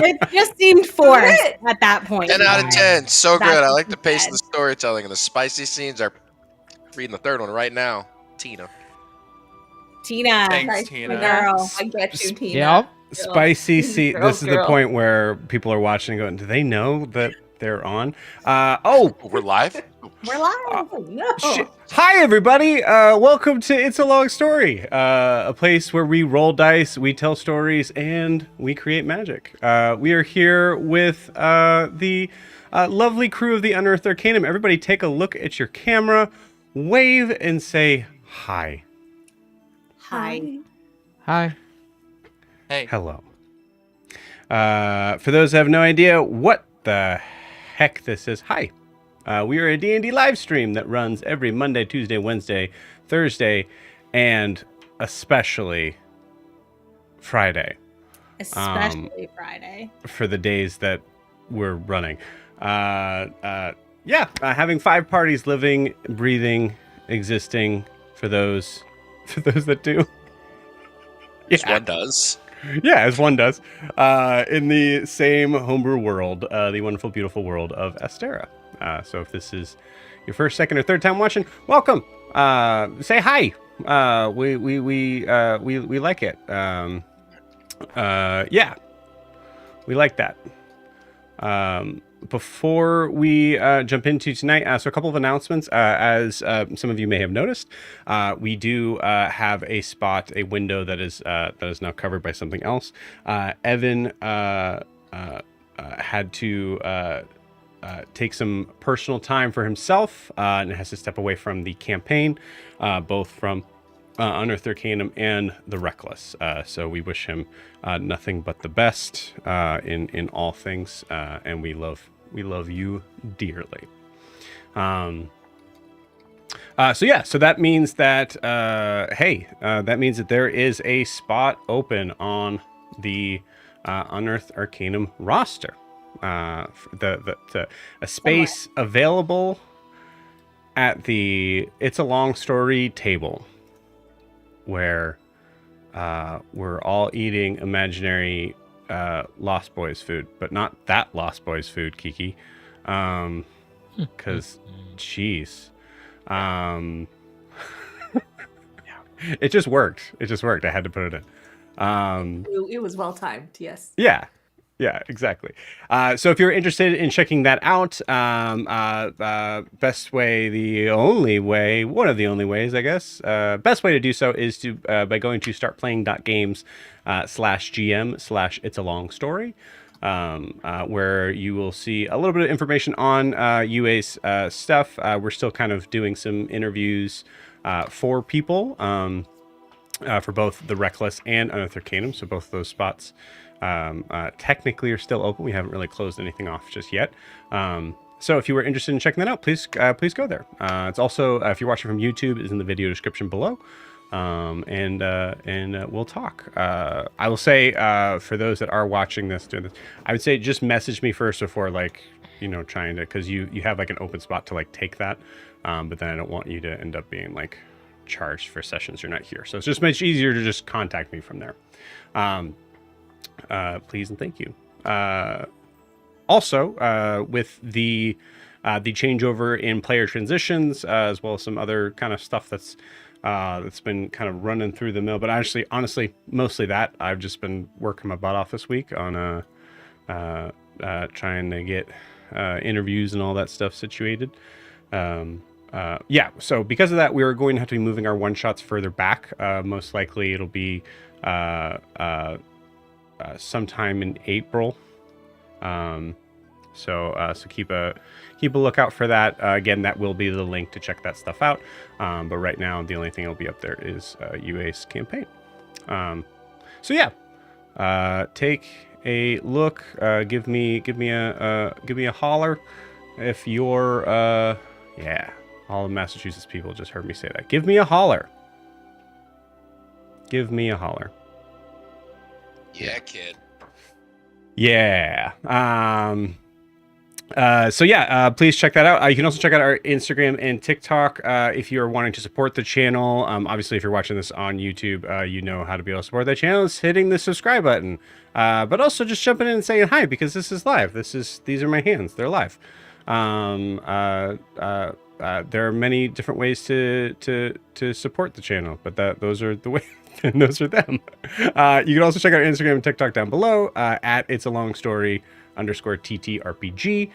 It just seemed forced at that point. 10 out of 10. So That's good. I what like she the pace said. of the storytelling, and the spicy scenes are reading the third one right now. Tina. Tina. Thanks, Nice, Tina. Girl. I get you, Tina. Yep. Girl. Spicy scene. Girl, This is the girl. point where people are watching and going, do they know that they're on? We're live? We're live. Oh, no. Shit. Hi, everybody. Welcome to It's a Long Story, a place where we roll dice, we tell stories, and we create magic. We are here with the lovely crew of the Unearthed Arcanum. Everybody take a look at your camera, wave, and say hi. Hi. Hi. Hey. Hello. For those who have no idea what the heck this is, hi. We are a D&D live stream that runs every Monday, Tuesday, Wednesday, Thursday, and especially Friday. Especially Friday. For the days that we're running. Having 5 parties living, breathing, existing for those that do. As one does. Yeah, as one does. In the same homebrew world, the wonderful, beautiful world of Astera. So if this is your first, second, or third time watching, welcome. Say hi. We like it. We like that. Before we jump into tonight, so a couple of announcements. As some of you may have noticed, we do have a spot, a window that is now covered by something else. Evan had to take some personal time for himself and has to step away from the campaign, both from Unearthed Arcanum and the Reckless. So we wish him nothing but the best in all things, and we love you dearly. So that means that that means that there is a spot open on the Unearthed Arcanum roster. A space available at the It's a Long Story table, where we're all eating imaginary Lost Boys food, but not that Lost Boys food, Kiki, because jeez, it just worked. I had to put it in. It was well timed. Yes. Yeah, exactly. So if you're interested in checking that out, best way, one of the only ways, I guess, best way to do so is to by going to startplaying.games/GM/It's a Long Story, where you will see a little bit of information on UA's stuff. We're still kind of doing some interviews for people, for both the Reckless and Unearthed Arcanum, so both of those spots technically are still open. We haven't really closed anything off just yet. So if you were interested in checking that out, please go there. It's also, if you're watching from YouTube, is in the video description below. And we'll talk. I will say, for those that are watching this, doing this, I would say just message me first before, trying to, because you have like an open spot to take that. But then I don't want you to end up being charged for sessions you're not here. So it's just much easier to just contact me from there. Please and thank you. Also, with the changeover in player transitions, as well as some other kind of stuff that's been kind of running through the mill, but honestly, mostly that I've just been working my butt off this week on trying to get interviews and all that stuff situated. So because of that, we're going to have to be moving our one shots further back. Most likely it'll be sometime in April. So keep a lookout for that. Again, that will be the link to check that stuff out. But right now, the only thing that'll be up there is UA's campaign. Take a look. Give me a holler if you're yeah. All the Massachusetts people just heard me say that. Give me a holler. Give me a holler. Yeah, kid. Yeah. Please check that out. You can also check out our Instagram and TikTok if you're wanting to support the channel. Obviously, if you're watching this on YouTube, you know how to be able to support that channel. It's hitting the subscribe button, but also just jumping in and saying hi because this is live. These are my hands. They're live. There are many different ways to support the channel, but those are the way. And those are them. You can also check out our Instagram and TikTok down below at It's a Long Story _TTRPG,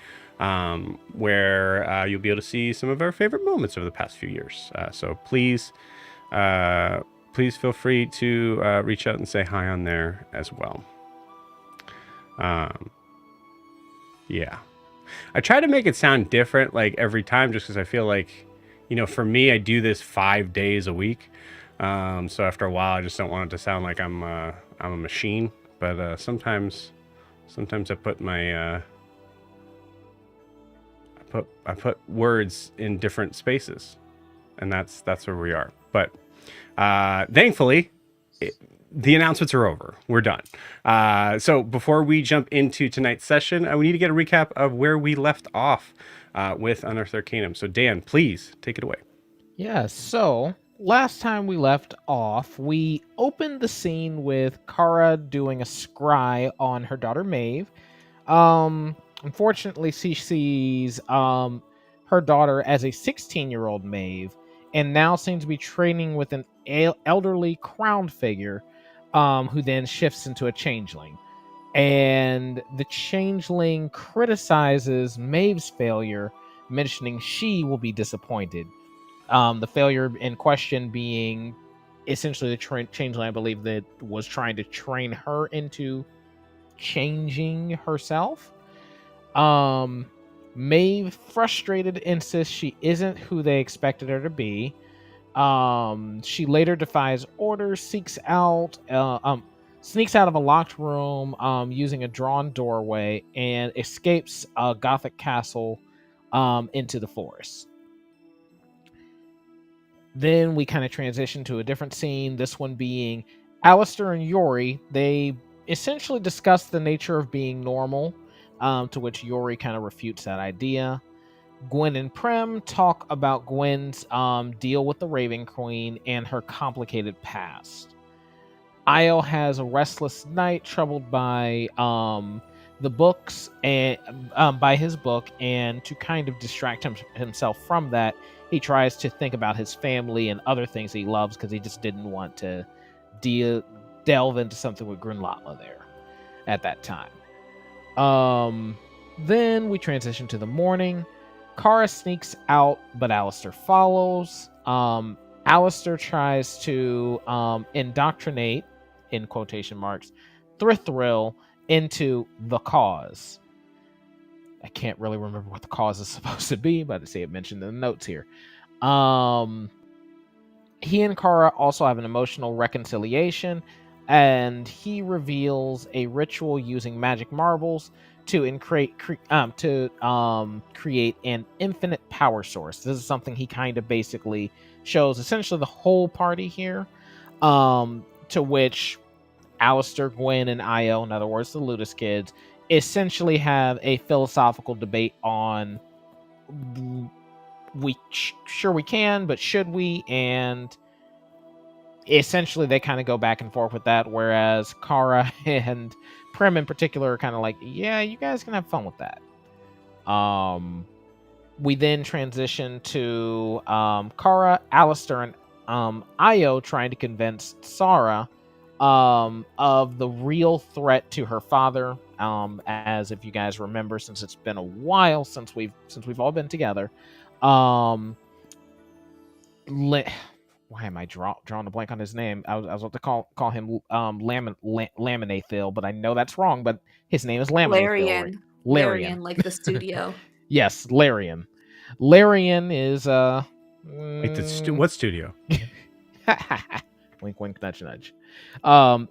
where you'll be able to see some of our favorite moments over the past few years. So please feel free to reach out and say hi on there as well. Yeah. I try to make it sound different like every time just because I feel like, for me, I do this 5 days a week. So after a while, I just don't want it to sound like I'm a machine. But sometimes I put my I put words in different spaces, and that's where we are. But thankfully, the announcements are over. We're done. So before we jump into tonight's session, we need to get a recap of where we left off with Unearthed Arcanum. So Dan, please take it away. Yeah. So last time we left off, we opened the scene with Kara doing a scry on her daughter Maeve. Unfortunately, she sees her daughter as a 16-year-old Maeve, and now seems to be training with an elderly crowned figure, who then shifts into a changeling. And the changeling criticizes Maeve's failure, mentioning she will be disappointed. The failure in question being essentially the changeling, I believe, that was trying to train her into changing herself. Maeve, frustrated, insists she isn't who they expected her to be. She later defies orders, sneaks out of a locked room using a drawn doorway, and escapes a gothic castle into the forest. Then we kind of transition to a different scene, this one being Alistair and Jorri. They essentially discuss the nature of being normal, to which Jorri kind of refutes that idea. Gwen and Prem talk about Gwen's deal with the Raven Queen and her complicated past. Io has a restless night, troubled by the books and by his book, and to kind of distract himself from that, he tries to think about his family and other things he loves because he just didn't want to delve into something with Grinlatla there at that time. Then we transition to the morning. Kara sneaks out, but Alistair follows. Alistair tries to indoctrinate, in quotation marks, Thrithrill into the cause. I can't really remember what the cause is supposed to be, but I see it mentioned in the notes here. He and Kara also have an emotional reconciliation, and he reveals a ritual using magic marbles to create an infinite power source. This is something he kind of basically shows essentially the whole party here, to which Alistair, Gwen, and Io, in other words, the Ludus kids, essentially have a philosophical debate on sure we can, but should we? And essentially they kind of go back and forth with that, whereas Kara and Prem in particular are kind of like, yeah, you guys can have fun with that. We then transition to Kara, Alistair, and Io trying to convince Sarah of the real threat to her father. As if you guys remember, since it's been a while since we've all been together, why am I drawing a blank on his name? I was about to call him Laminathil, but I know that's wrong. But his name is Laminathil. Larian, like the studio. Yes, Larian. Larian is What studio? Wink, wink, nudge, nudge.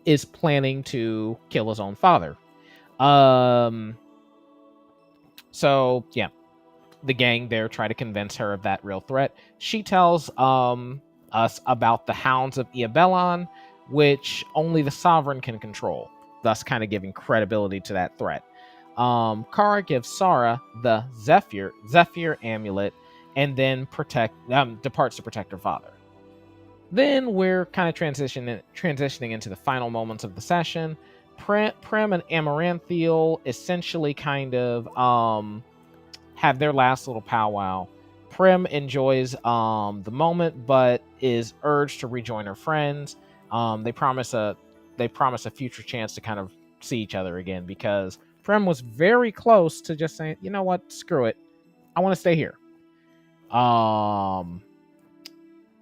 Is planning to kill his own father. So yeah, the gang there try to convince her of that real threat. She tells us about the Hounds of Iabellon, which only the Sovereign can control, thus kind of giving credibility to that threat. Kara gives Sara the Zephyr amulet, and then departs to protect her father. Then we're kind of transitioning into the final moments of the session. Prem and Amaranthiel essentially kind of have their last little powwow. Prem enjoys the moment, but is urged to rejoin her friends. They promise a future chance to kind of see each other again, because Prem was very close to just saying, you know what, screw it, I want to stay here.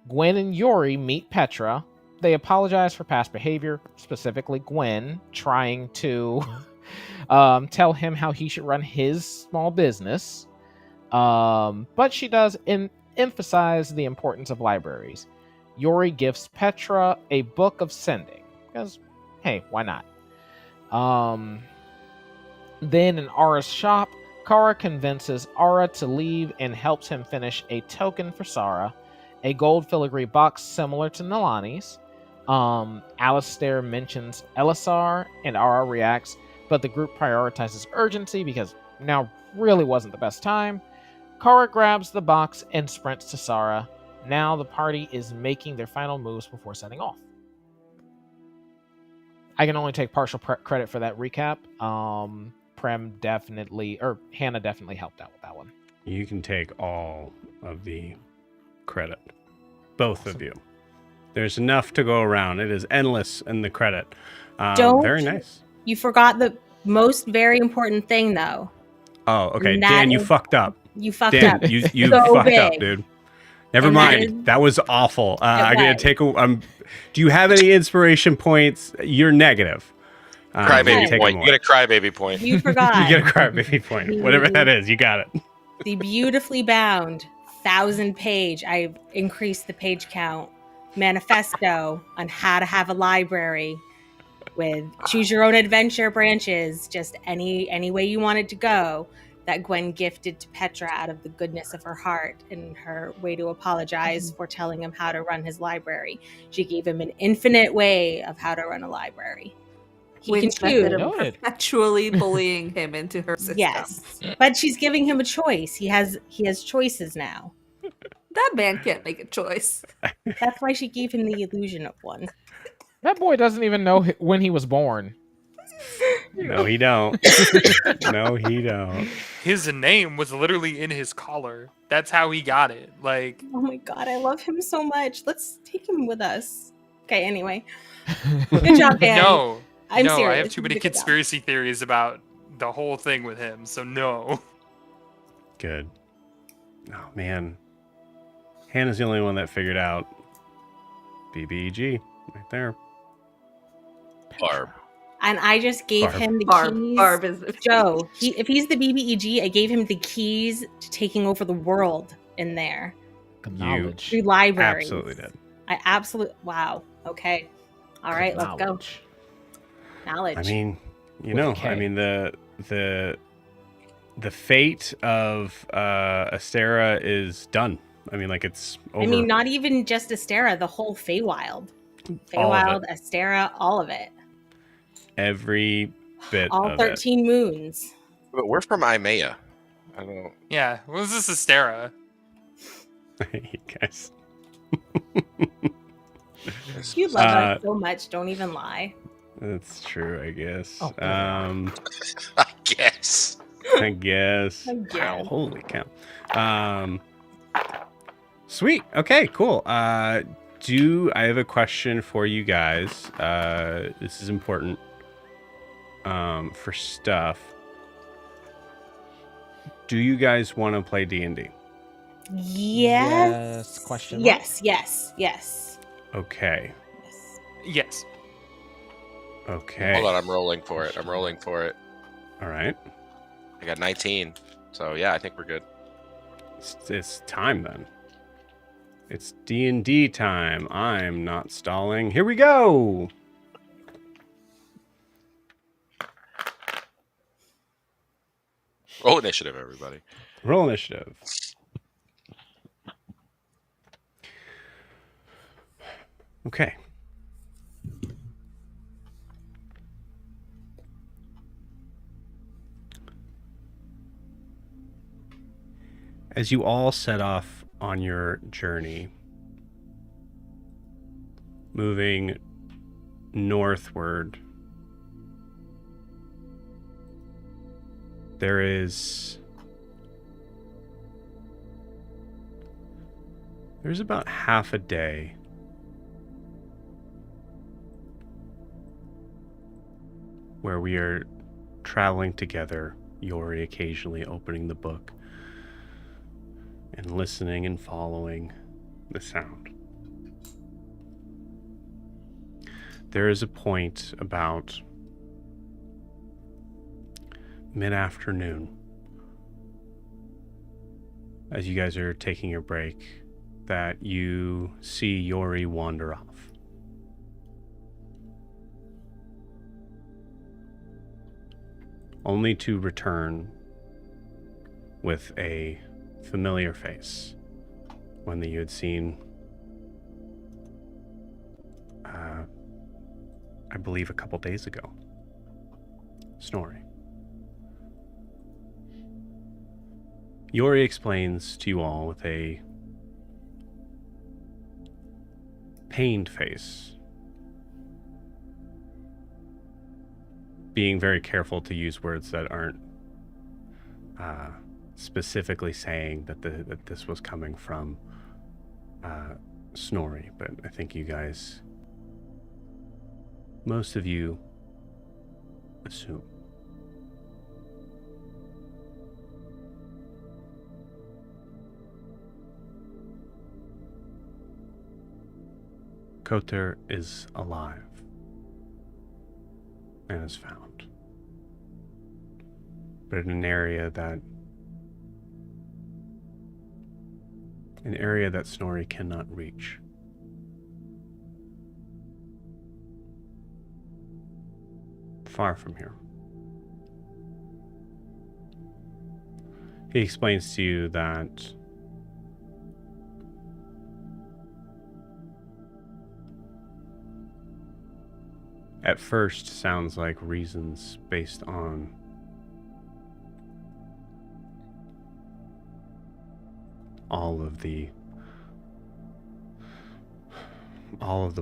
Gwen and Jorri meet Petra. They apologize for past behavior, specifically Gwen trying to tell him how he should run his small business. But she does emphasize the importance of libraries. Jorri gifts Petra a book of sending, because, hey, why not? Then in Ara's shop, Kara convinces Ara to leave and helps him finish a token for Sara, a gold filigree box similar to Nalani's. Alistair mentions Elisar, and Ara reacts, but the group prioritizes urgency because now really wasn't the best time. Kara grabs the box and sprints to Sara. Now the party is making their final moves before setting off. I can only take partial credit for that recap. Hannah definitely helped out with that one. You can take all of the credit. Both of you. There's enough to go around. It is endless in the credit. Very nice. You forgot the most very important thing, though. Oh, okay. Dan, you fucked up. You fucked Dan, up. you So fucked big. up, dude. Never mind. That was awful. I'm going to take a... do you have any inspiration points? You're negative. Crybaby point. You get a crybaby point. You forgot. You get a crybaby point. Whatever that is, you got it. The beautifully bound 1,000-page, I've increased the page count, manifesto on how to have a library with choose your own adventure branches, just any way you want it to go, that Gwen gifted to Petra out of the goodness of her heart in her way to apologize for telling him how to run his library. She gave him an infinite way of how to run a library. He can choose. Perpetually bullying him into her system. Yes, but she's giving him a choice. He has choices now. That man can't make a choice. That's why she gave him the illusion of one. That boy doesn't even know when he was born. No, he don't. No, he don't. His name was literally in his collar. That's how he got it. Like, oh my god, I love him so much. Let's take him with us. Okay, anyway. Good job, Dan. No, I'm serious. I have too many conspiracy theories about the whole thing with him, so no. Good. Oh, man. Hannah's the only one that figured out BBEG right there. Barb. And I just gave him the keys. Barb is Joe. If he's the BBEG, I gave him the keys to taking over the world in there. Knowledge. Through libraries. Absolutely did. Wow. Okay. All right, let's go. Knowledge. I mean, the fate of Astera is done. I mean, like, it's over. I mean, not even just Astera, the whole Feywild. Feywild, Astera, all of it. Every bit all of 13 moons. But we're from Imea. I don't know. Yeah, what was this Astera? You guys. You love us so much, don't even lie. That's true, I guess. Oh, I guess. I guess. Wow, holy cow. Sweet. Okay, cool. I have a question for you guys. This is important for stuff. Do you guys want to play D&D? Yes. Question mark? Yes. Okay. Yes. Okay. Hold on, I'm rolling for it. All right. I got 19. So yeah, I think we're good. It's time then. It's D&D time. I'm not stalling. Here we go. Roll initiative, everybody. Roll initiative. Okay. As you all set off on your journey, moving northward, there's about half a day where we are traveling together, Jorri occasionally opening the book and listening and following the sound. There is a point about mid-afternoon, as you guys are taking your break, that you see Jorri wander off. Only to return with a familiar face, one that you had seen, I believe, a couple days ago. Snorri. Jorri explains to you all with a pained face, being very careful to use words that aren't specifically saying that this was coming from Snorri, but I think you guys, most of you, assume. Koter is alive and is found, but in an area that Snorri cannot reach. Far from here. He explains to you that at first sounds like reasons based on all of the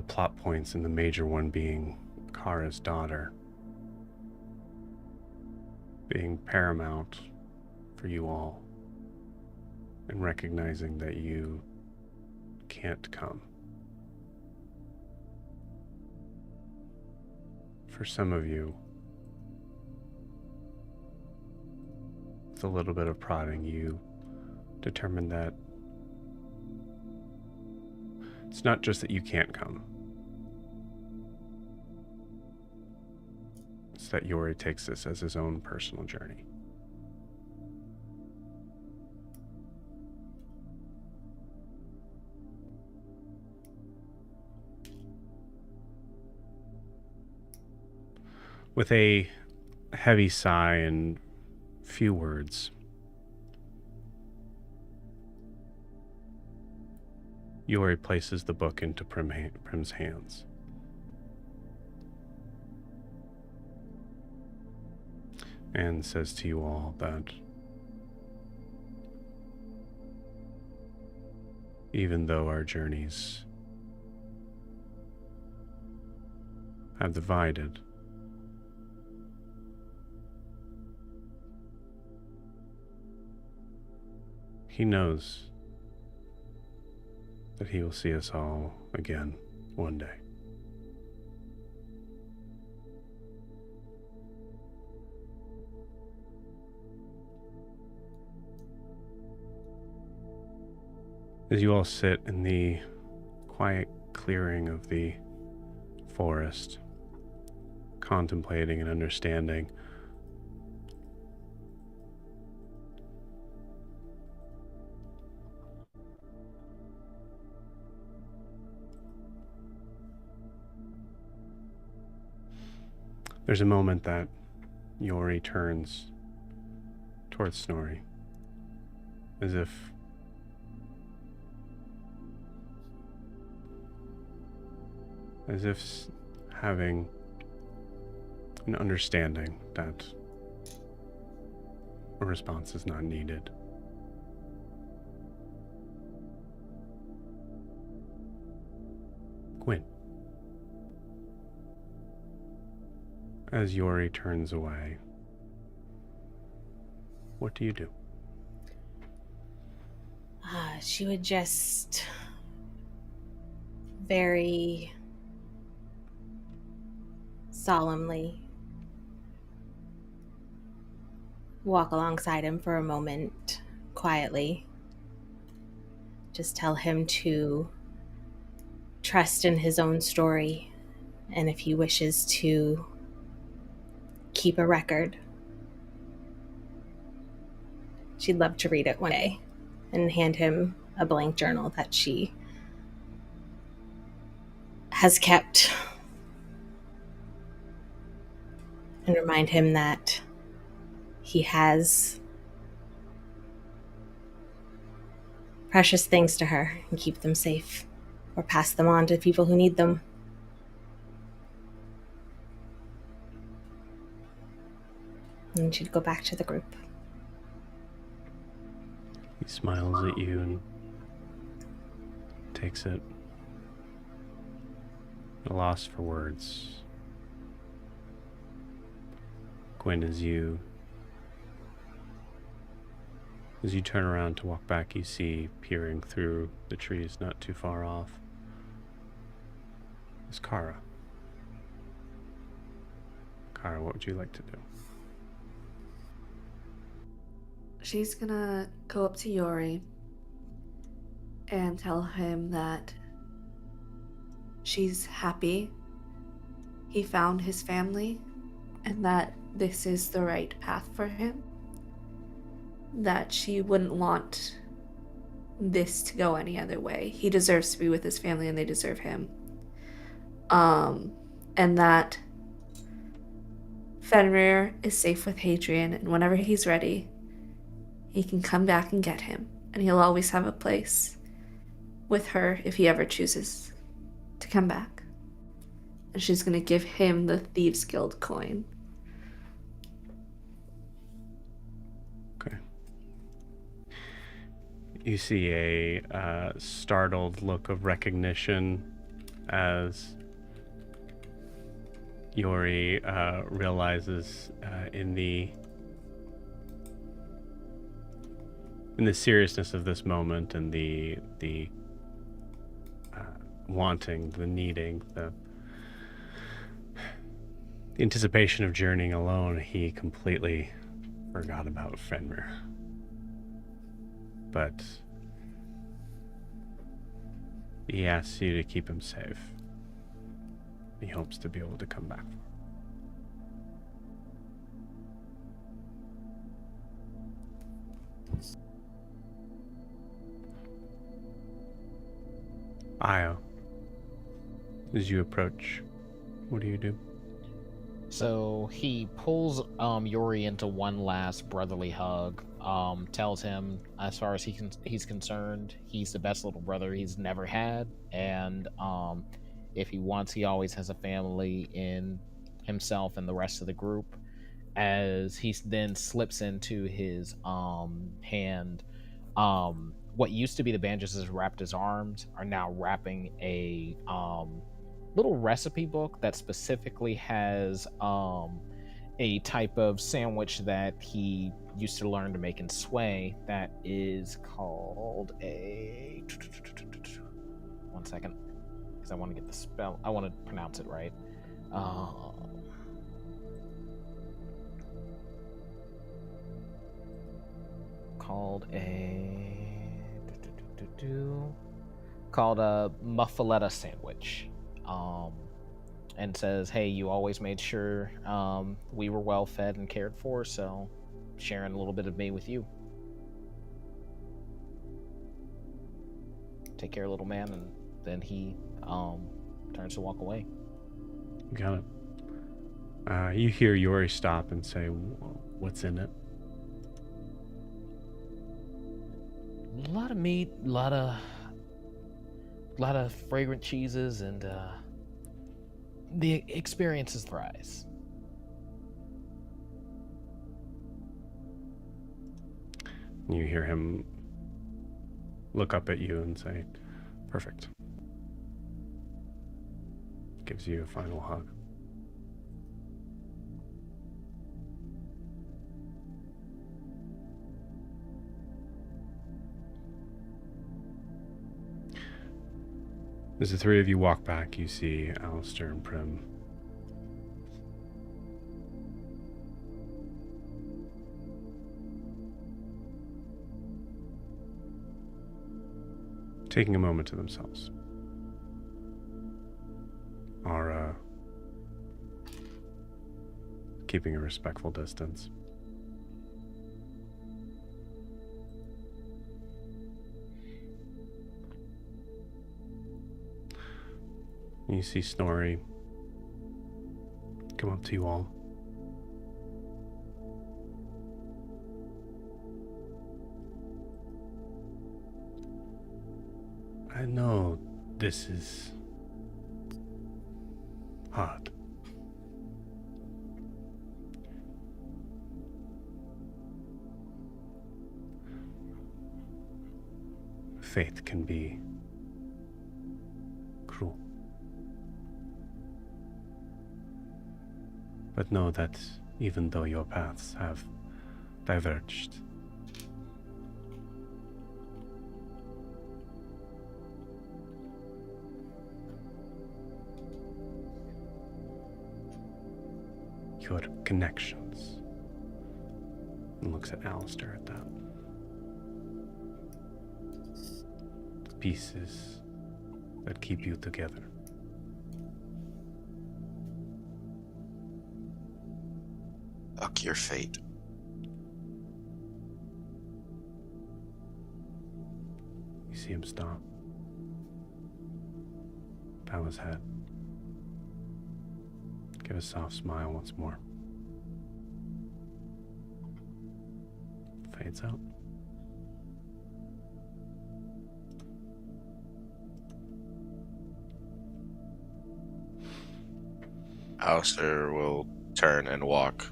plot points, and the major one being Kara's daughter being paramount for you all, and recognizing that you can't come. For some of you, with a little bit of prodding, you determine that it's not just that you can't come. It's that Jorri takes this as his own personal journey. With a heavy sigh and few words, Jorri places the book into Prim's hands. And says to you all that even though our journeys have divided, he knows that he will see us all again one day. As you all sit in the quiet clearing of the forest, contemplating and understanding, there's a moment that Jorri turns towards Snorri, as if having an understanding that a response is not needed. Gwyn. As Jorri turns away, what do you do? She would just very solemnly walk alongside him for a moment, quietly. Just tell him to trust in his own story, and if he wishes to keep a record, she'd love to read it one day, and hand him a blank journal that she has kept, and remind him that he has precious things to her, and keep them safe or pass them on to people who need them. And she'd go back to the group. He smiles at you and takes it. At a loss for words. Gwyn, as you turn around to walk back, you see, peering through the trees not too far off, is Kara. Kara, what would you like to do? She's gonna go up to Jorri and tell him that she's happy he found his family and that this is the right path for him. That she wouldn't want this to go any other way. He deserves to be with his family and they deserve him. And that Fenrir is safe with Hadrian, and whenever he's ready, he can come back and get him. And he'll always have a place with her if he ever chooses to come back. And she's going to give him the Thieves Guild coin. Okay. You see a startled look of recognition as Jorri realizes in the seriousness of this moment and the wanting, the needing, the anticipation of journeying alone, he completely forgot about Fenrir. But he asks you to keep him safe. He hopes to be able to come back. Io, as you approach, what do you do? So he pulls Jorri into one last brotherly hug, tells him, as far as he's concerned, he's the best little brother he's never had, and if he wants, he always has a family in himself and the rest of the group. As he then slips into his hand, what used to be the bandages wrapped his arms are now wrapping a little recipe book that specifically has a type of sandwich that he used to learn to make in Sway that is called a... One second, because I want to get the spell. I want to pronounce it right. Called a muffaletta sandwich. And says, hey, you always made sure we were well fed and cared for, so sharing a little bit of me with you. Take care, little man. And then he turns to walk away. Got it. You hear Jorri stop and say, what's in it? lot of meat, a lot of fragrant cheeses, and the experience is fries. You hear him look up at you and say, "Perfect." Gives you a final hug. As the three of you walk back, you see Alistair and Prim taking a moment to themselves. Ara keeping a respectful distance. You see Snorri come up to you all. I know this is hard. Fate can be cruel. But know that even though your paths have diverged, your connections, and looks at Alistair at that, the pieces that keep you together, Fuck your fate. you see him stop, bow his head, give a soft smile once more. Fades out. Alistair will turn and walk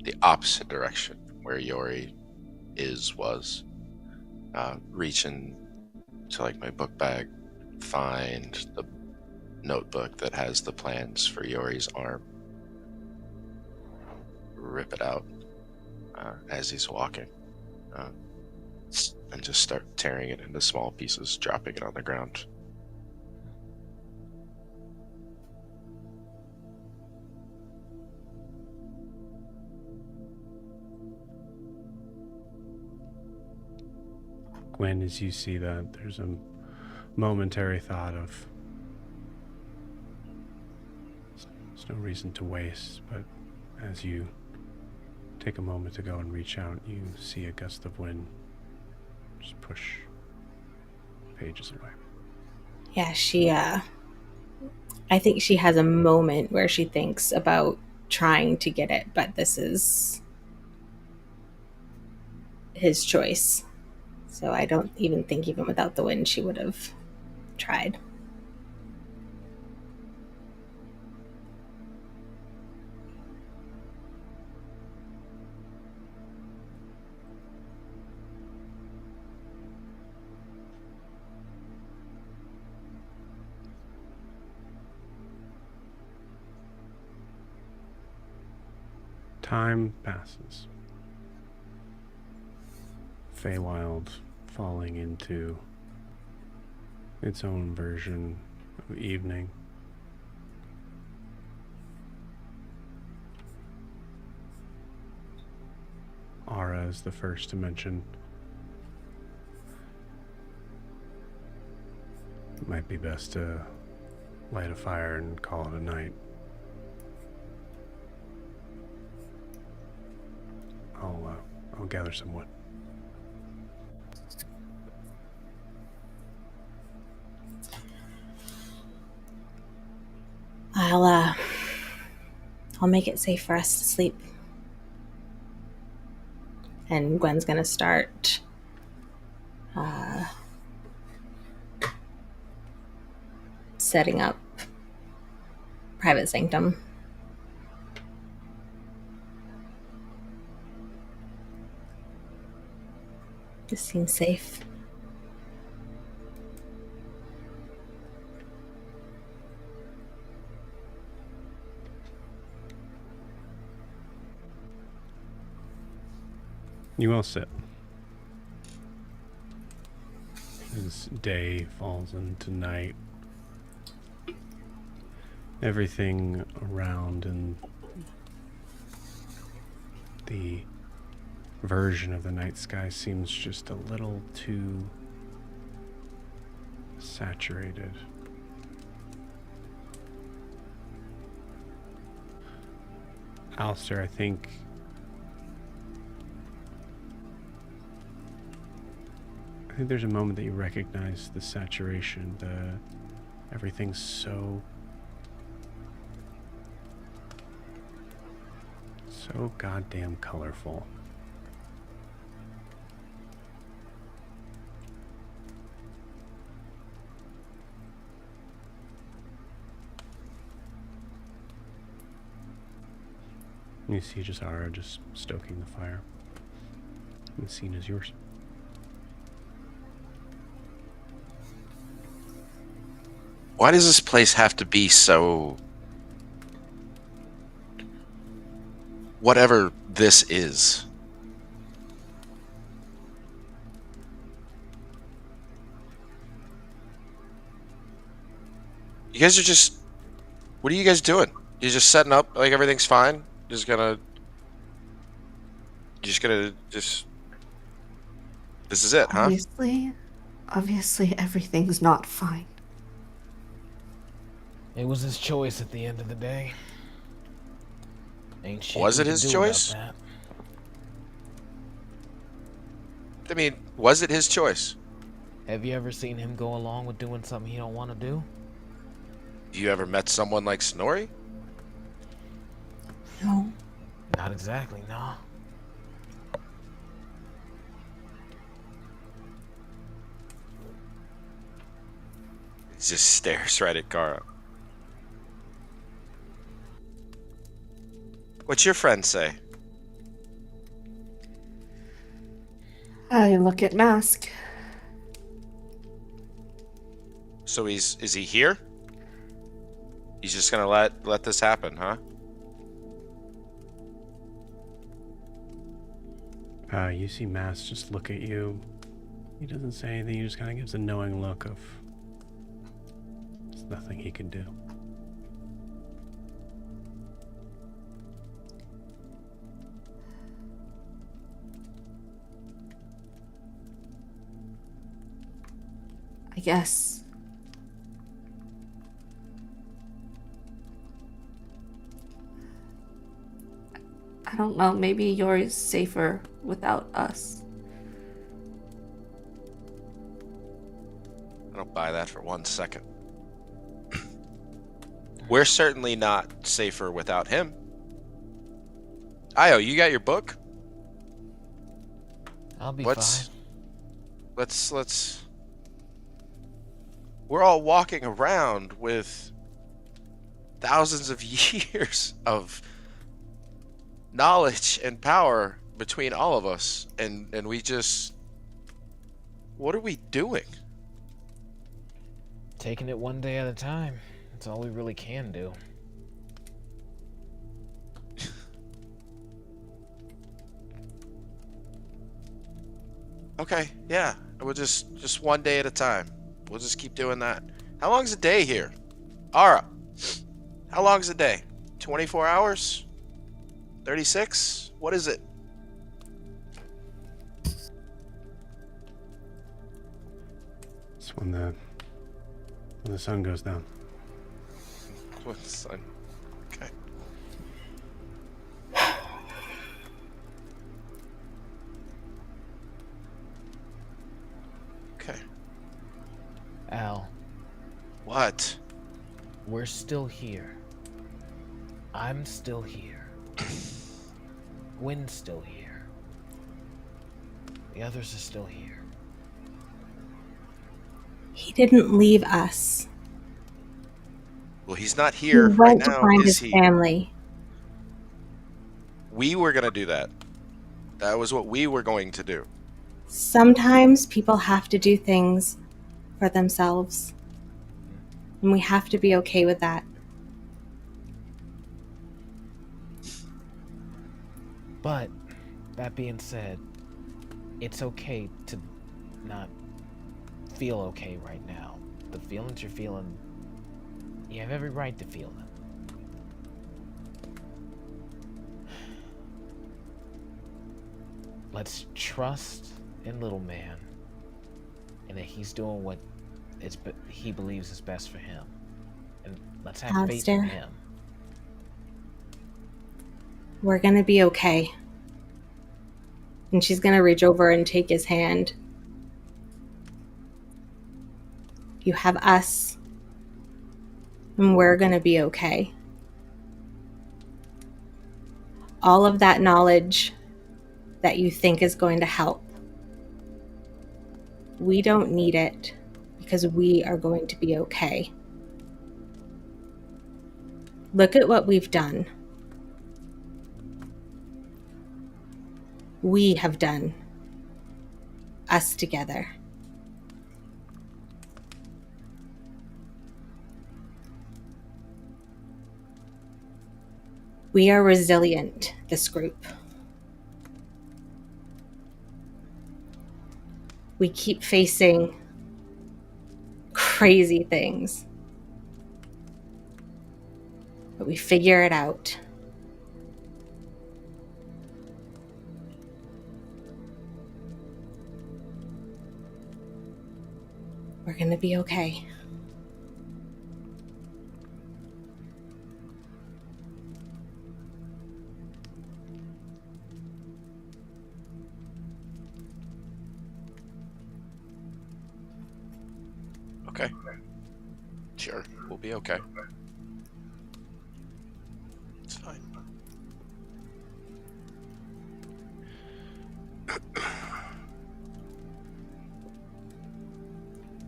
the opposite direction where Jorri was. Reach into like my book bag, find the notebook that has the plans for Yori's arm, rip it out as he's walking, and just start tearing it into small pieces, dropping it on the ground. Gwen, as you see that, there's a momentary thought of there's no reason to waste, but as you take a moment to go and reach out, you see a gust of wind just push pages away. Yeah, I think she has a moment where she thinks about trying to get it, but this is his choice. So I don't even think even without the wind she would have tried. Time passes. Feywild falling into its own version of evening. Ara is the first to mention it might be best to light a fire and call it a night. I'll gather some wood. I'll make it safe for us to sleep. And Gwen's gonna start setting up private sanctum. This seems safe. You all sit. As day falls into night, everything around and the version of the night sky seems just a little too saturated. Alistair, I think there's a moment that you recognize the saturation, everything's so goddamn colorful. You see Jazara just stoking the fire. And the scene is yours. Why does this place have to be so... whatever this is? You guys are just... what are you guys doing? You're just setting up like everything's fine? You're just gonna... this is it, huh? Obviously everything's not fine. It was his choice at the end of the day. Ain't shit Was we it can his do choice? about I mean, was it his choice? that. Have you ever seen him go along with doing something he don't want to do? You ever met someone like Snorri? No. Not exactly, no. He just stares right at Gara. What's your friend say? I look at Mask. So is he here? He's just gonna let this happen, huh? You see Mass just look at you. He doesn't say anything, he just kind of gives a knowing look of there's nothing he can do. I guess. I don't know, maybe Jorri's safer without us. I don't buy that for 1 second. We're certainly not safer without him. Io, you got your book? I'll be Let's- fine. Let's we're all walking around with thousands of years of knowledge and power between all of us, and we just... what are we doing? Taking it one day at a time. That's all we really can do. Okay, yeah, we'll just one day at a time. We'll just keep doing that. How long's a day here? Ara, how long's a day? 24 hours? 36? What is it? It's when the sun goes down. What's the sun? Okay. Okay. Al, What? we're still here. I'm still here. Wynn's still here. The others are still here. He didn't leave us. Well, he's not He here right went to now, find is his he? family. We were gonna do that. That was what we were going to do. Sometimes people have to do things for themselves. And we have to be okay with that. But, that being said, it's okay to not feel okay right now. The feelings you're feeling, you have every right to feel them. Let's trust in little man, and that he's doing what he believes is best for him. And let's have faith in Alistair, him. we're gonna be okay. And she's gonna reach over and take his hand. You have us, and we're gonna be okay. All of that knowledge that you think is going to help, we don't need it because we are going to be okay. Look at what we've done. We have done. Us together. We are resilient, this group. We keep facing crazy things. But we figure it out. We're gonna be okay. Okay. Sure, we'll be okay. It's fine.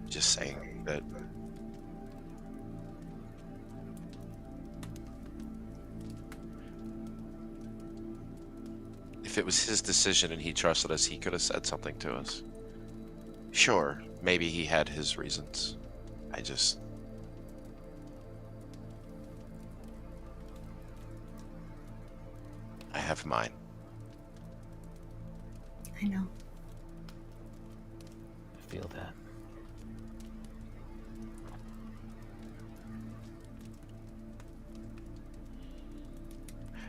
Just saying that if it was his decision and he trusted us, he could have said something to us. Sure, maybe he had his reasons. I have mine. I know. I feel that.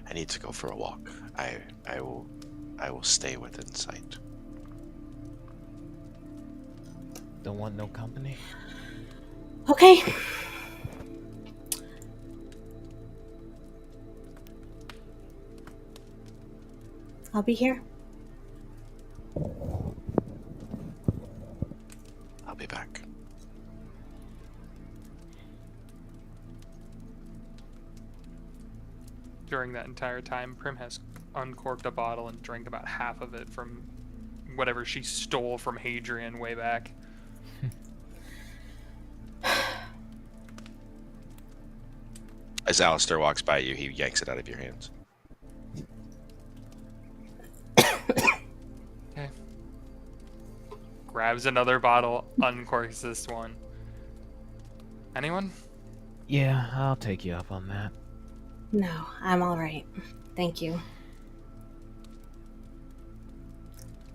I need to go for a walk. I will stay within sight. Don't want no company? Okay. I'll be here. I'll be back. During that entire time, Prim has uncorked a bottle and drank about half of it from whatever she stole from Hadrian way back. As Alistair walks by you, he yanks it out of your hands. Okay. Grabs another bottle, uncorks this one. Anyone? Yeah, I'll take you up on that. No, I'm all right. Thank you.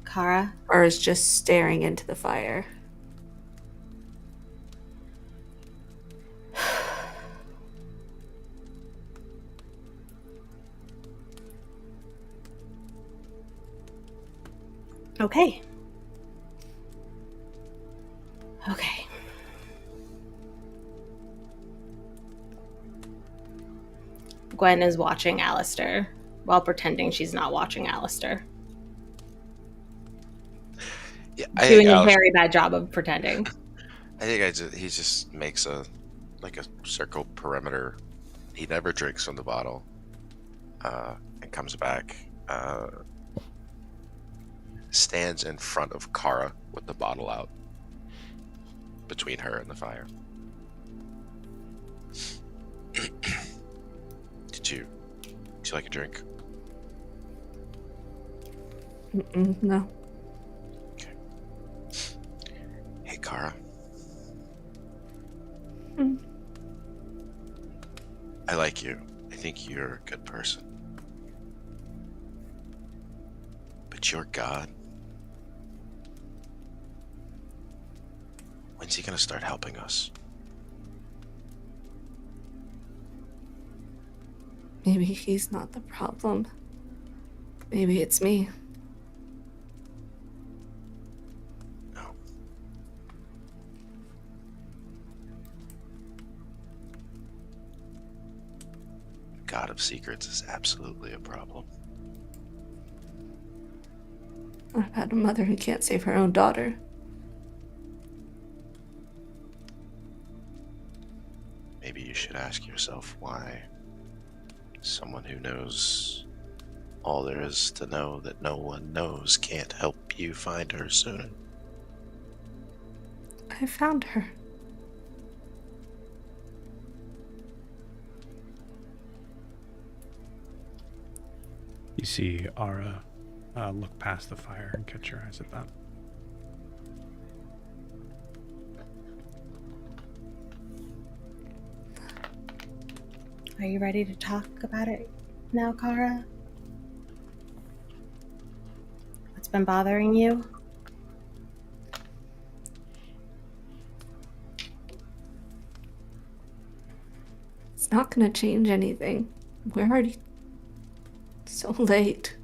Kara? Or is just staring into the fire. Okay. Okay. Gwen is watching Alistair while pretending she's not watching Alistair. Yeah, Doing a very bad job of pretending. I think he just makes a circle perimeter. He never drinks from the bottle, and comes back, stands in front of Kara with the bottle out, between her and the fire. Would you like a drink? No. Okay. Hey, Kara. I like you. I think you're a good person. But your God, when's he gonna start helping us? Maybe he's not the problem. Maybe it's me. No. God of Secrets is absolutely a problem. I've had a mother who can't save her own daughter. Maybe you should ask yourself why someone who knows all there is to know that no one knows can't help you find her sooner. I found her. You see Ara look past the fire and catch your eyes at that. Are you ready to talk about it now, Kara? What's been bothering you? It's not gonna change anything. We're already so late.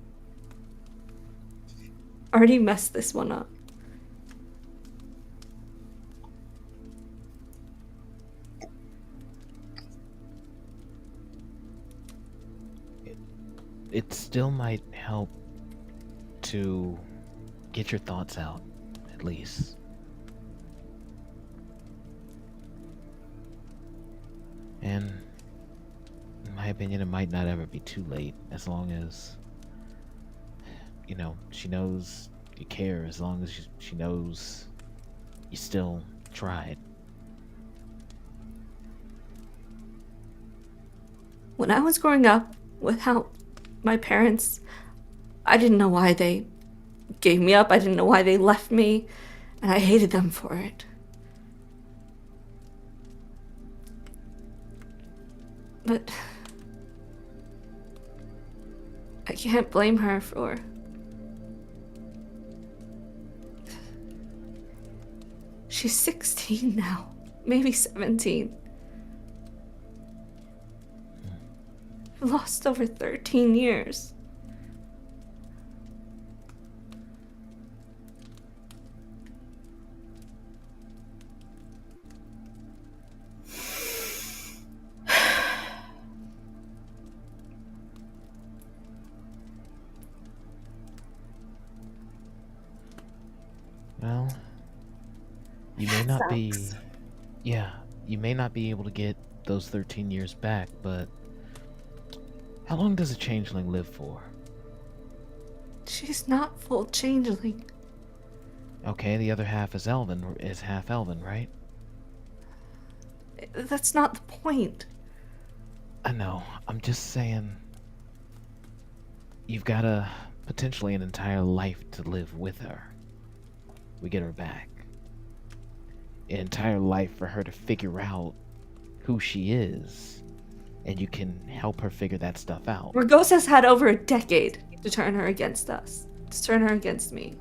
Already messed this one up. It still might help to get your thoughts out, at least. And in my opinion, it might not ever be too late, as long as, you know, she knows you care, as long as she knows you still tried. When I was growing up without my parents, I didn't know why they gave me up. I didn't know why they left me, and I hated them for it. But I can't blame her for she's 16 now, maybe 17. I've lost over 13 years. Well, you may not be... Sucks. Yeah, you may not be able to get those 13 years back, but how long does a changeling live for? She's not full changeling. Okay, the other half is elven, is half elven, right? That's not the point. I know, I'm just saying... You've got potentially an entire life to live with her. We get her back. An entire life for her to figure out who she is. And you can help her figure that stuff out. Ragos has had over a decade to turn her against us. To turn her against me.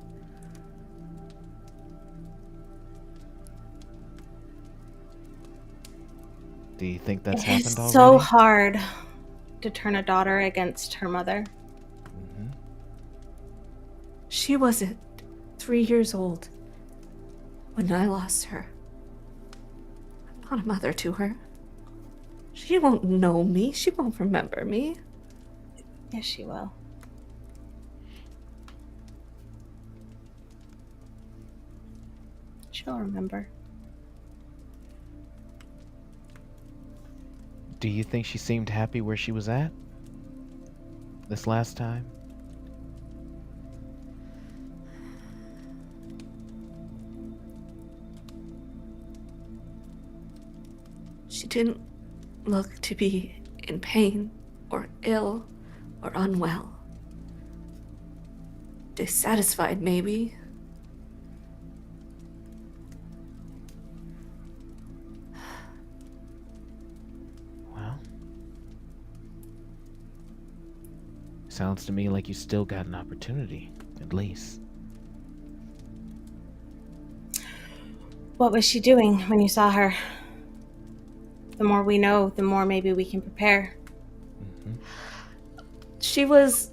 Do you think that's happened It's already? so hard to turn a daughter against her mother. Mm-hmm. She wasn't 3 years old when I lost her. I'm not a mother to her. She won't know me. She won't remember me. Yes, she will. She'll remember. Do you think she seemed happy where she was at? This last time? She didn't look to be in pain or ill or unwell. Dissatisfied, maybe. Well, sounds to me like you still got an opportunity, at least. What was she doing when you saw her? The more we know, the more maybe we can prepare. She was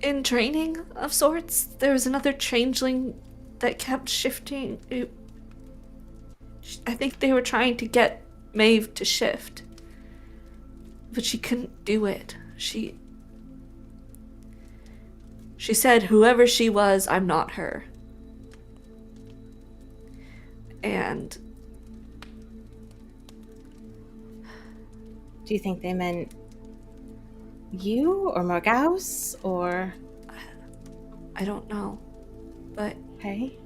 in training of sorts. There was another changeling that kept shifting. I think they were trying to get Maeve to shift, but she couldn't do it. She said, whoever she was, I'm not her. And Do you think they meant you or Morgaus or... I don't know, but Okay.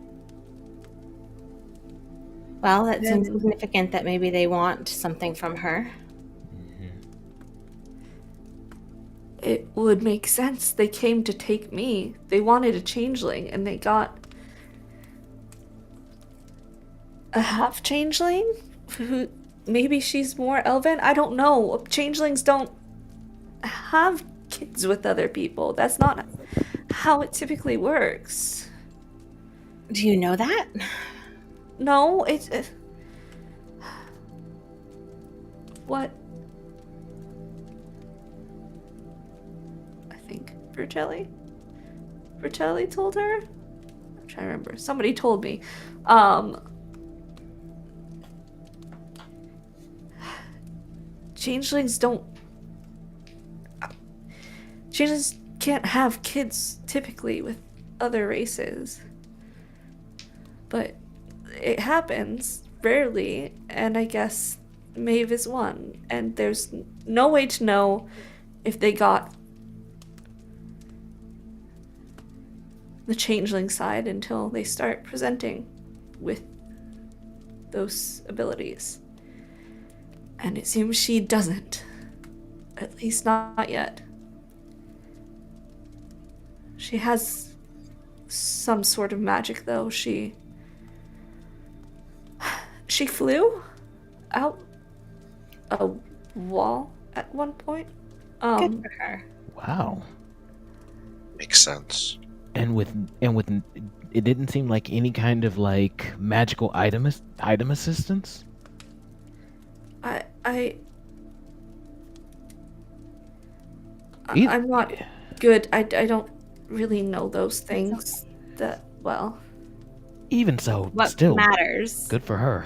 Well, that seems significant that maybe they want something from her. it would make sense. They came to take me. They wanted a changeling, and they got a half changeling who maybe she's more elven. I don't know. Changelings don't have kids with other people. That's not how it typically works. Do you know that? No, what? I think Vertelli told her? I'm trying to remember. Somebody told me. Changelings can't have kids typically with other races. But it happens rarely, and I guess Maeve is one. And there's no way to know if they got the changeling side until they start presenting with those abilities. And it seems she doesn't. At least not yet. She has some sort of magic, though. She flew out a wall at one point. Good for her. Wow. Makes sense. And with it didn't seem like any kind of like magical item assistance. I'm not good. I don't really know those things that well. Even so, What still matters good for her.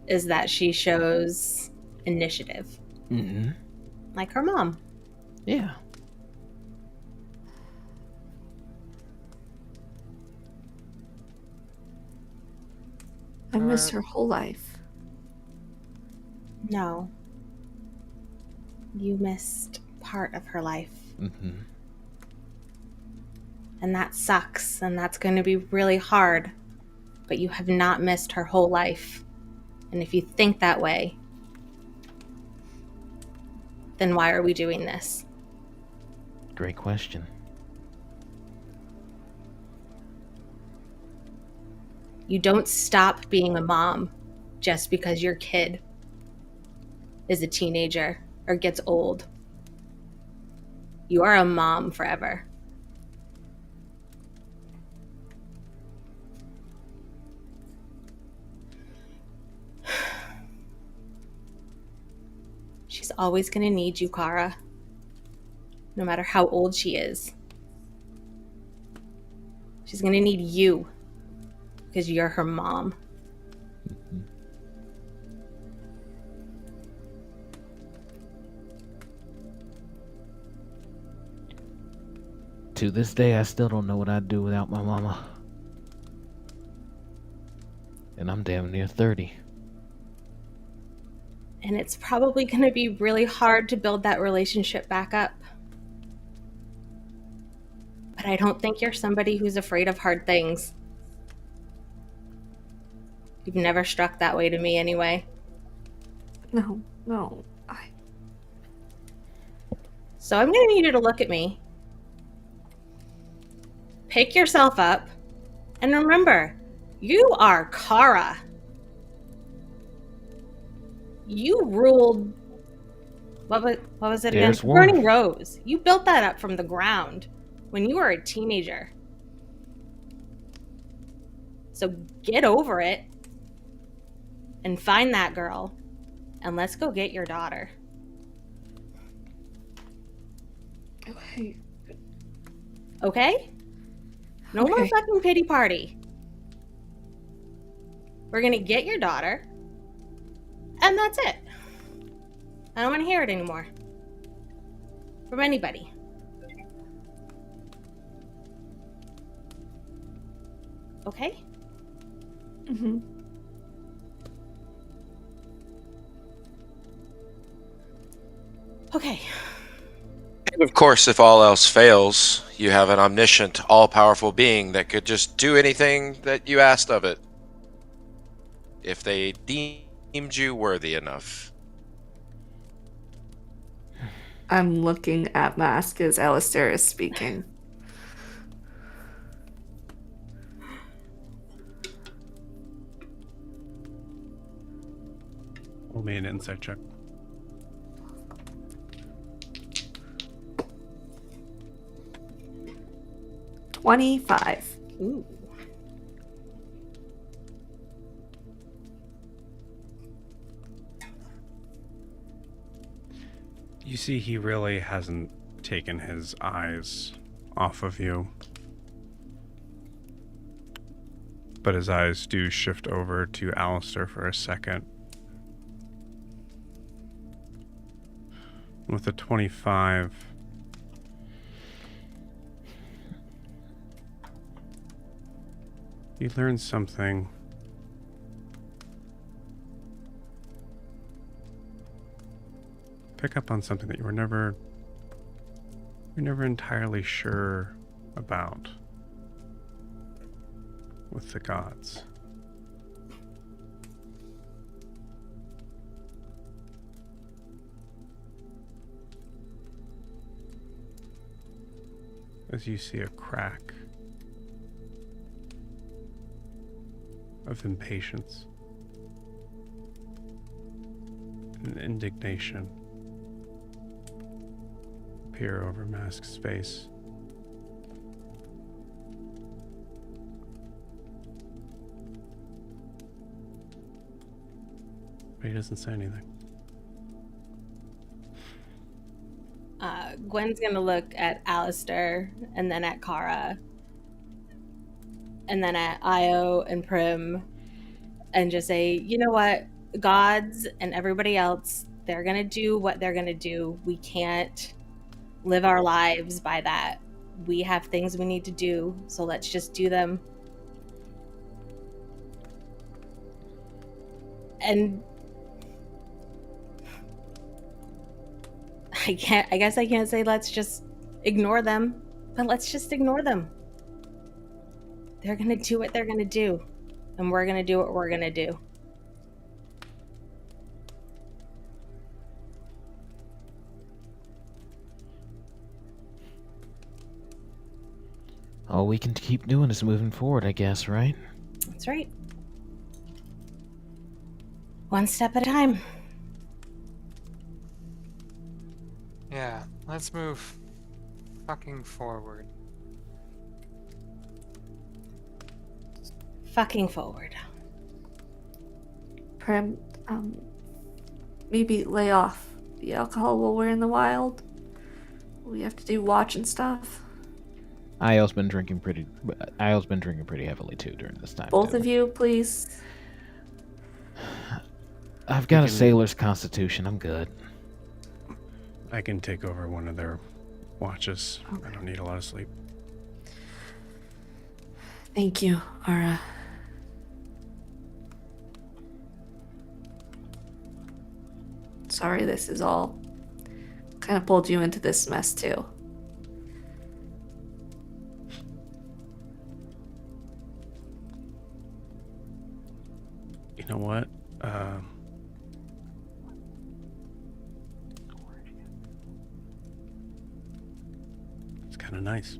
is that she shows initiative, Mm-hmm. like her mom. Yeah. I miss her whole life. No. You missed part of her life. Mm-hmm. And that sucks, and that's going to be really hard. But you have not missed her whole life. And if you think that way, then why are we doing this? Great question. You don't stop being a mom just because your kid is a teenager or gets old. You are a mom forever. She's always going to need you, Kara. No matter how old she is. She's going to need you. Because you're her mom. Mm-hmm. To this day, I still don't know what I'd do without my mama. And I'm damn near 30. And it's probably going to be really hard to build that relationship back up. But I don't think you're somebody who's afraid of hard things. You've never struck that way to me anyway. No. So I'm going to need you to look at me. Pick yourself up. And remember, you are Kara. You ruled... What was it again? There's one. Burning Rose. You built that up from the ground when you were a teenager. So get over it and find that girl, and let's go get your daughter. Okay. Okay? No more Okay. fucking pity party. We're gonna get your daughter, and that's it. I don't want to hear it anymore. From anybody. Okay? Mm-hmm. Okay. And of course, if all else fails, you have an omniscient, all-powerful being that could just do anything that you asked of it. If they deemed you worthy enough. I'm looking at Mask as Alistair is speaking. Roll me an insight check. $25. Ooh. You see, he really hasn't taken his eyes off of you. But his eyes do shift over to Alistair for a second. With a 25, you learn something. Pick up on something that you were never entirely sure about with the gods. As you see a crack of impatience and indignation appear over Mask's face. But he doesn't say anything. Gwen's gonna look at Alistair, and then at Kara, and then at Io and Prim, and just say, you know what? Gods and everybody else, they're gonna do what they're gonna do. We can't live our lives by that. We have things we need to do, so let's just do them. And I guess I can't say let's just ignore them, but let's just ignore them. They're gonna do what they're gonna do, and we're gonna do what we're gonna do. All we can keep doing is moving forward, I guess, right? That's right. One step at a time. Yeah, let's move fucking forward. Fucking forward. Prim, maybe lay off the alcohol while we're in the wild. We have to do watch and stuff. Io's been drinking pretty heavily too during this time. Both too. of you, please. I've got a can- sailor's constitution. I'm good. I can take over one of their watches. I don't need a lot of sleep. Thank you, Ara. Sorry, this is all kind of pulled you into this mess too. You know what? kind of nice.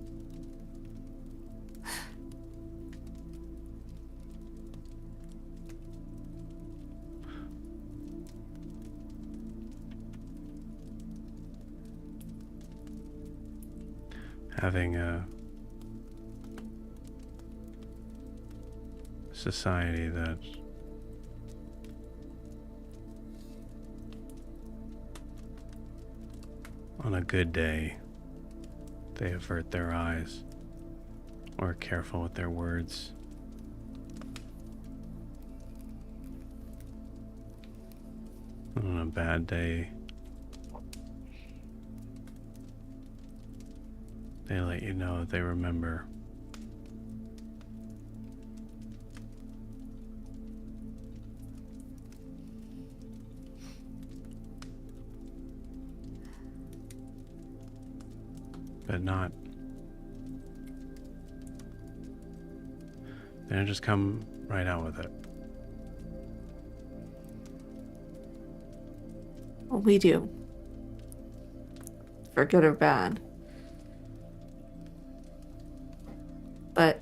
Having a society that on a good day they avert their eyes or are careful with their words. On a bad day, they let you know that they remember. But not. They don't just come right out with it. Well, we do. For good or bad. But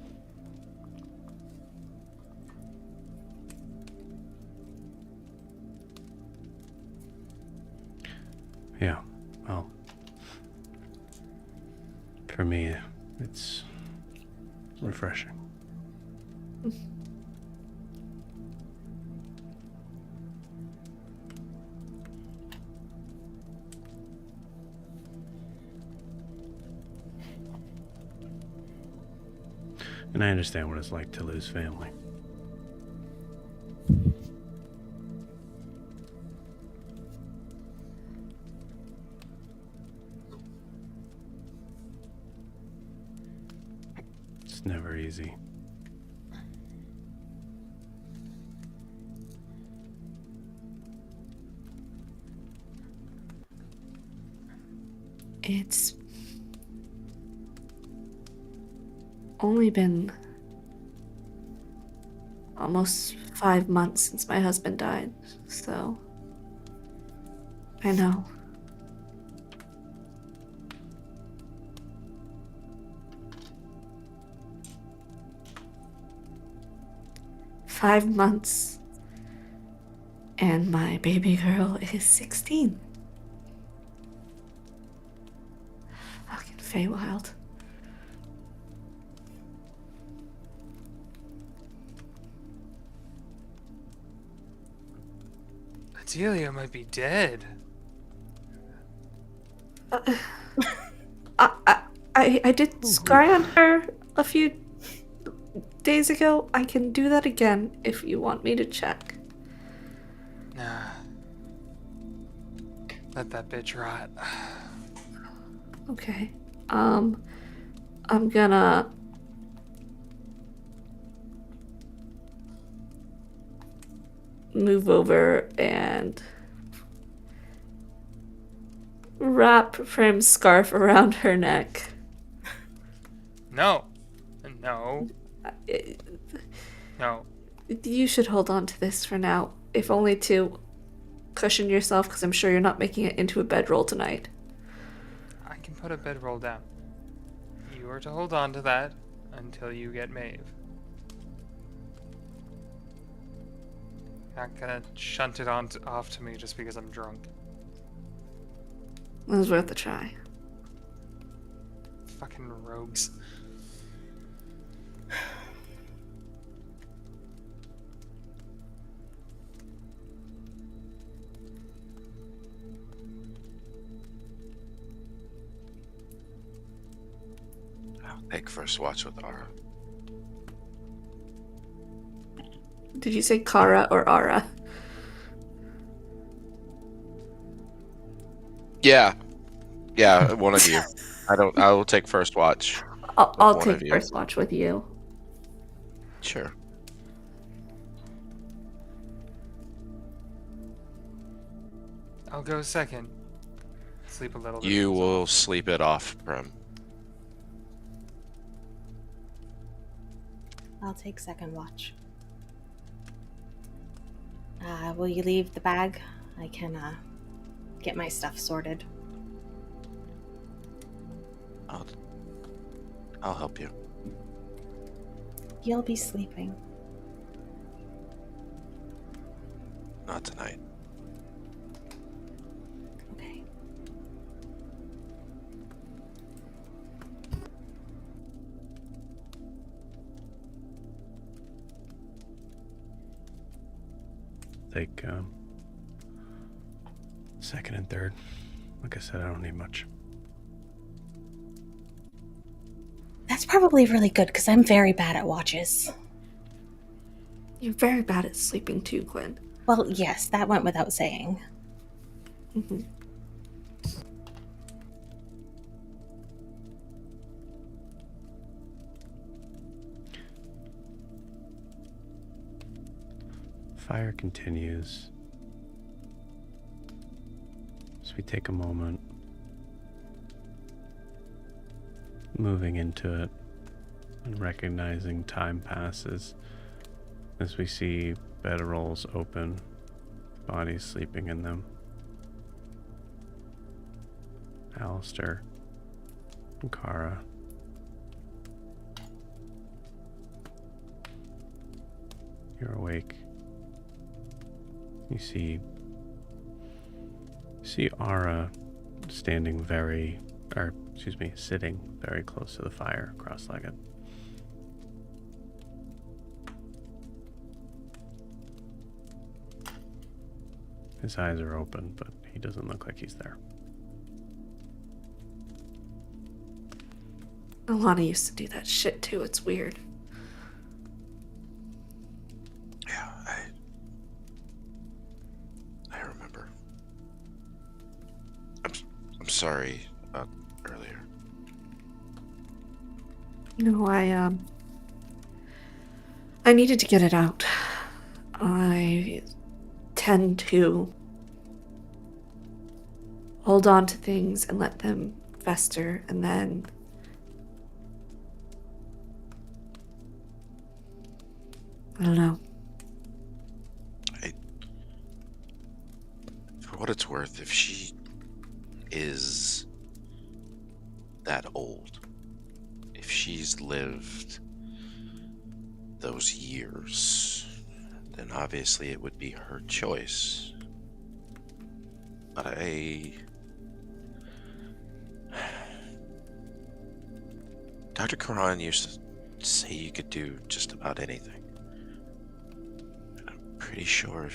yeah, well, for me, it's refreshing. And I understand what it's like to lose family. It's never easy. it's only been almost 5 months since my husband died, so I know. Five months, and my baby girl is 16. Fucking Feywild. Adelia might be dead. I did scry on her a few days ago. I can do that again if you want me to check. Nah. Let that bitch rot. Okay. I'm gonna move over and wrap Prim's scarf around her neck. No. No. No. You should hold on to this for now, if only to cushion yourself, because I'm sure you're not making it into a bedroll tonight. I can put a bedroll down. You are to hold on to that until you get Maeve. Not gonna shunt it off to me just because I'm drunk. It was worth a try. Fucking rogues. I'll take first watch with Ara. Did you say Kara or Ara? Yeah, one of you. I will take first watch. I'll One take of you. first watch with you. Sure. I'll go second. Sleep a little bit. You will sleep it off, Prim. I'll take second watch. Will you leave the bag? I can get my stuff sorted. I'll help you. You'll be sleeping. Not tonight. Okay. Take second and third. Like I said, I don't need much. That's probably really good because I'm very bad at watches. You're very bad at sleeping too, Quinn. Well, yes, that went without saying. Mm-hmm. Fire continues. So we take a moment, moving into it and recognizing time passes as we see bedrolls open, bodies sleeping in them. Alistair and Kara. You're awake. You see Ara sitting very close to the fire, cross-legged. His eyes are open, but he doesn't look like he's there. Alana used to do that shit too. It's weird. Yeah, I remember. I'm sorry about earlier. No, I needed to get it out. I tend to hold on to things and let them fester, and then I don't know. For what it's worth, if she is that old, if she's lived those years, then obviously it would be her choice. But Dr. Karan used to say you could do just about anything. I'm pretty sure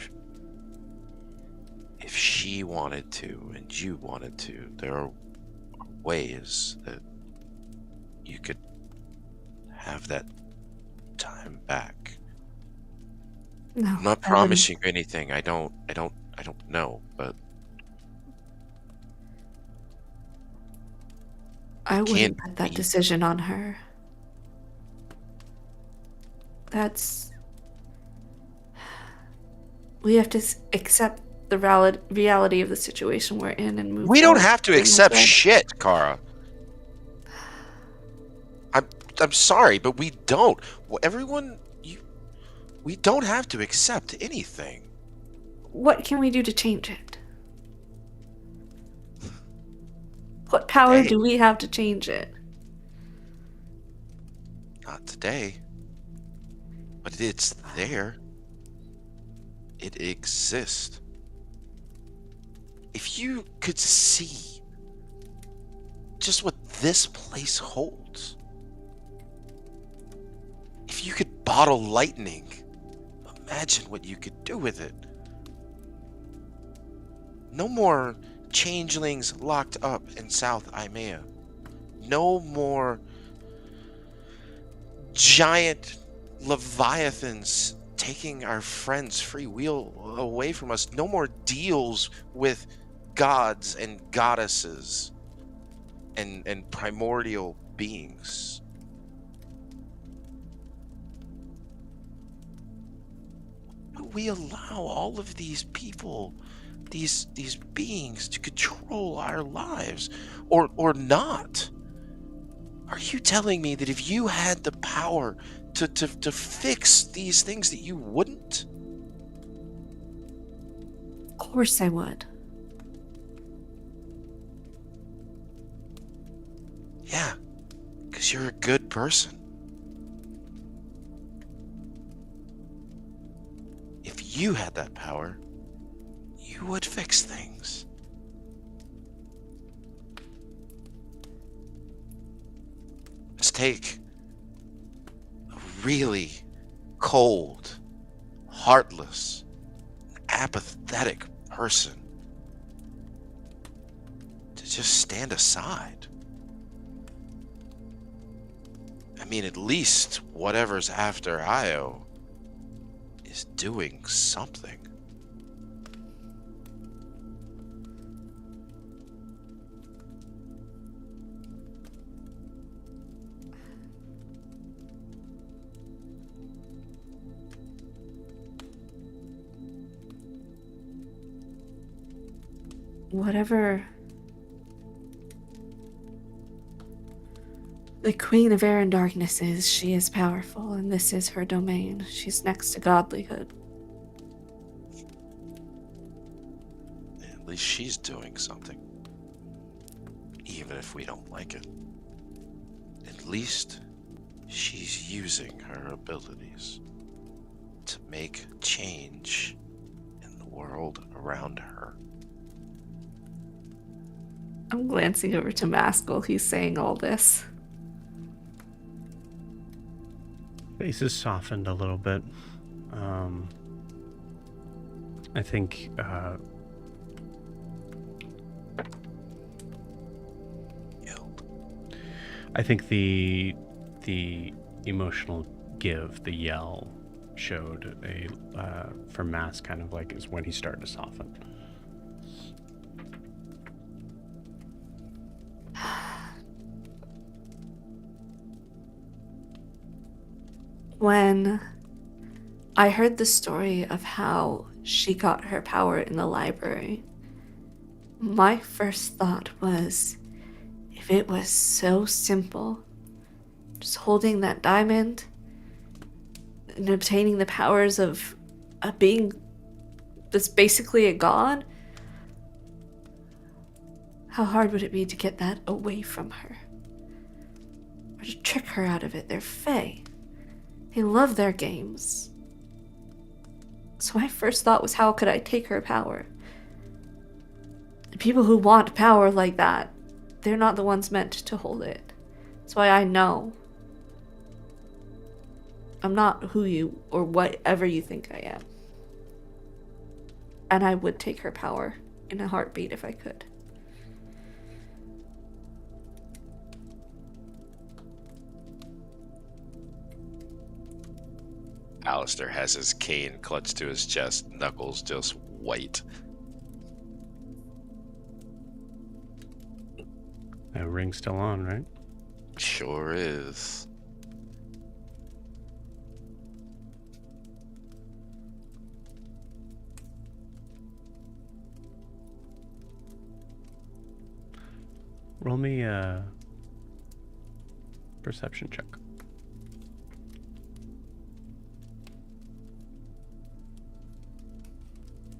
if she wanted to and you wanted to, there are ways that you could have that time back. No, I'm not promising you anything. I don't know, but I wouldn't can't put that be- decision on her. We have to accept the reality of the situation we're in and move we don't forward have to and accept with it. shit, Kara. I'm sorry, but we don't. Well, we don't have to accept anything. What can we do to change it? What power Hey. do we have to change it? Not today. But it's there. It exists. If you could see just what this place holds. If you could bottle lightning, imagine what you could do with it. No more changelings locked up in South Imea. No more giant leviathans taking our friends' free will away from us. No more deals with gods and goddesses and primordial beings. We allow all of these people, these beings, to control our lives, or not. Are you telling me that if you had the power to fix these things that you wouldn't? Of course I would. Yeah, because Because you're a good person. If you had that power, you would fix things. Let's take a really cold, heartless, apathetic person to just stand aside. I mean, at least whatever's after Io is doing something. Whatever the Queen of Air and Darkness is, she is powerful, and this is her domain. She's next to godlyhood. At least she's doing something. Even if we don't like it. At least she's using her abilities to make change in the world around her. I'm glancing over to Maskell. He's saying all this. Face is softened a little bit. I think I think the emotional give, the yell, showed a for Mass kind of like is when he started to soften. When I heard the story of how she got her power in the library, my first thought was, if it was so simple, just holding that diamond and obtaining the powers of a being that's basically a god, how hard would it be to get that away from her? Or to trick her out of it? They're Fae. They love their games. So my first thought was, how could I take her power? The people who want power like that, they're not the ones meant to hold it. That's why I know I'm not who you or whatever you think I am. And I would take her power in a heartbeat if I could. Alistair has his cane clutched to his chest, knuckles just white. That ring's still on, right? Sure is. Roll me a perception check.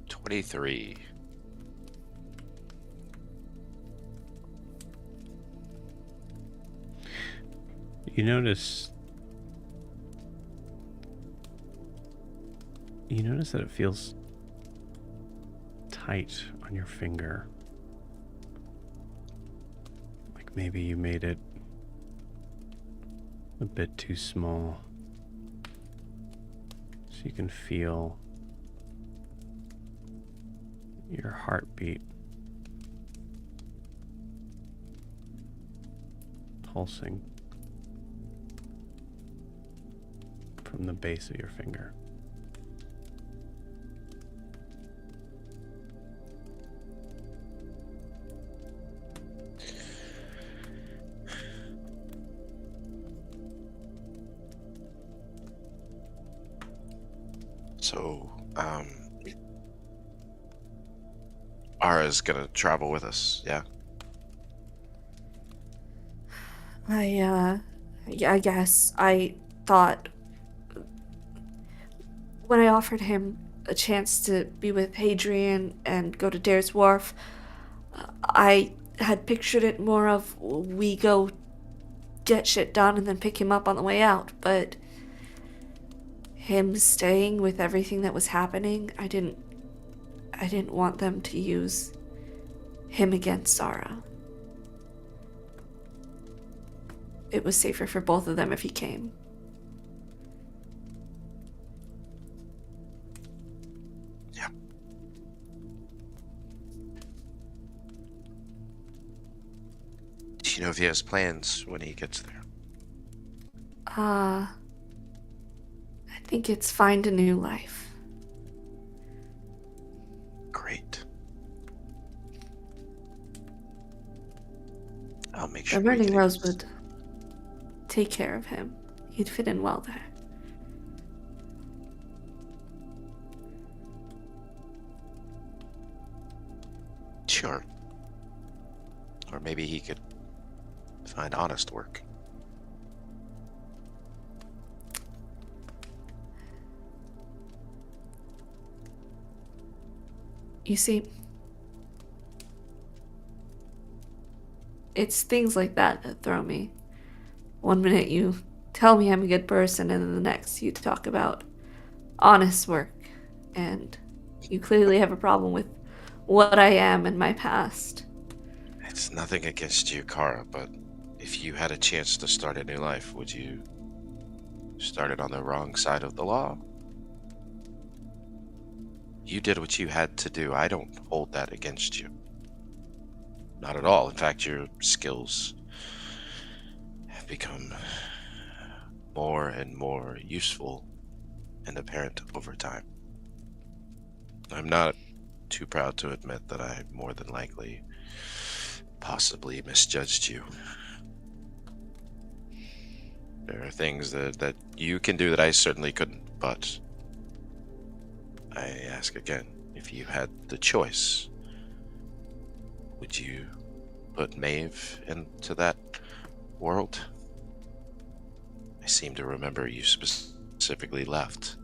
$23. You notice that it feels tight on your finger. Like maybe you made it a bit too small. So you can feel your heartbeat pulsing from the base of your finger. So, Ara's gonna travel with us, yeah? I guess I thought when I offered him a chance to be with Hadrian and go to Dare's Wharf, I had pictured it more of we go get shit done and then pick him up on the way out, but him staying with everything that was happening, I didn't want them to use him against Zara. It was safer for both of them if he came. Yeah. Do you know if he has plans when he gets there? I think it's find a new life. Great. I'll make sure The Burning he Rose takes- would take care of him. He'd fit in well there. Sure. Or maybe he could find honest work. You see, it's things like that that throw me. One minute you tell me I'm a good person, and then the next you talk about honest work, and you clearly have a problem with what I am and my past. It's nothing against you, Kara, but if you had a chance to start a new life, would you start it on the wrong side of the law? You did what you had to do. I don't hold that against you. Not at all. In fact, your skills have become more and more useful and apparent over time. I'm not too proud to admit that I more than likely possibly misjudged you. There are things that you can do that I certainly couldn't, but I ask again, if you had the choice, would you put Maeve into that world? I seem to remember you specifically left.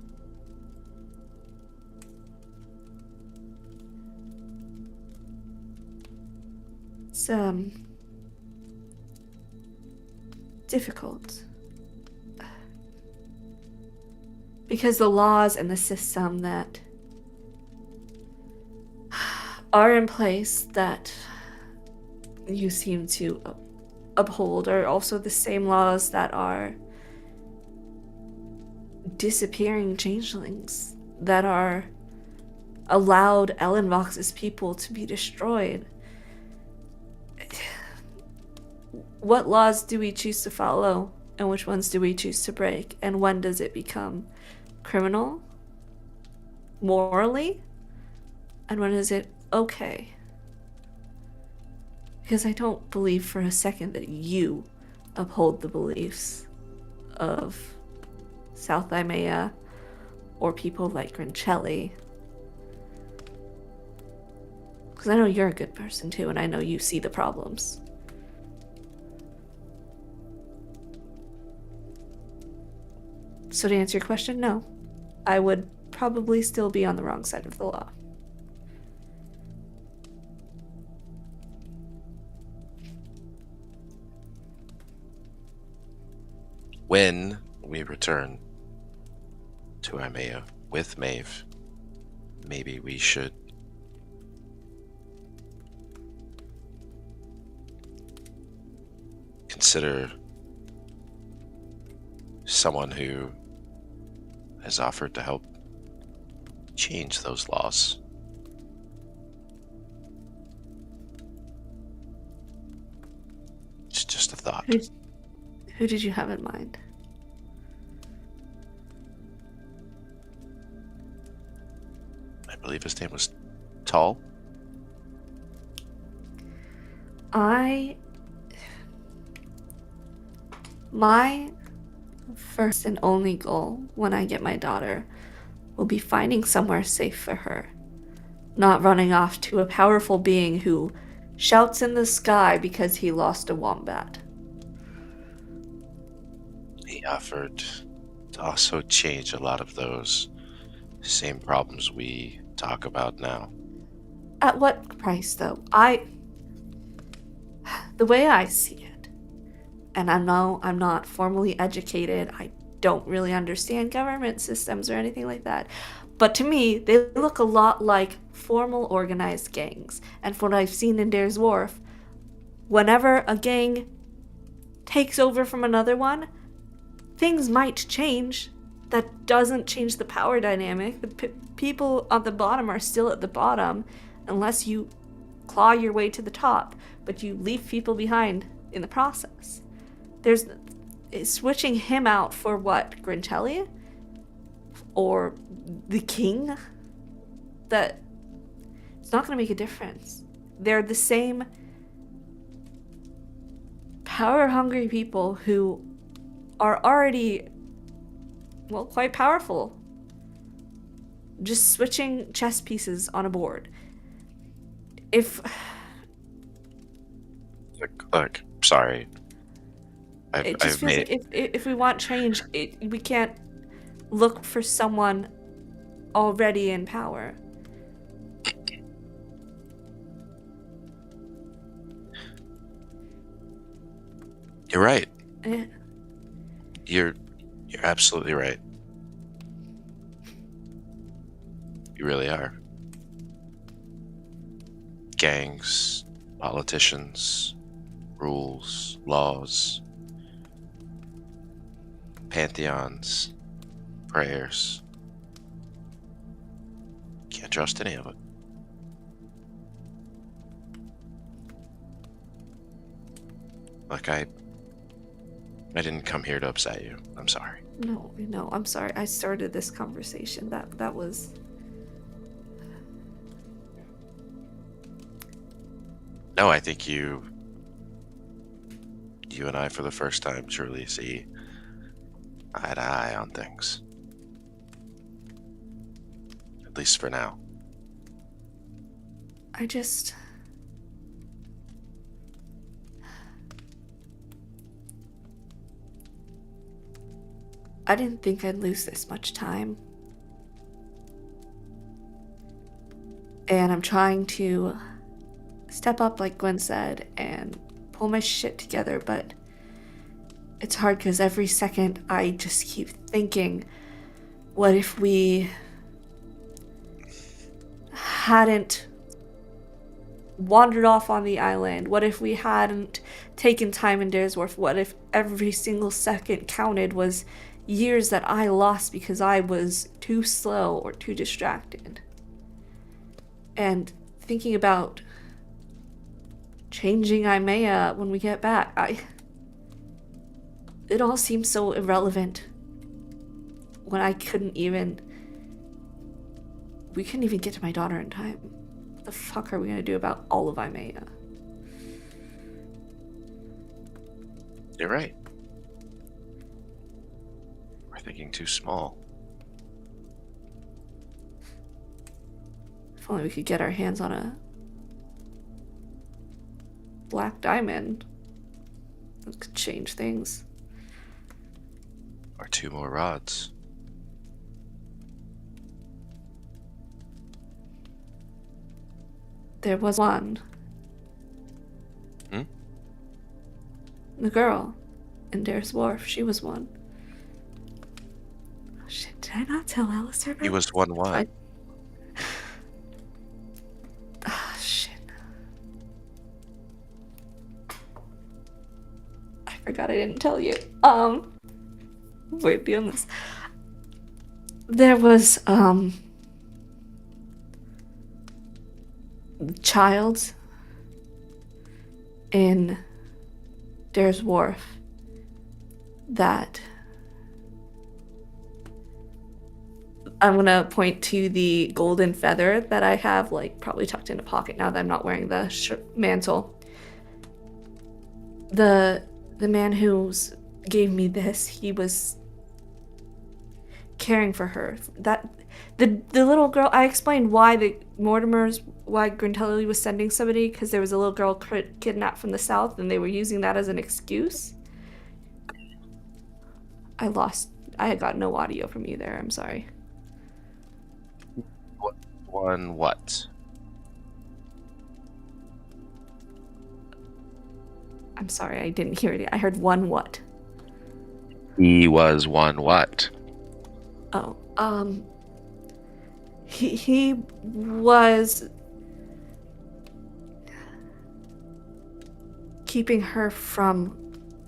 It's difficult. Because the laws and the system that are in place that you seem to uphold are also the same laws that are disappearing changelings, that are allowed Ellenvox's people to be destroyed. What laws do we choose to follow, and which ones do we choose to break, and when does it become criminal, morally, and when is it okay? Because I don't believe for a second that you uphold the beliefs of South Imea or people like Grincelli. Because I know you're a good person too, and I know you see the problems. So to answer your question, no. I would probably still be on the wrong side of the law. When we return to Imea with Maeve, maybe we should consider someone who has offered to help change those laws. It's just a thought. Who did you have in mind? I believe his name was Tall. My first and only goal when I get my daughter will be finding somewhere safe for her, not running off to a powerful being who shouts in the sky because he lost a wombat. He offered to also change a lot of those same problems we talk about now. At what price, though? The way I see it, And I know I'm not formally educated. I don't really understand government systems or anything like that. But to me, they look a lot like formal organized gangs. And from what I've seen in Dare's Wharf, whenever a gang takes over from another one, things might change. That doesn't change the power dynamic. The people at the bottom are still at the bottom unless you claw your way to the top, but you leave people behind in the process. There's switching him out for what, Grintelli? Or the king? That it's not going to make a difference. They're the same power-hungry people who are already, well, quite powerful. Just switching chess pieces on a board. Look, sorry. It just I've feels made like if we want change, we can't look for someone already in power. You're right. Eh, You're absolutely right. You really are. Gangs, politicians, rules, laws, pantheons, prayers. Can't trust any of it. Look, I didn't come here to upset you. I'm sorry. No, I'm sorry. I started this conversation. That was... No, I think you and I, for the first time, truly see eye to eye on things. At least for now. I just... I didn't think I'd lose this much time. And I'm trying to step up, like Gwen said, and pull my shit together, but it's hard because every second I just keep thinking, what if we hadn't wandered off on the island? What if we hadn't taken time in Dare's Wharf? What if every single second counted was years that I lost because I was too slow or too distracted? And thinking about changing Imea when we get back, it all seems so irrelevant when we couldn't even get to my daughter in time. What the fuck are we gonna do about all of Imea? You're right. We're thinking too small. If only we could get our hands on a black diamond. It could change things. Or 2 more rods. There was one. Hmm? The girl in Dare's Wharf, she was one. Oh, shit, did I not tell Alistair about He was one what? Ah, shit. I forgot I didn't tell you. Wait, be on this. There was, child in Dare's Wharf that I'm gonna point to the golden feather that I have, like, probably tucked in a pocket now that I'm not wearing the mantle. The man who gave me this, he was caring for her. That the little girl, I explained why why Grintelli was sending somebody, because there was a little girl kidnapped from the south and they were using that as an excuse. I had got no audio from you there, I'm sorry. One what? I'm sorry, I didn't hear it. I heard one what? He was one what? Oh, he was keeping her from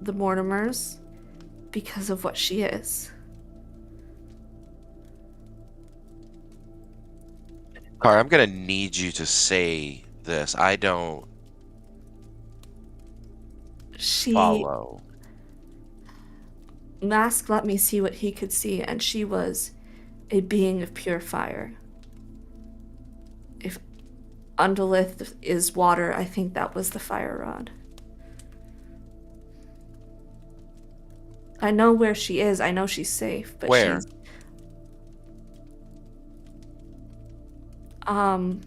the Mortimers because of what she is. Car, I'm gonna need you to say this. I don't follow. Mask let me see what he could see, and she was a being of pure fire. If Undulith is water, I think that was the fire rod. I know where she is. I know she's safe, but Where? she's... I'm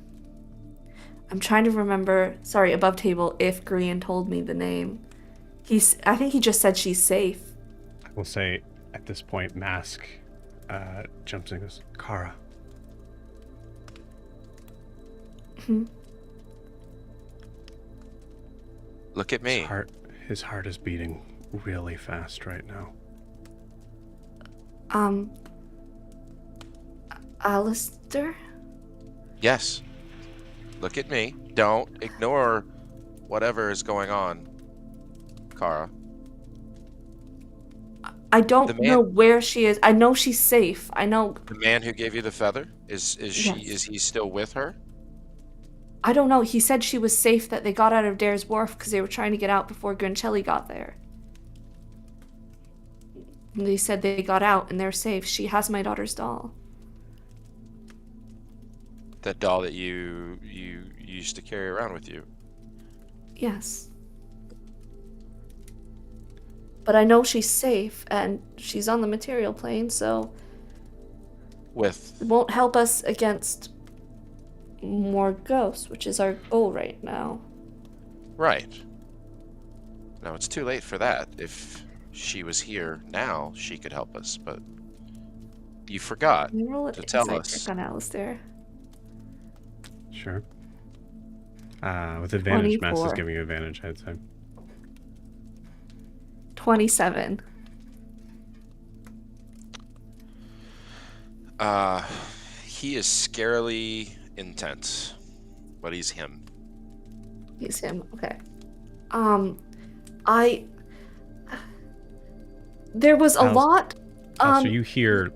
trying to remember, sorry, above table, if Grian told me the name. I think he just said she's safe. I will say, at this point, Mask jumps in and goes, Kara. Look at me. His heart is beating really fast right now. Alistair? Yes. Look at me. Don't ignore whatever is going on, Kara. I don't know where she is. I know she's safe. I know. The man who gave you the feather? Is he still with her? I don't know. He said she was safe, that they got out of Dare's Wharf because they were trying to get out before Grincelli got there. And they said they got out and they're safe. She has my daughter's doll. That doll that you used to carry around with you? Yes. But I know she's safe, and she's on the material plane, so... With? It won't help us against more ghosts, which is our goal right now. Right. No, it's too late for that. If she was here now, she could help us, but... You forgot to tell us. Check on Alistair. Sure. With advantage, 24. Mask is giving you advantage, I'd say. 27. He is scarily intense, but he's him. He's him. Okay. There was a lot. So you hear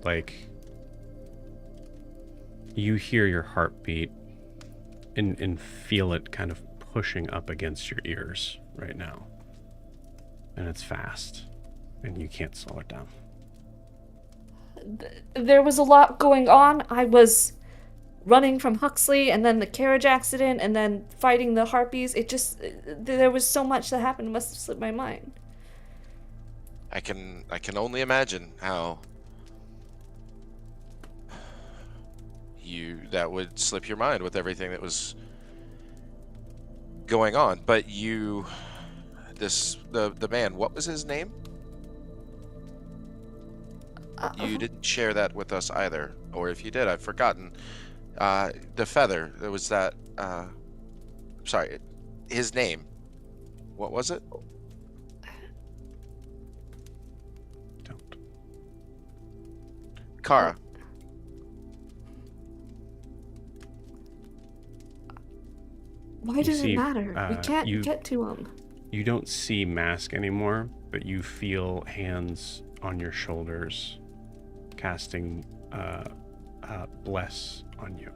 your heartbeat and feel it kind of pushing up against your ears right now. And it's fast, and you can't slow it down. There was a lot going on. I was running from Huxley, and then the carriage accident, and then fighting the harpies. There was so much that happened. It must have slipped my mind. I can only imagine how that would slip your mind with everything that was going on. But the man, what was his name? You didn't share that with us either, or if you did, I've forgotten. The feather. There was that. Sorry, his name. What was it? Don't. Kara. Why does it matter? We can't get to him. You don't see Mask anymore, but you feel hands on your shoulders casting bless on you.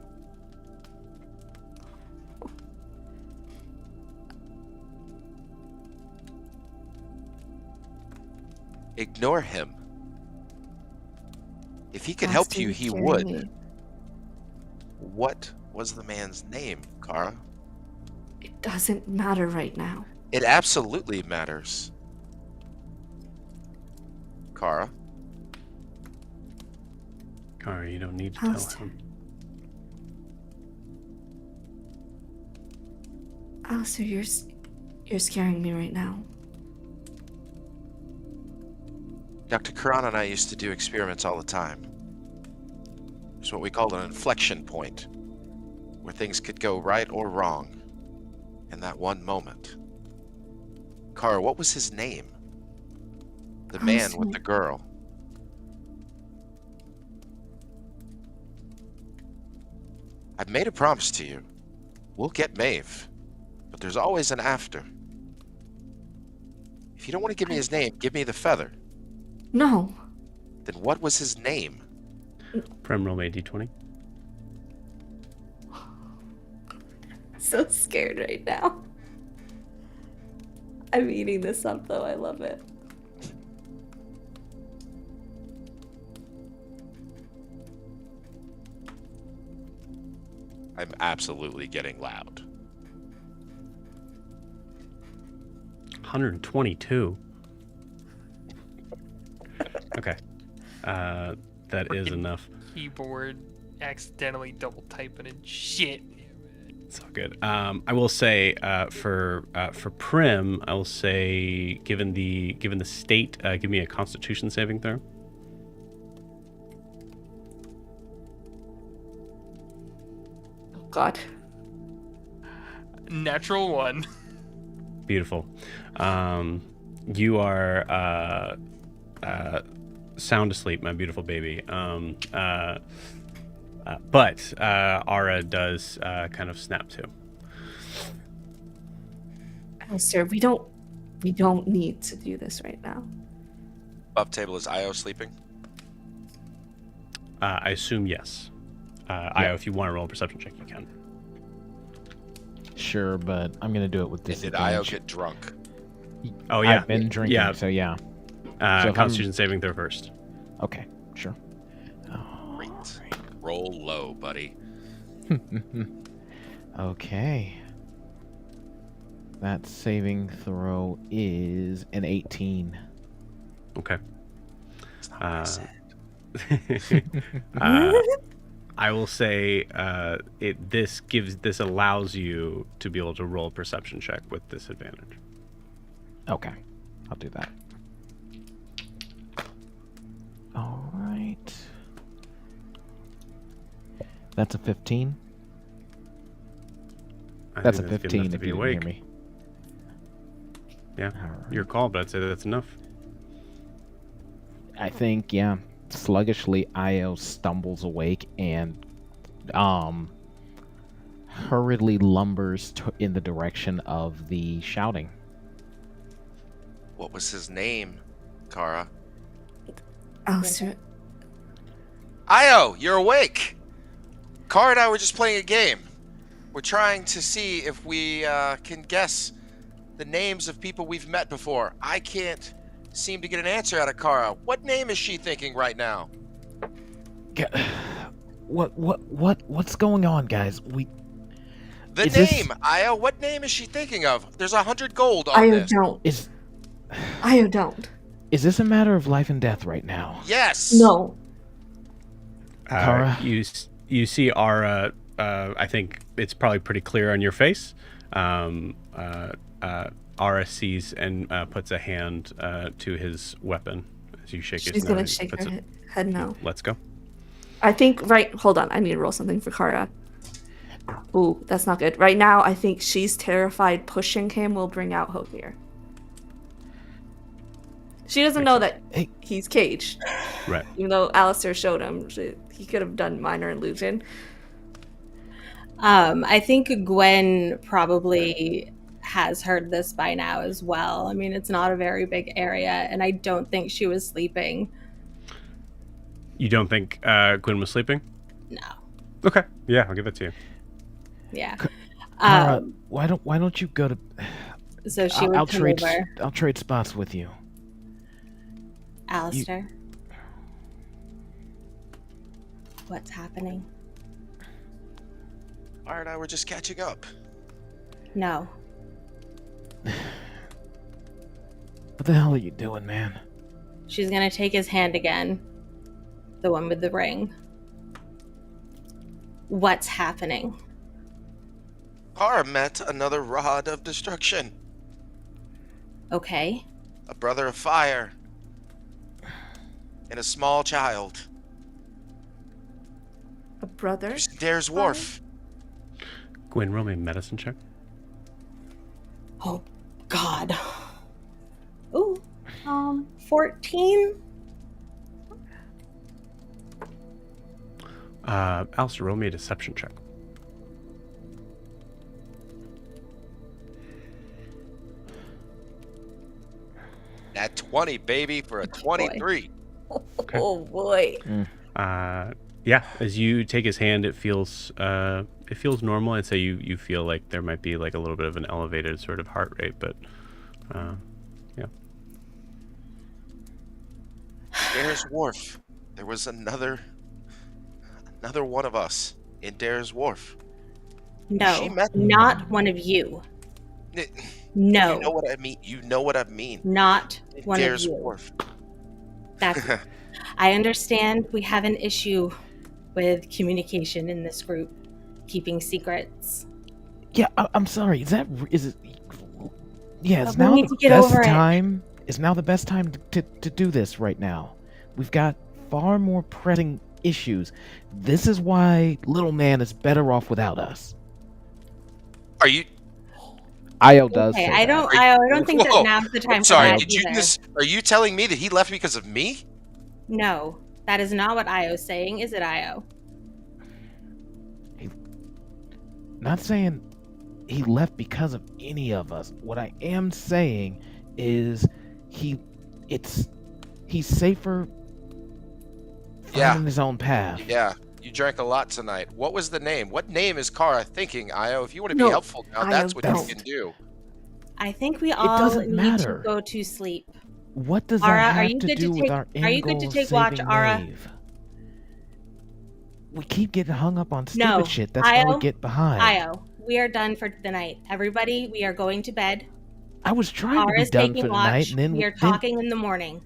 Ignore him. If he could help you, he would. What was the man's name, Kara? It doesn't matter right now. It absolutely matters. Kara? Kara, you don't need to tell him. Alistair, you're scaring me right now. Dr. Karan and I used to do experiments all the time. It's what we called an inflection point, where things could go right or wrong in that one moment. Kara, what was his name? The man with the girl. I've made a promise to you. We'll get Maeve, but there's always an after. If you don't want to give me his name, give me the feather. No. Then what was his name? Prim, roll me a d20. So scared right now. I'm eating this up though. I love it. I'm absolutely getting loud. 122. Okay. That is enough. Keyboard accidentally double typing and shit. It's all good. I will say for Prim, I will say given the state, give me a Constitution saving throw. Oh God. Natural 1. Beautiful. You are sound asleep, my beautiful baby. But Ara does kind of snap too. Sir, we don't need to do this right now. Up table, is Io sleeping? I assume yes. Io, if you want to roll a perception check, you can. Sure, but I'm gonna do it with And did disadvantage. Io get drunk? Oh yeah, I've been drinking, yeah. so yeah. So if Constitution saving throw first. Okay, sure. Great. Roll low, buddy. Okay. That saving throw is an 18. Okay. That's not what I said. I will say this allows you to be able to roll a perception check with disadvantage. Okay, I'll do that. All right. That's a 15. That's a think good 15 enough to if be you didn't hear awake. me. Yeah, All right. your call, but I'd say that's enough. I think, yeah. Sluggishly, Io stumbles awake and hurriedly lumbers in the direction of the shouting. What was his name, Kara? Alistair, Io, you're awake! Kara and I were just playing a game. We're trying to see if we can guess the names of people we've met before. I can't seem to get an answer out of Kara. What name is she thinking right now? What's going on, guys? The Is this- name, Io. What name is she thinking of? There's 100 gold on Io this. don't. Is Don't. this a matter of life and death right now? Yes. No. Kara? You see Ara. I think it's probably pretty clear on your face. Ara sees and puts a hand to his weapon as you shake his She's nose. gonna shake her head no. Let's go. I think hold on, I need to roll something for Kara. Ooh, that's not good. Right now, I think she's terrified pushing him will bring out Hothir. She doesn't know that Hey. he's caged. Right. Even though Alistair showed him, he could have done minor illusion. I think Gwen probably has heard this by now as well. I mean, it's not a very big area, and I don't think she was sleeping. You don't think Gwen was sleeping? No. Okay. Yeah, I'll give it to you. Yeah. Kara, why don't you go to? So she would I'll come trade. over. I'll trade spots with you. Alistair. What's happening? Kara and I were just catching up. No. What the hell are you doing, man? She's gonna take his hand again. The one with the ring. What's happening? Kara met another rod of destruction. Okay. A brother of fire. And a small child. A brother? There's Dare's Wharf. Gwen, roll me a medicine check. Oh, God. 14. Alistair, roll me a deception check. That 20, baby, for a 23. Okay. Oh boy. Yeah, as you take his hand, it feels normal. I'd say you feel like there might be like a little bit of an elevated sort of heart rate, but yeah. Dare's Wharf. There was another one of us in Dare's Wharf. She No, met- not one of you. No, You know what I mean. You know what I mean. not In one Dare's of you. Wharf. That's. I understand we have an issue with communication in this group, keeping secrets. Yeah, I'm sorry. Is it? Yeah, But it's we now need the to get best over it. time. It's now the best time to do this right now. We've got far more pressing issues. This is why Little Man is better off without us. Are you? Io does Okay, say I that. don't think Whoa. that now's the time I'm for sorry. that Did you either. Are you telling me that he left because of me? No, that is not what Io's saying, is it, Io? Not saying he left because of any of us. What I am saying is he's safer finding his own path. Yeah. You drank a lot tonight. What was the name? What name is Kara thinking, Io? If you want to No, be helpful now, Io, that's what don't. you can do. I think we all doesn't need matter. to go to sleep. What does Ara, that are have you to good to do with take- our are you end good goal to of take watch, saving Ara? Maeve? We keep getting hung up on stupid No, shit. That's why we Io, get behind. Io, we are done for the night. Everybody, we are going to bed. I was trying to be Ara's done taking for the watch. night, and then we are talking in the morning.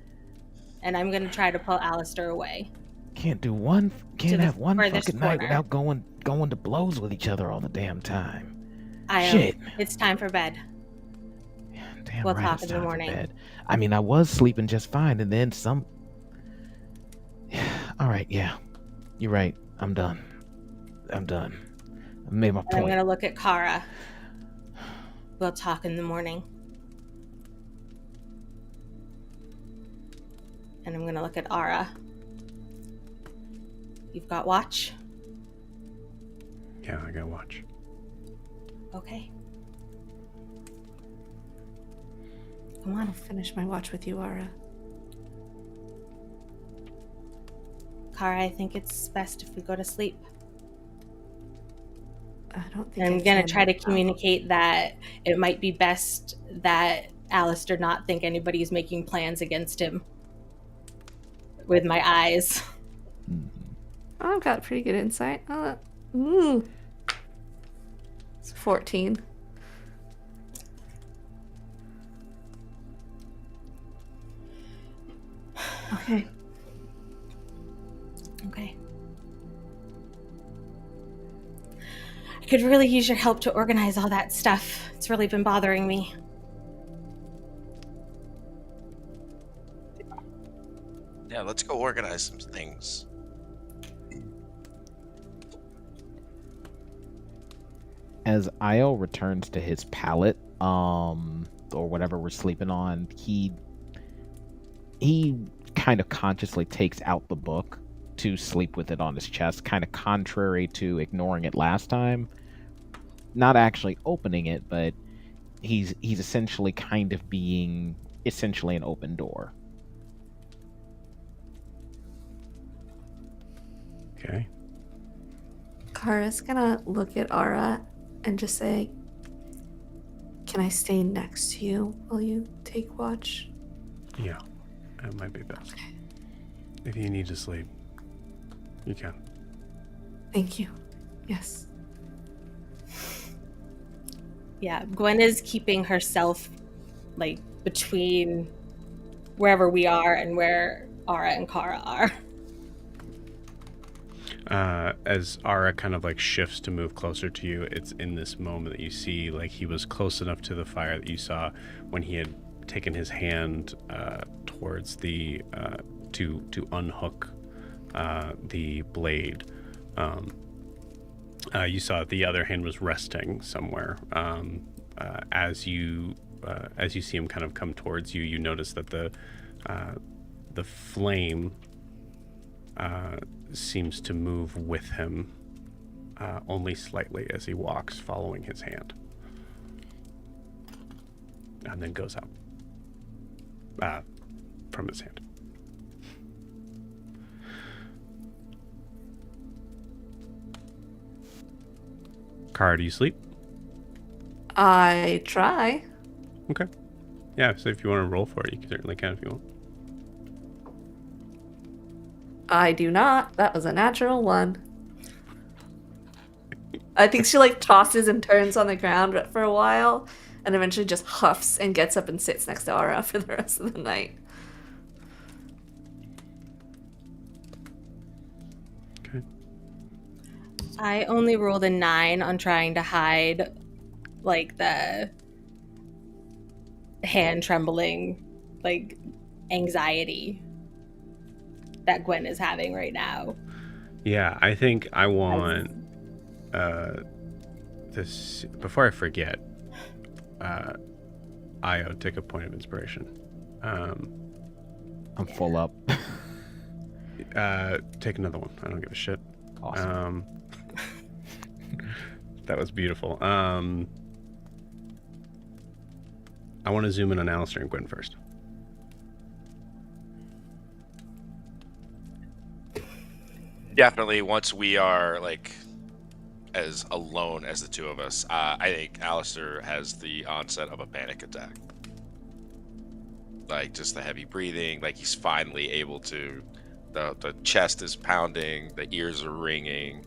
And I'm going to try to pull Alistair away. Can't the have one furthest fucking night corner. without going to blows with each other all the damn time. Io, Shit. it's time for bed. Damn We'll right, talk it's in the time for morning. bed. I mean, I was sleeping just fine, and then some. All right, yeah, you're right. I'm done. I made my And I'm point. going to look at Kara. We'll talk in the morning. And I'm going to look at Ara. You've got watch? Yeah, I gotta watch. Okay. Come on. I'll finish my watch with you, Ara. Kara, I think it's best if we go to sleep. I don't think I'm I going to can try to right now. communicate that it might be best that Alistair not think anybody's making plans against him. With my eyes. Oh, I've got pretty good insight. It's 14. Okay. Okay. I could really use your help to organize all that stuff. It's really been bothering me. Yeah, let's go organize some things. As Io returns to his pallet, or whatever we're sleeping on, he kind of consciously takes out the book to sleep with it on his chest, kind of contrary to ignoring it last time. Not actually opening it, but he's essentially kind of being essentially an open door. Okay. Kara's gonna look at Ara and just say, "Can I stay next to you while you take watch?" Yeah, that might be best. If you need to sleep, you can. Thank you. Yes. Yeah, Gwen is keeping herself like between wherever we are and where Ara and Kara are. As Ara kind of like shifts to move closer to you, it's in this moment that you see like he was close enough to the fire that you saw when he had taken his hand towards the to unhook the blade. You saw the other hand was resting somewhere. As you as you see him kind of come towards you, you notice that the flame seems to move with him only slightly as he walks, following his hand, and then goes out from his hand. Kara, do you sleep? I try. Okay. Yeah, so if you want to roll for it, you certainly can if you want. I do not. That was a natural 1. I think she like tosses and turns on the ground for a while and eventually just huffs and gets up and sits next to Aura for the rest of the night. Okay. I only rolled a 9 on trying to hide, like, the hand trembling, like, anxiety that Gwen is having right now. Yeah, I think I want this before I forget. Io, take a point of inspiration. I'm full up. Take another one. I don't give a shit. Awesome. That was beautiful. I want to zoom in on Alistair and Gwen first. Definitely, once we are like as alone as the two of us, I think Alistair has the onset of a panic attack. Like just the heavy breathing, like he's finally able to. The chest is pounding, the ears are ringing.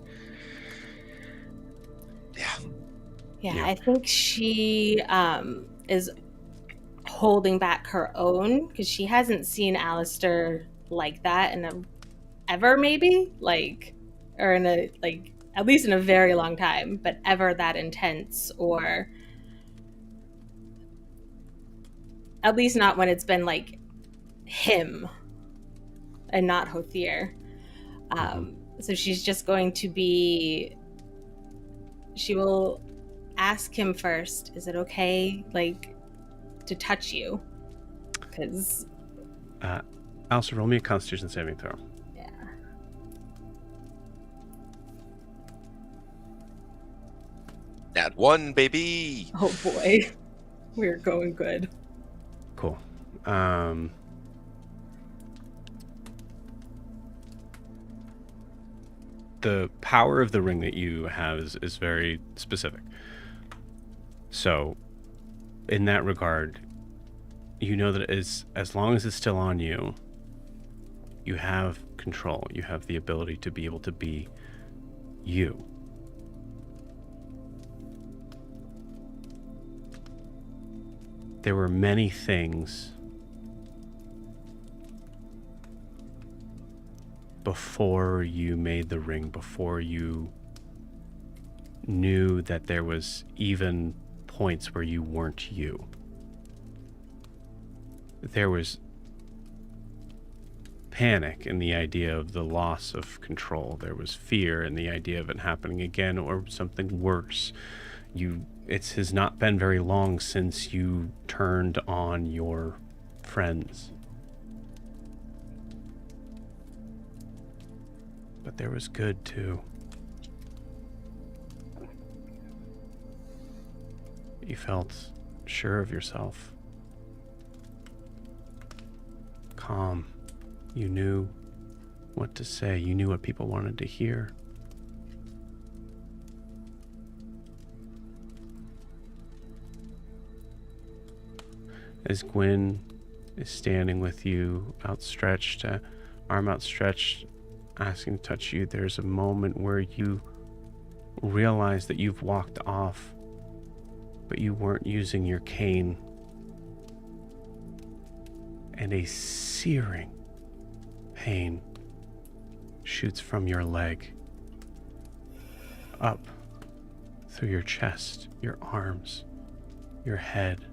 Yeah, I think she is holding back her own because she hasn't seen Alistair like that in ever, maybe, like, or in a, like, at least in a very long time, but ever that intense, or at least not when it's been like him and not Hothier. So she's just going to be, she will ask him first, is it okay, like, to touch you? Because Alistair, roll me a Constitution saving throw. yeah. Nat 1, baby. Oh boy, we're going good. Cool. The power of the ring that you have is very specific. So, in that regard, you know that as long as it's still on you, you have control. You have the ability to be able to be you. There were many things before you made the ring, before you knew that there was even points where you weren't you. There was panic in the idea of the loss of control. There was fear in the idea of it happening again or something worse. It has not been very long since you turned on your friends. But there was good too. You felt sure of yourself. Calm. You knew what to say. You knew what people wanted to hear. As Gwen is standing with you, outstretched, arm outstretched, asking to touch you, there's a moment where you realize that you've walked off, but you weren't using your cane. And a searing pain shoots from your leg up through your chest, your arms, your head.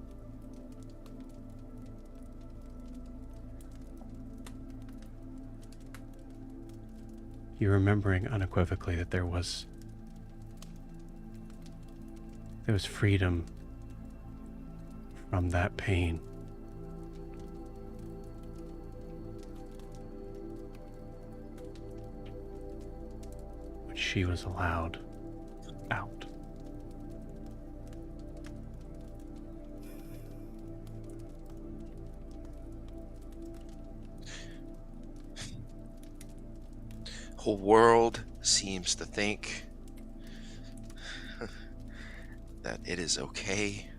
You're remembering unequivocally that there was freedom from that pain. When she was allowed out. Whole world seems to think that it is okay.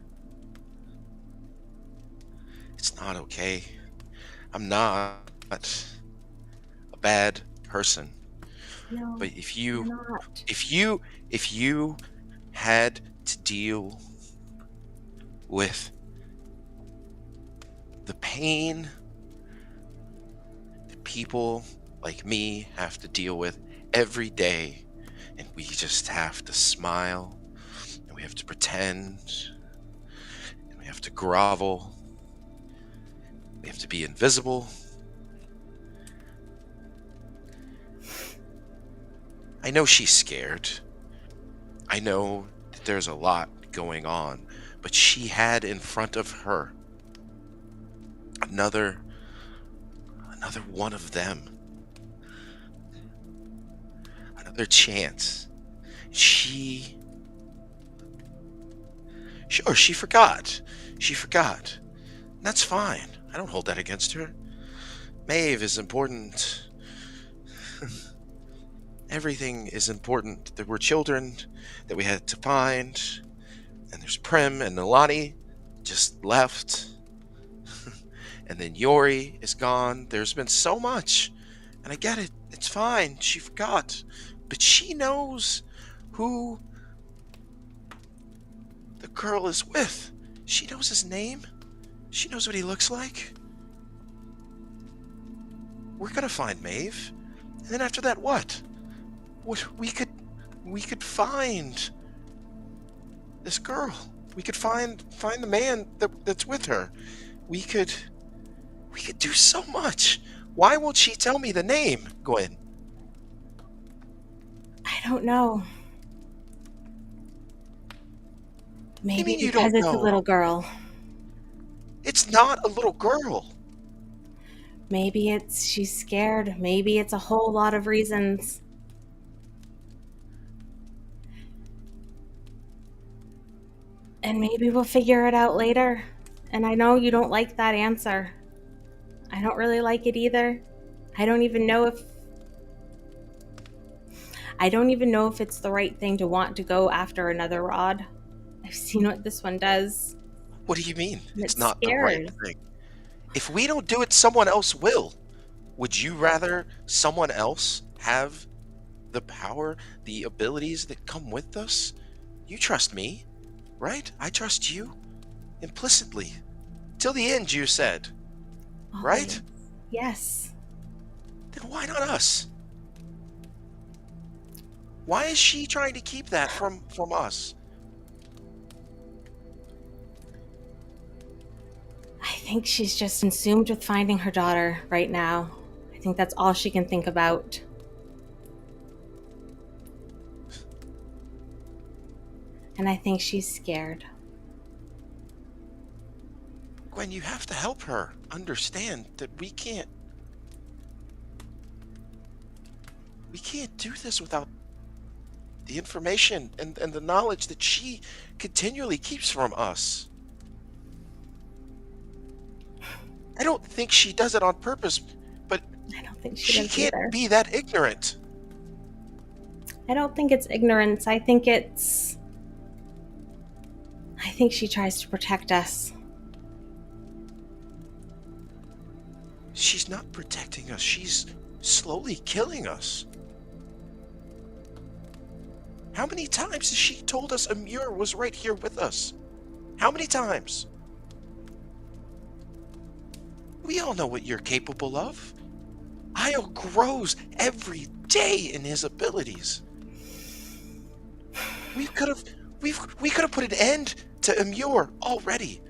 It's not okay. I'm not a bad person. No, But if you're you not. if you had to deal with the pain that people like me have to deal with every day, and we just have to smile, and we have to pretend, and we have to grovel, we have to be invisible. I know she's scared. I know that there's a lot going on, but she had in front of her another one of them. Another chance. She forgot. She forgot. And that's fine. I don't hold that against her. Maeve is important. Everything is important. There were children that we had to find. And there's Prim and Nalani just left. And then Jorri is gone. There's been so much. And I get it. It's fine. She forgot. But she knows who the girl is with. She knows his name. She knows what he looks like. We're gonna find Maeve. And then after that, what? We could find this girl. We could find the man that's with her. We could do so much. Why won't she tell me the name, Gwen? I don't know. Maybe mean you because don't it's a know? little girl. It's not a little girl. Maybe she's scared. Maybe it's a whole lot of reasons. And maybe we'll figure it out later. And I know you don't like that answer. I don't really like it either. I don't even know if it's the right thing to want to go after another rod. I've seen what this one does. What do you mean? And It's it's not the right scared. thing. If we don't do it, someone else will. Would you rather someone else have the power, the abilities that come with us? You trust me, right? I trust you implicitly. Till the end, you said. Right? Always. Yes. Then why not us? Why is she trying to keep that from us? I think she's just consumed with finding her daughter right now. I think that's all she can think about. And I think she's scared. Gwen, you have to help her understand that we can't do this without the information and the knowledge that she continually keeps from us. I don't think she does it on purpose, but I don't think she she does can't either. be that ignorant. I don't think it's ignorance. I think she tries to protect us. She's not protecting us. She's slowly killing us. How many times has she told us Amur was right here with us? How many times? We all know what you're capable of. Isle grows every day in his abilities. We could have put an end to Amur already.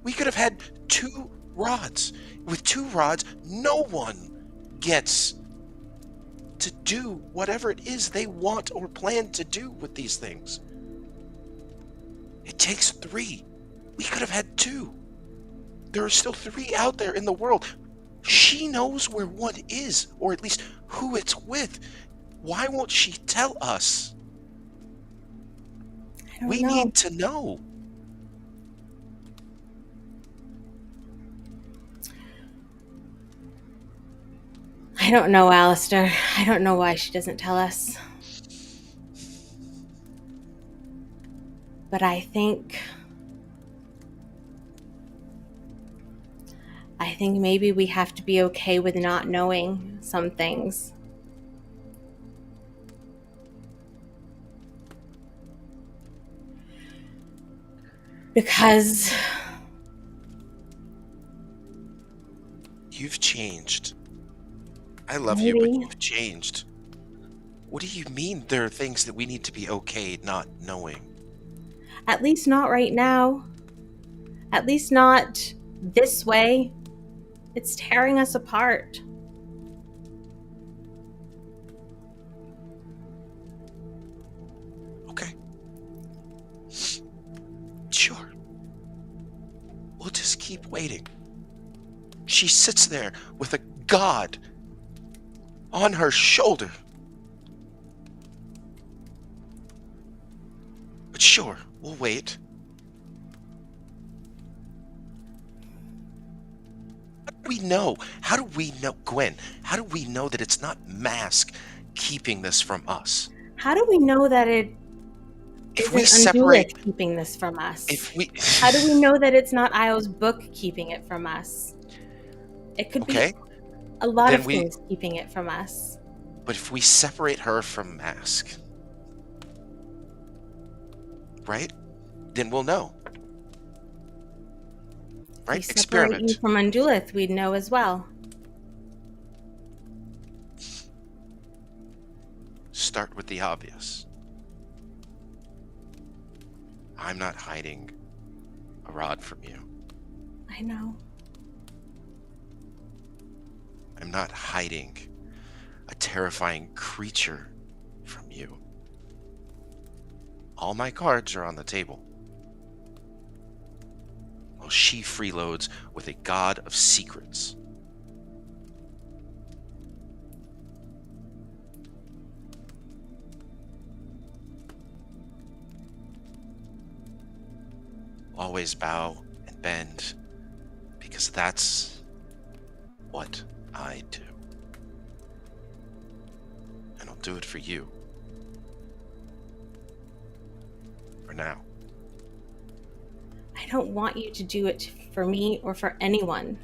We could have had 2 rods. With 2 rods, no one gets to do whatever it is they want or plan to do with these things. It takes 3. We could have had 2. There are still 3 out there in the world. She knows where one is, or at least who it's with. Why won't she tell us? I don't We know. need to know. I don't know, Alistair. I don't know why she doesn't tell us. But I think maybe we have to be okay with not knowing some things. Because You've changed. I love you, but maybe, you've changed. What do you mean there are things that we need to be okay not knowing? at least not right now. At least not this way. It's tearing us apart. Okay. Sure. We'll just keep waiting. She sits there with a god on her shoulder. But sure, we'll wait. How do we know? How do we know, Gwen? How do we know that it's not Mask keeping this from us? How do we know that it If we isn't separate, Undulith keeping this from us? if we, How do we know that it's not Io's book keeping it from us? It could okay, be a lot then of we- things keeping it from us. but if we separate her from Mask, right? Then we'll know. If Right? we separate you Experiment. from Undulith, we'd know as well. Start with the obvious. I'm not hiding a rod from you. I know. I'm not hiding a terrifying creature from you. All my cards are on the table. While she freeloads with a god of secrets. Always bow and bend, because that's what I do. And I'll do it for you. For now. I don't want you to do it for me or for anyone.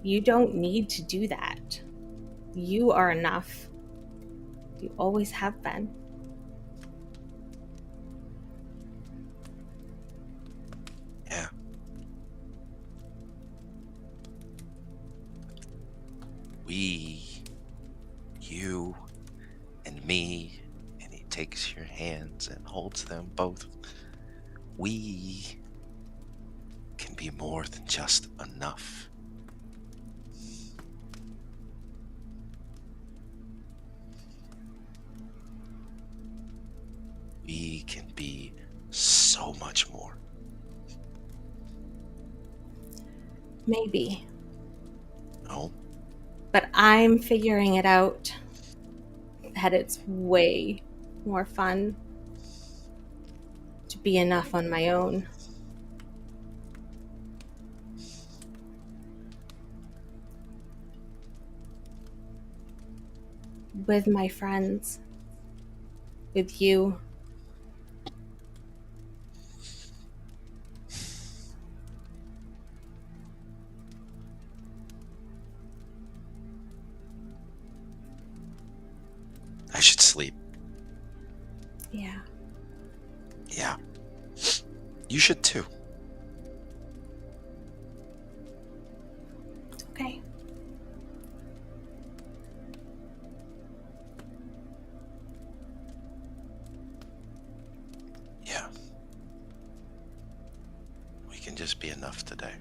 You don't need to do that. You are enough. You always have been. Yeah. We, you, and me, and he takes your hands and holds them both. We can be more than just enough. We can be so much more. Maybe. No? But I'm figuring it out that it's way more fun to be enough on my own. With my friends. With you. I should sleep. Yeah. Yeah. You should too. Okay. Yeah. We can just be enough today.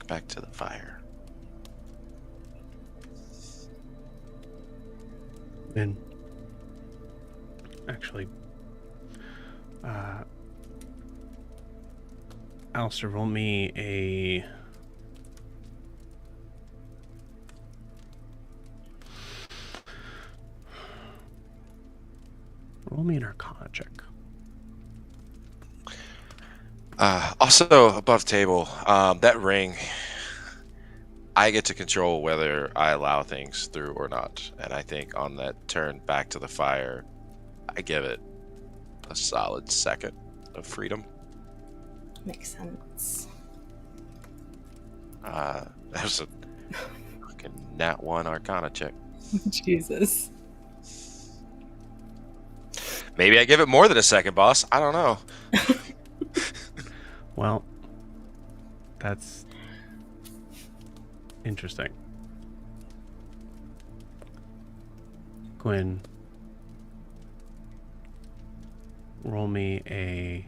back to the fire. And actually, Alistair, roll me an Arcana check. Also, above table, that ring, I get to control whether I allow things through or not. And I think on that turn back to the fire, I give it a solid second of freedom. Makes sense. That was a fucking nat 1 Arcana check. Jesus. Maybe I give it more than a second, boss. I don't know. Well, that's interesting. Gwen, roll me a...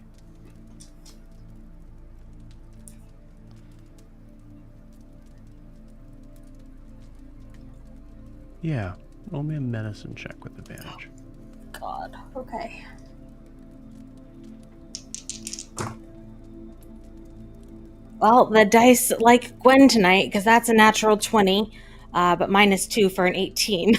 Yeah, roll me a medicine check with advantage. God. Okay. Well, the dice like Gwen tonight, because that's a natural 20, but -2 for an 18.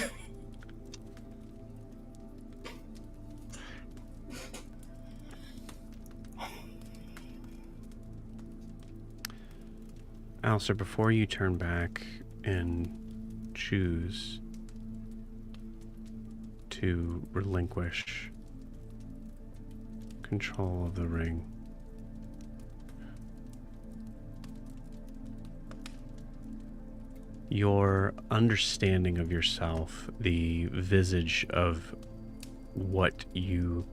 Alistair, before you turn back and choose to relinquish control of the ring, your understanding of yourself, the visage of what you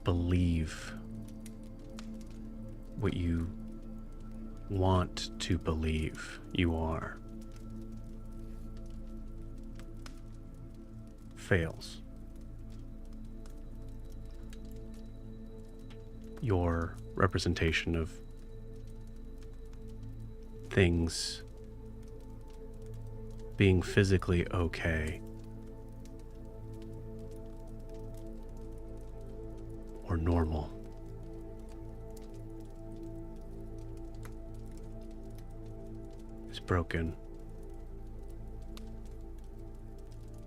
believe, what you want to believe you are, fails. Your representation of things being physically okay or normal is broken.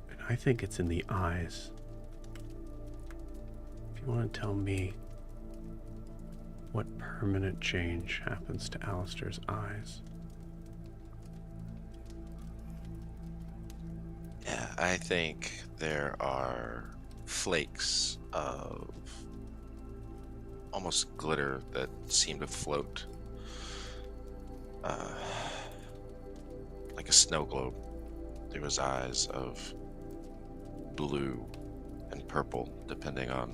And I think it's in the eyes. If you want to tell me what permanent change happens to Alistair's eyes. Yeah, I think there are flakes of almost glitter that seem to float like a snow globe through his eyes, of blue and purple, depending on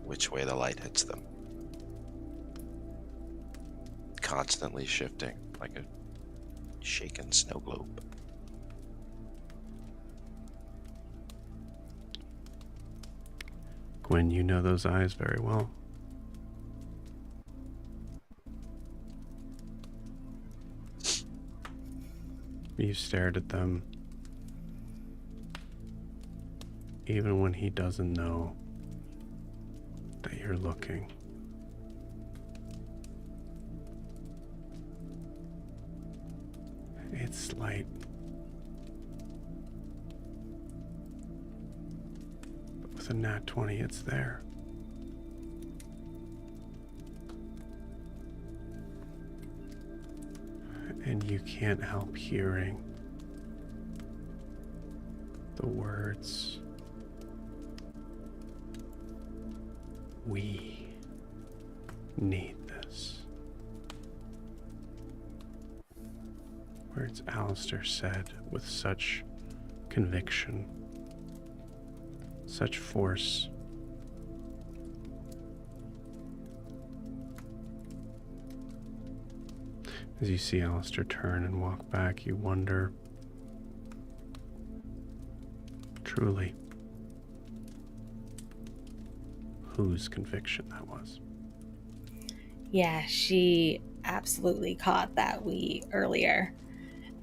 which way the light hits them. Constantly shifting like a shaken snow globe. Gwen, you know those eyes very well. You've stared at them even when he doesn't know that you're looking. It's light. But with a nat 20, it's there. And you can't help hearing the words, "We need this." Words Alistair said with such conviction, such force. As you see Alistair turn and walk back, you wonder, truly, whose conviction that was. Yeah, she absolutely caught that wheat earlier.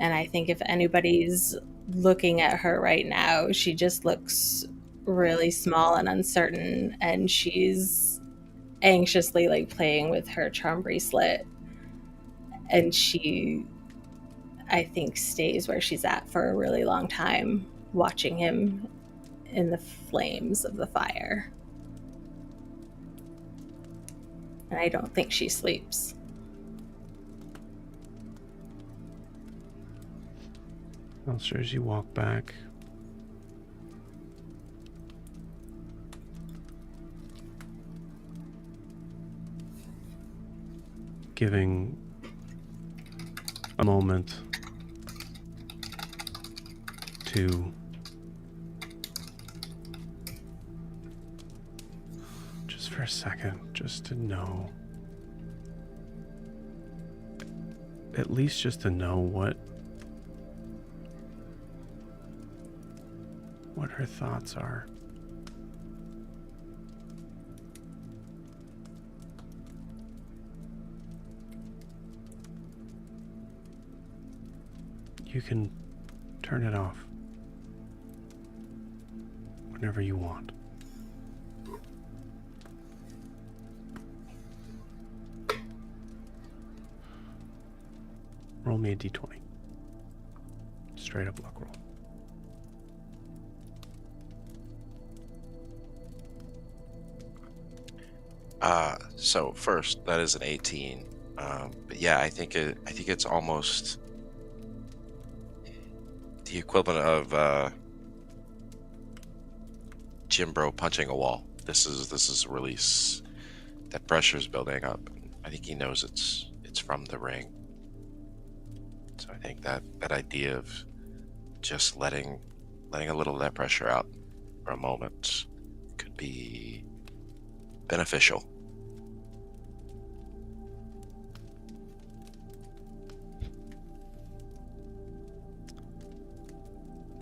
And I think if anybody's looking at her right now, she just looks really small and uncertain, and she's anxiously like playing with her charm bracelet. And she, I think, stays where she's at for a really long time, watching him in the flames of the fire. And I don't think she sleeps. Alistair, as you walk back, giving a moment to just for a second, just to know, at least just to know what her thoughts are. You can turn it off whenever you want. Roll me a d20. Straight up luck roll. So first, that is an 18. But yeah, I think it's almost the equivalent of Jim Bro punching a wall. This is a release. That pressure's building up. I think he knows it's from the ring. So I think that idea of just letting a little of that pressure out for a moment could be beneficial.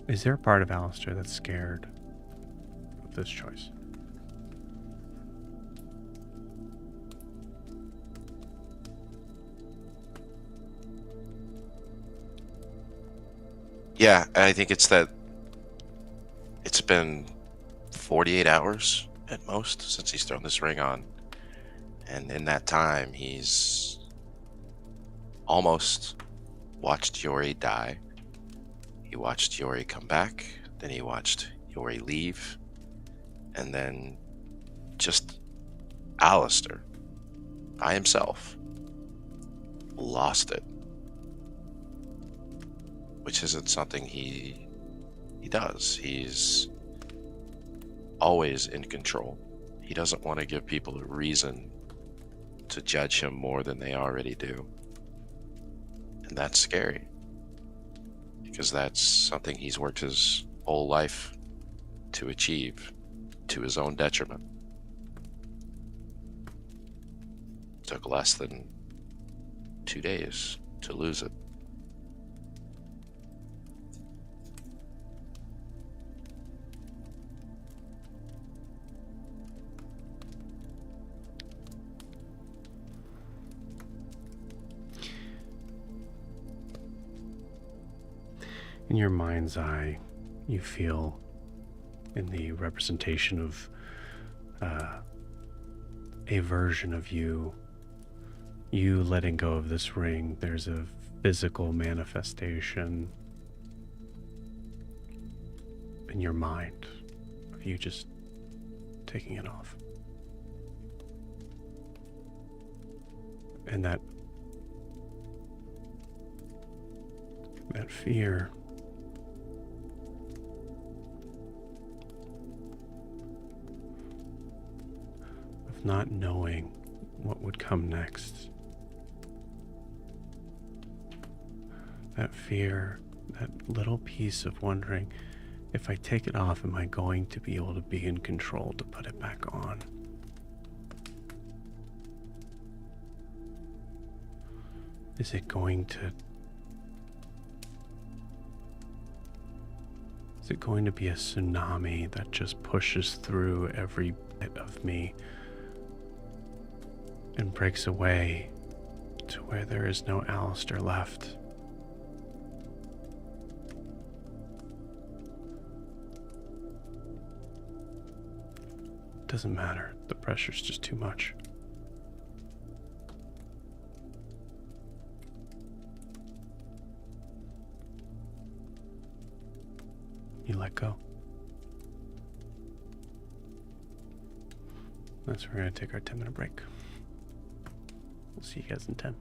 Is there a part of Alistair that's scared of this choice? Yeah, I think it's that it's been 48 hours at most since he's thrown this ring on. And in that time, he's almost watched Jorri die. He watched Jorri come back, then he watched Jorri leave, and then just Alistair by himself lost it, which isn't something he does. He's always in control. He doesn't want to give people a reason to judge him more than they already do, and that's scary. Because that's something he's worked his whole life to achieve, to his own detriment. Took less than 2 days to lose it. In your mind's eye, you feel in the representation of a version of you letting go of this ring. There's a physical manifestation in your mind of you just taking it off. And that fear of not knowing what would come next. That fear, that little piece of wondering, if I take it off, am I going to be able to be in control to put it back on? Is it going to be a tsunami that just pushes through every bit of me and breaks away to where there is no Alistair left. Doesn't matter. The pressure's just too much. You let go. That's where we're going to take our 10-minute break. We'll see you guys in 10.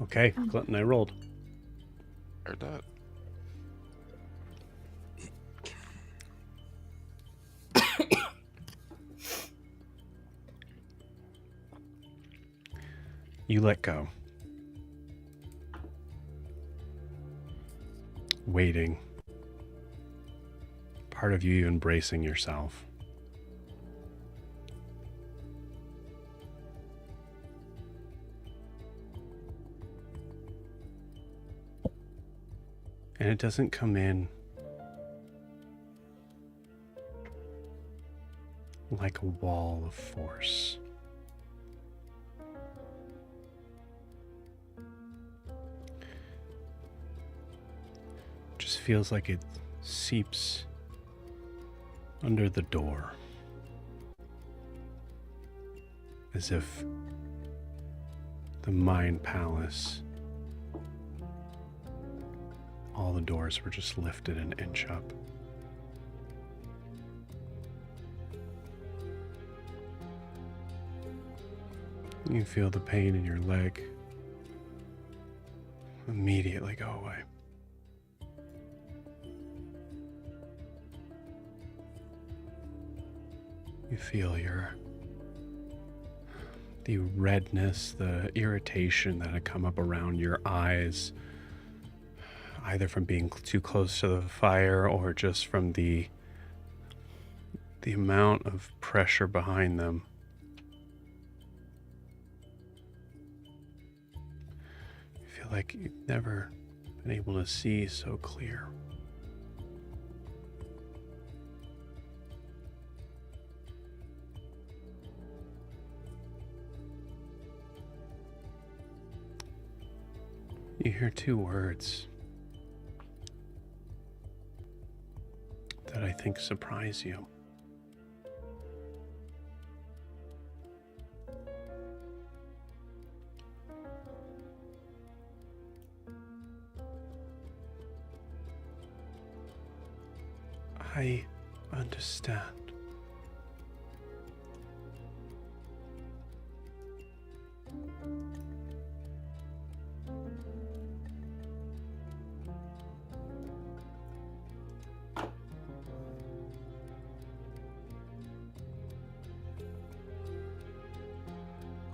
Okay, Clinton, I rolled. Heard that. You let go. Waiting. Part of you embracing yourself. And it doesn't come in like a wall of force. Just feels like it seeps under the door, as if the mind palace, all the doors were just lifted an inch up. You feel the pain in your leg immediately go away. You feel the redness, the irritation that had come up around your eyes, either from being too close to the fire or just from the amount of pressure behind them. You feel like you've never been able to see so clear. You hear two words that I think surprise you. I understand.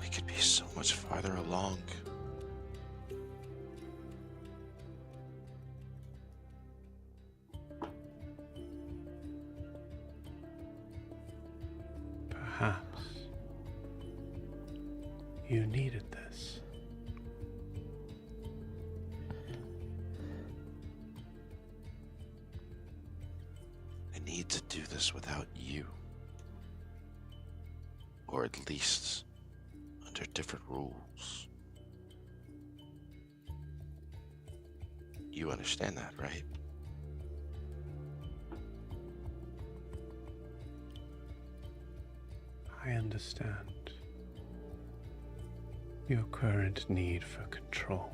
We could be so much farther along. Perhaps you needed this. I need to do this without you. Or at least under different rules. You understand that, right? I understand your current need for control.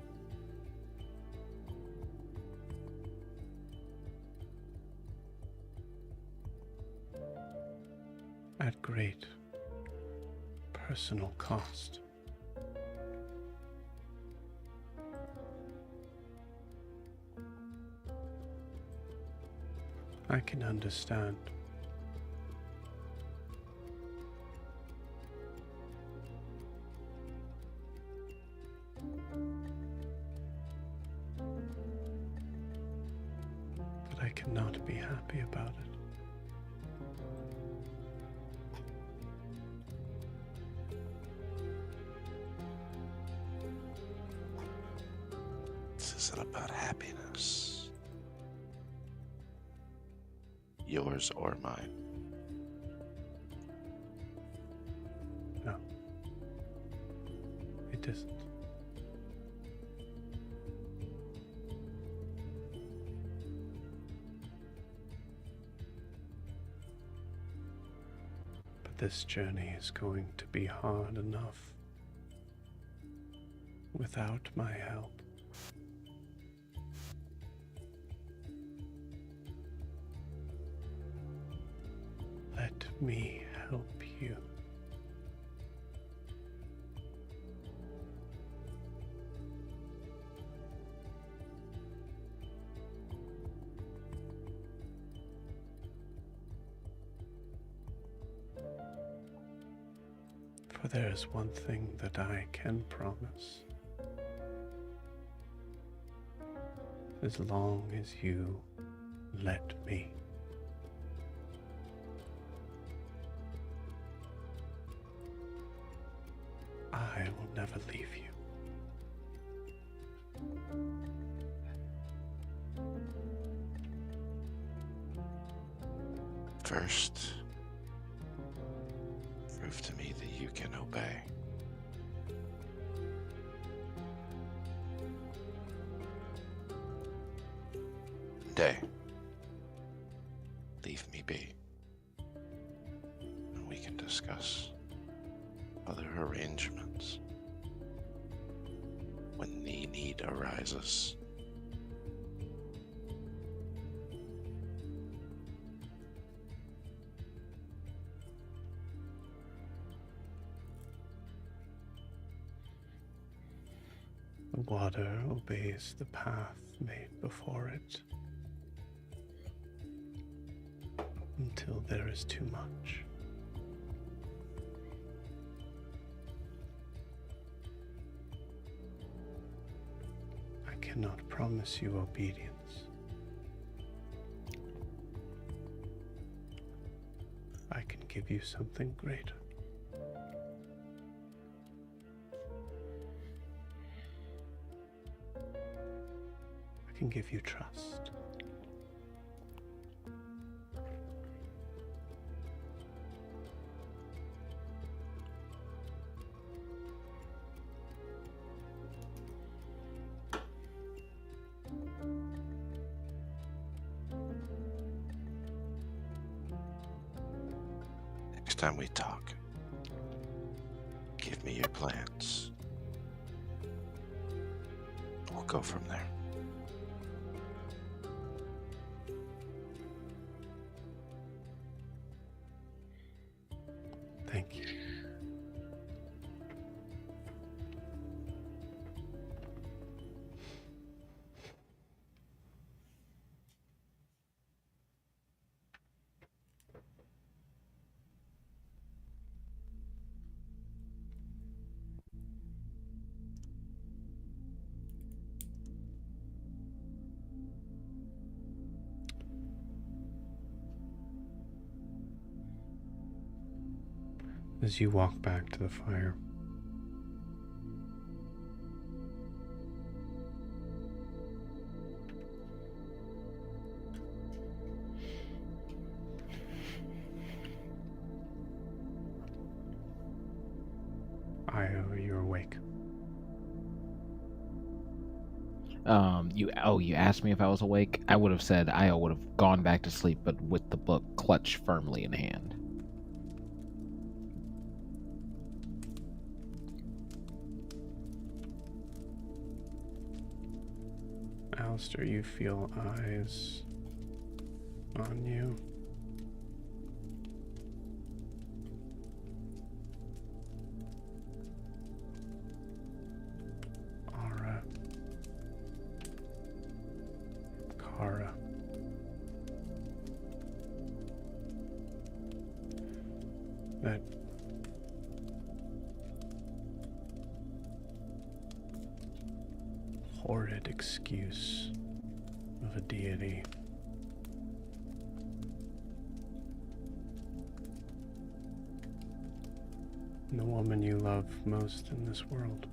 At great personal cost. I can understand. But I cannot be happy about it. This isn't about happiness. Yours or mine. No. It isn't. But this journey is going to be hard enough without my help. Let me help you. For For there is one thing that I can promise. As long as you let me. I will never leave you. First, prove to me that you can obey. Day, leave me be, and we can discuss other arrangements when the need arises. The water obeys the path made before it until there is too much. I cannot promise you obedience. I can give you something greater. I can give you trust. Next time we talk, give me your plans. We'll go from there. Thank you. As you walk back to the fire, you're awake. You asked me if I was awake. I would have said I would have gone back to sleep, but with the book clutched firmly in hand. Alistair, you feel eyes on you. Aura. Kara. That horrid excuse of a deity. And the woman you love most in this world.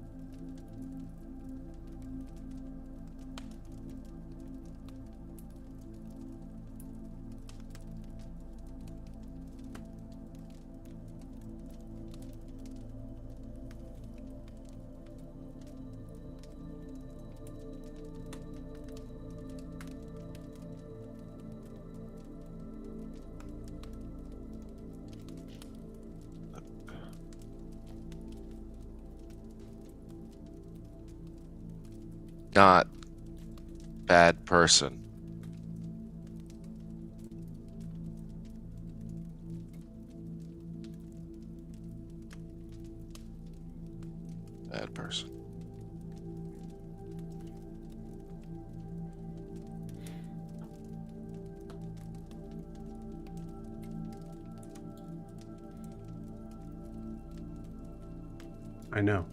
Not bad person. Bad person. I know.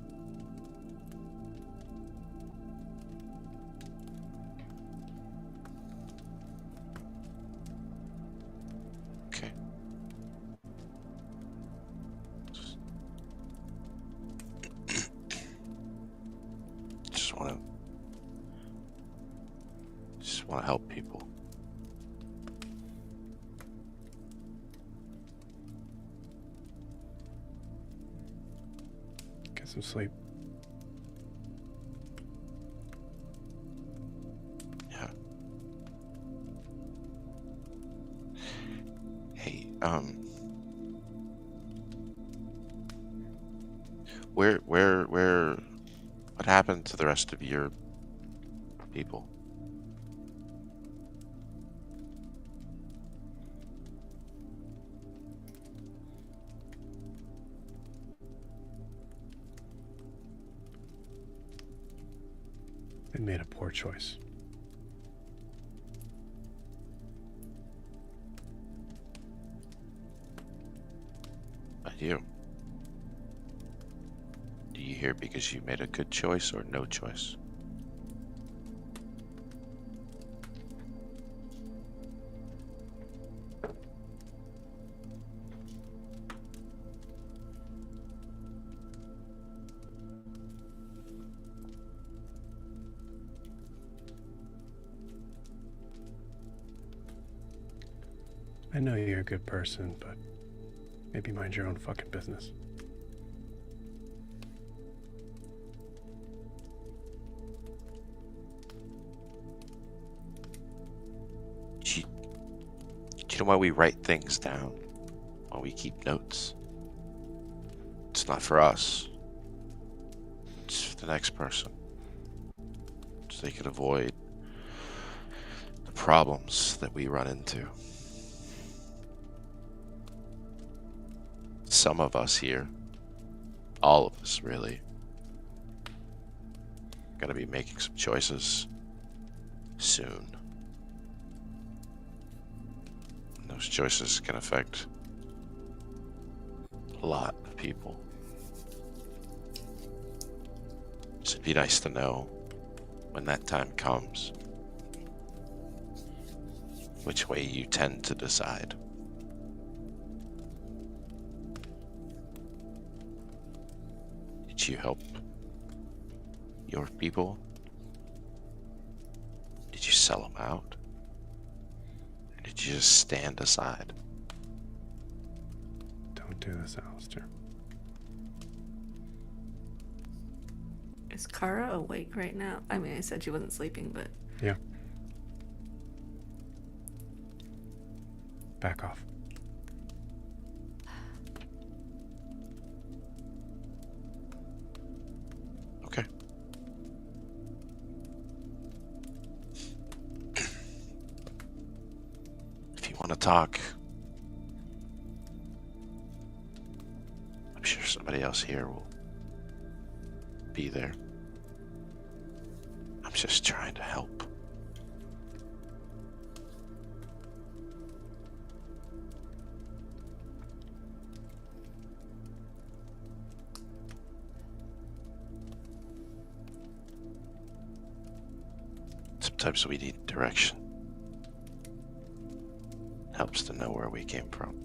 Okay. Just want to help people. Get some sleep. Yeah. Hey, what happened to the rest of your people? They made a poor choice. But you? Do you hear because you made a good choice or no choice? I know you're a good person, but maybe mind your own fucking business. Do you know why we write things down? Why we keep notes? It's not for us. It's for the next person. So they could avoid the problems that we run into. Some of us here, all of us really, gonna be making some choices soon. And those choices can affect a lot of people. So it'd be nice to know when that time comes which way you tend to decide. Did you help your people? Did you sell them out? Or did you just stand aside? Don't do this, Alistair. Is Kara awake right now? I mean, I said she wasn't sleeping, but... Yeah. Back off. Okay. If you want to talk, I'm sure somebody else here will be there. I'm just trying to help. Sometimes we need direction. Helps to know where we came from.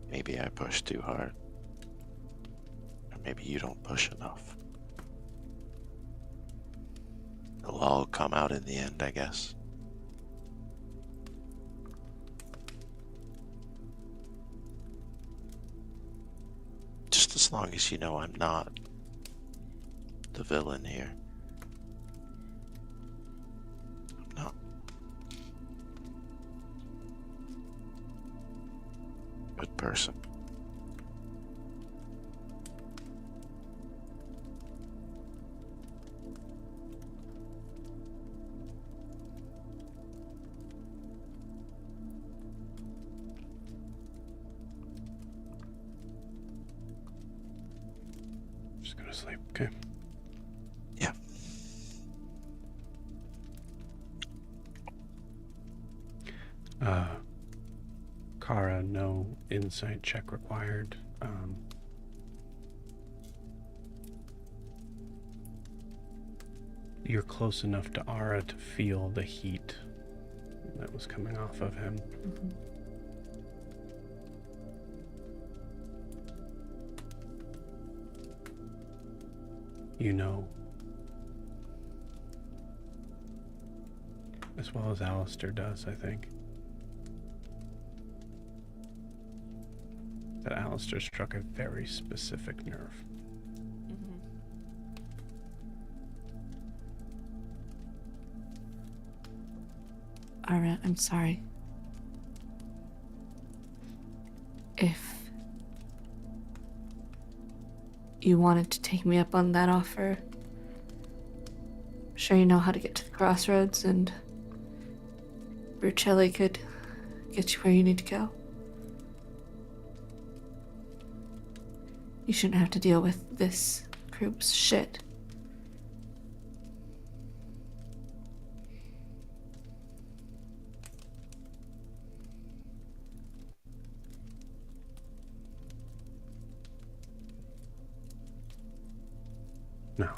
Maybe I push too hard. Or maybe you don't push enough. It'll all come out in the end, I guess. Just as long as you know I'm not the villain here. I'm not. Good person. Just go to sleep, okay? Yeah. Kara, no insight check required. You're close enough to Ara to feel the heat that was coming off of him. Mm-hmm. You know, as well as Alistair does, I think, that Alistair struck a very specific nerve. Mm-hmm. Ara, I'm sorry. If you wanted to take me up on that offer, I'm sure you know how to get to the crossroads, and Brucelli could get you where you need to go. You shouldn't have to deal with this group's shit. No.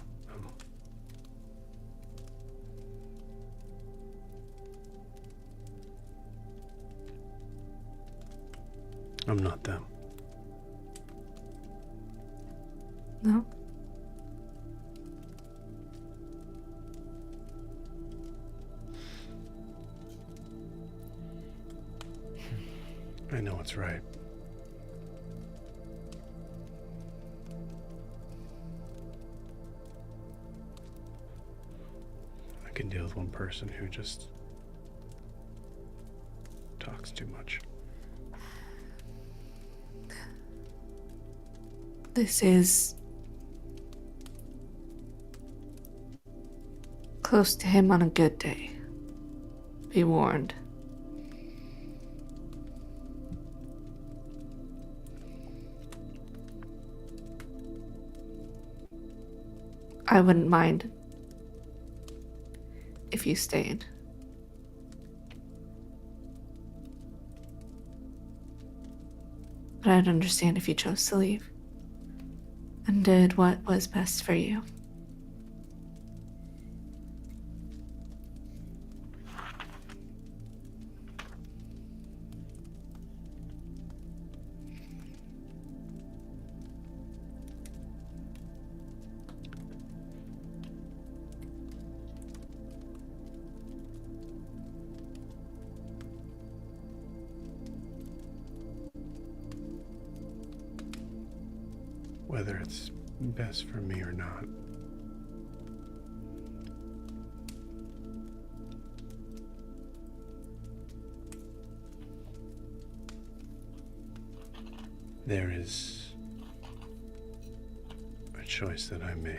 I'm not them. No? I know it's right. I can deal with one person who just talks too much. This is close to him on a good day. Be warned. I wouldn't mind if you stayed. But I'd understand if you chose to leave and did what was best for you. Whether it's best for me or not. There is a choice that I made.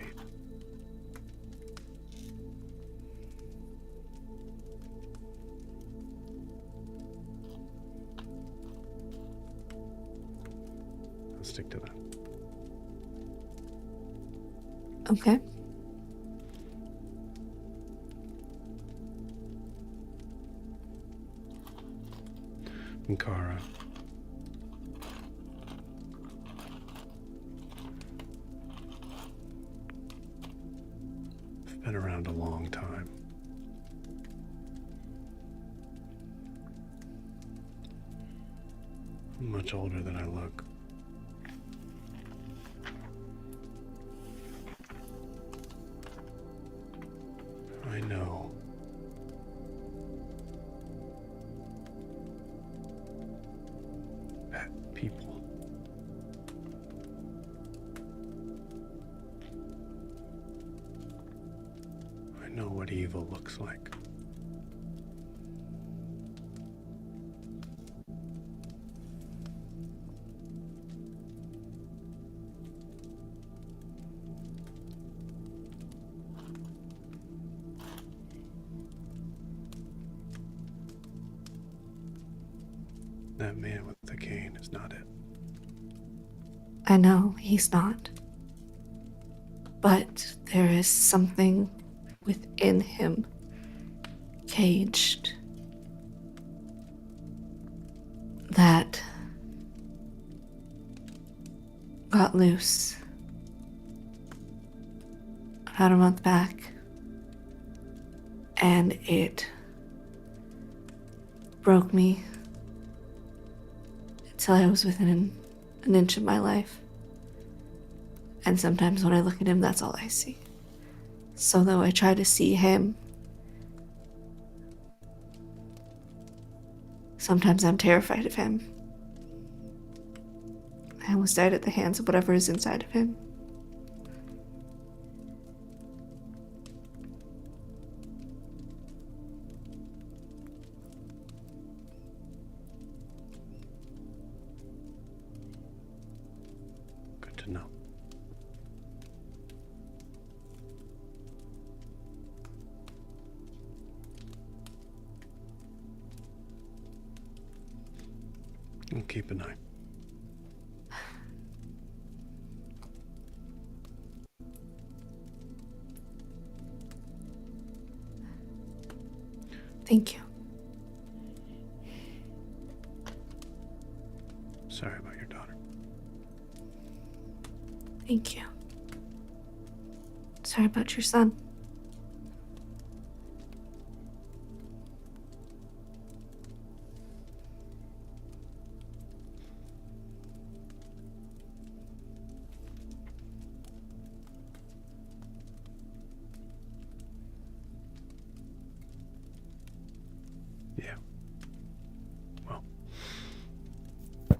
I'll stick to that. Okay. And Kara, I've been around a long time. I'm much older than I look. I know bad people. I know what evil looks like. That man with the cane is not it. I know he's not. But there is something within him, caged, that got loose about a month back, and it broke me until I was within an inch of my life. And sometimes when I look at him, that's all I see. So though I try to see him, sometimes I'm terrified of him. I almost died at the hands of whatever is inside of him. Good to know. I'll keep an eye. Thank you. Sorry about your daughter. Thank you. Sorry about your son. Yeah. Well. Why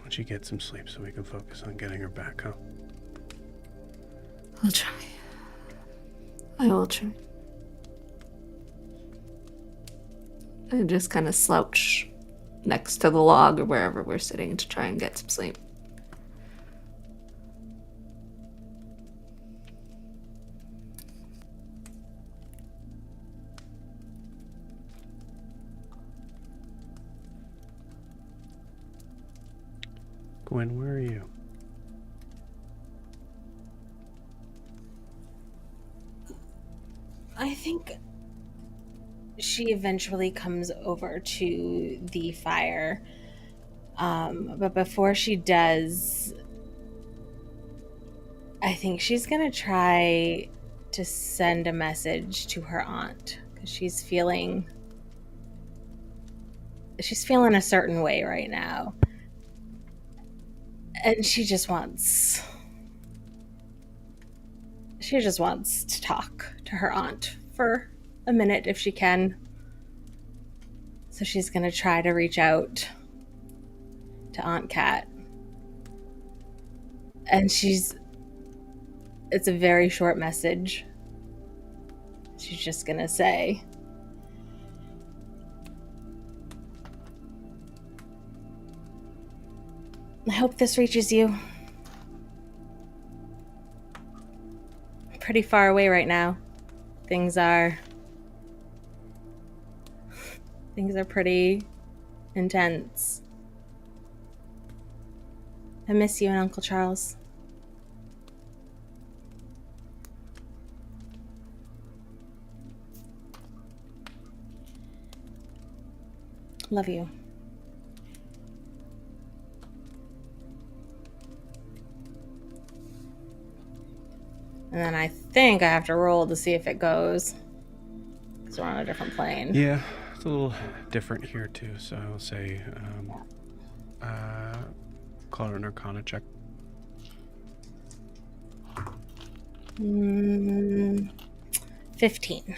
don't you get some sleep so we can focus on getting her back, huh? I'll try. I will try. I just kind of slouch next to the log or wherever we're sitting to try and get some sleep. Gwen, where are you? I think she eventually comes over to the fire. But before she does, I think she's going to try to send a message to her aunt because she's feeling a certain way right now. And she just wants to talk to her aunt for a minute if she can. So she's going to try to reach out to Aunt Kat. And it's a very short message. She's just going to say, I hope this reaches you. Pretty far away right now. Things are pretty intense. I miss you and Uncle Charles. Love you. And then I think I have to roll to see if it goes. Because we're on a different plane. Yeah, it's a little different here too. So I'll say, call her an Arcana check. 15.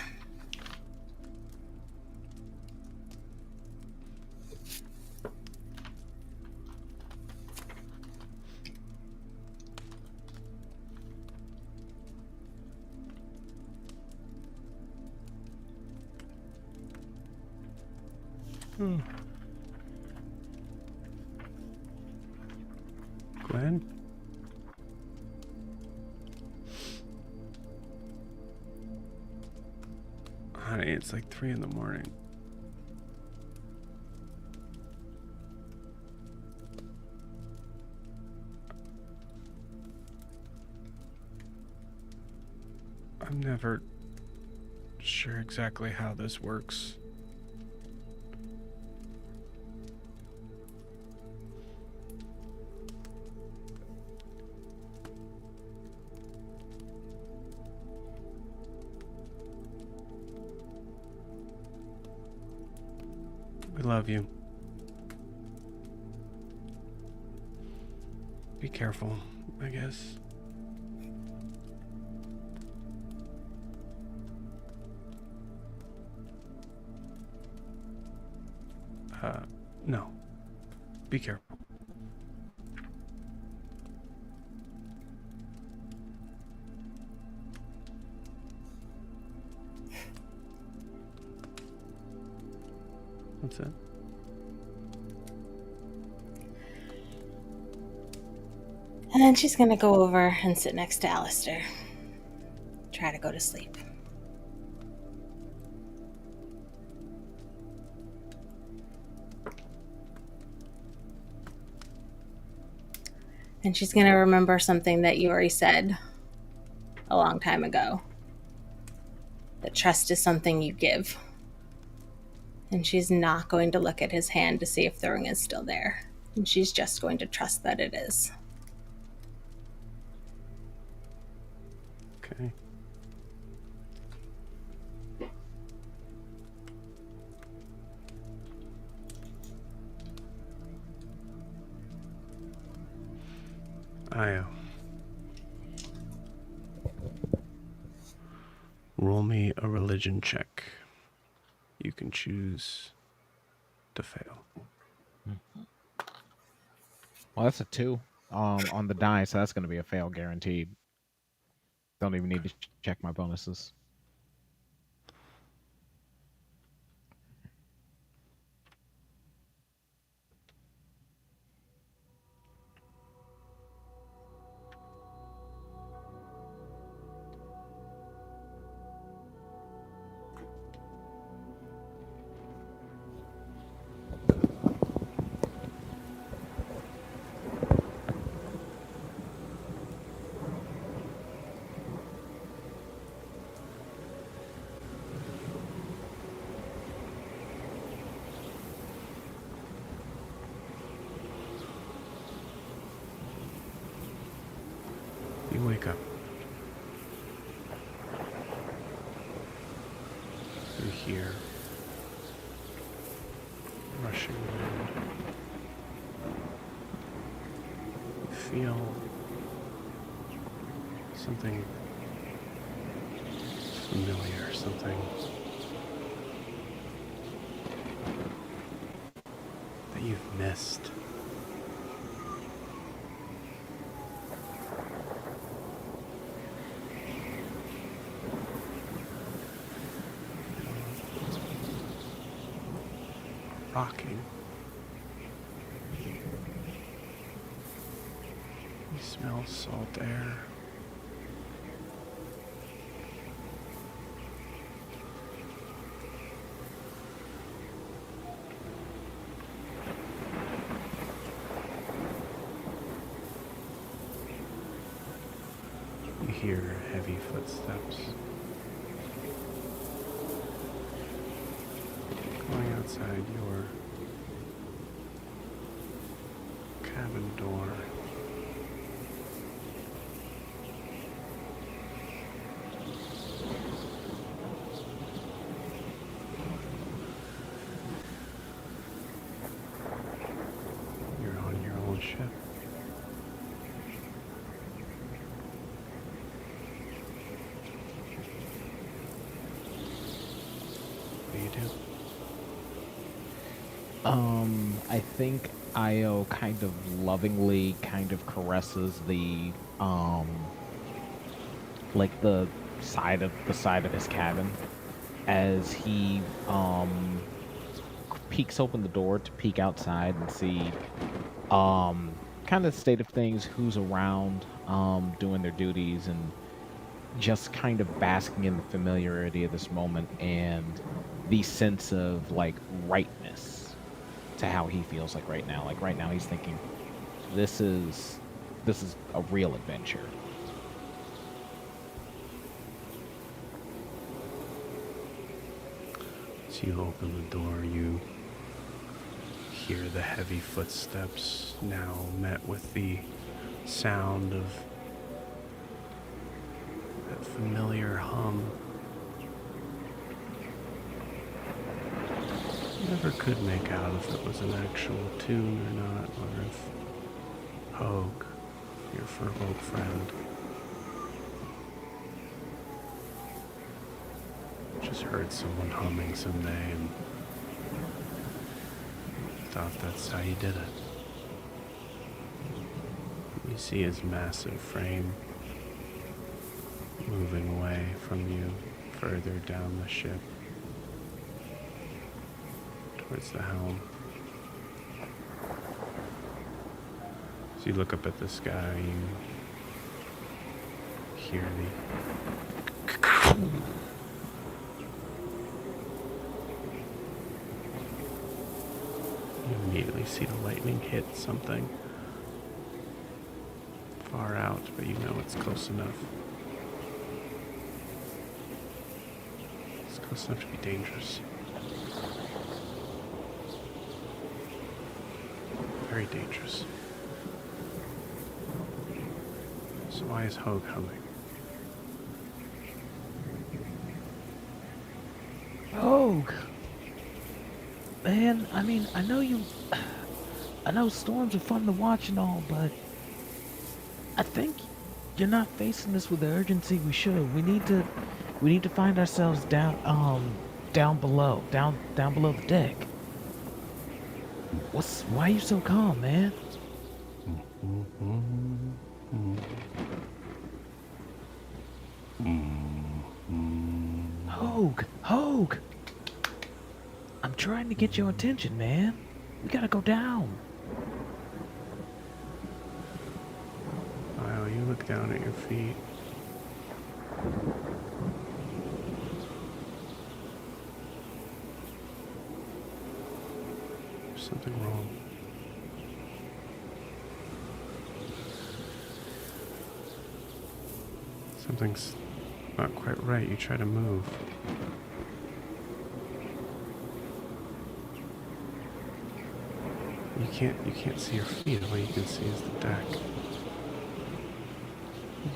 Gwen? Honey, it's like 3 in the morning. I'm never sure exactly how this works. We love you. Be careful, I guess. No. Be careful. What's that? And then she's gonna go over and sit next to Alistair. Try to go to sleep. And she's gonna remember something that Jorri said a long time ago. That trust is something you give. And she's not going to look at his hand to see if the ring is still there. And she's just going to trust that it is. Okay. Io. Roll me a religion check. You can choose to fail. Well, that's a 2 on the die, so that's going to be a fail guaranteed. Don't even need to check my bonuses. You wake up. You hear rushing wind. You feel something familiar, something that you've missed. Rocking. You smell salt air. You hear heavy footsteps going outside your cabin door. You're on your own ship. What do you do? I think Io kind of lovingly kind of caresses the like the side of his cabin as he peeks open the door to peek outside and see kind of the state of things, who's around doing their duties, and just kind of basking in the familiarity of this moment and the sense of like rightness to how he feels like right now. Like right now he's thinking, this is a real adventure. As you open the door, you hear the heavy footsteps, now met with the sound of that familiar hum. Never could make out if it was an actual tune or not, or if Hogue, your furbolg friend, just heard someone humming someday and thought that's how you did it. You see his massive frame moving away from you further down the ship towards the helm. As you look up at the sky, you hear you immediately see the lightning hit something far out, but you know it's close enough. It's close enough to be dangerous. Very dangerous. So why is Hogue humming? Hogue! Man, I mean, I know storms are fun to watch and all, but I think you're not facing this with the urgency we should. We need to find ourselves down below the deck. Why are you so calm, man? Hogue! I'm trying to get your attention, man. We gotta go down. Wow, you look down at your feet. There's something wrong. Something's not quite right. You try to move. You can't see your feet. All you can see is the deck.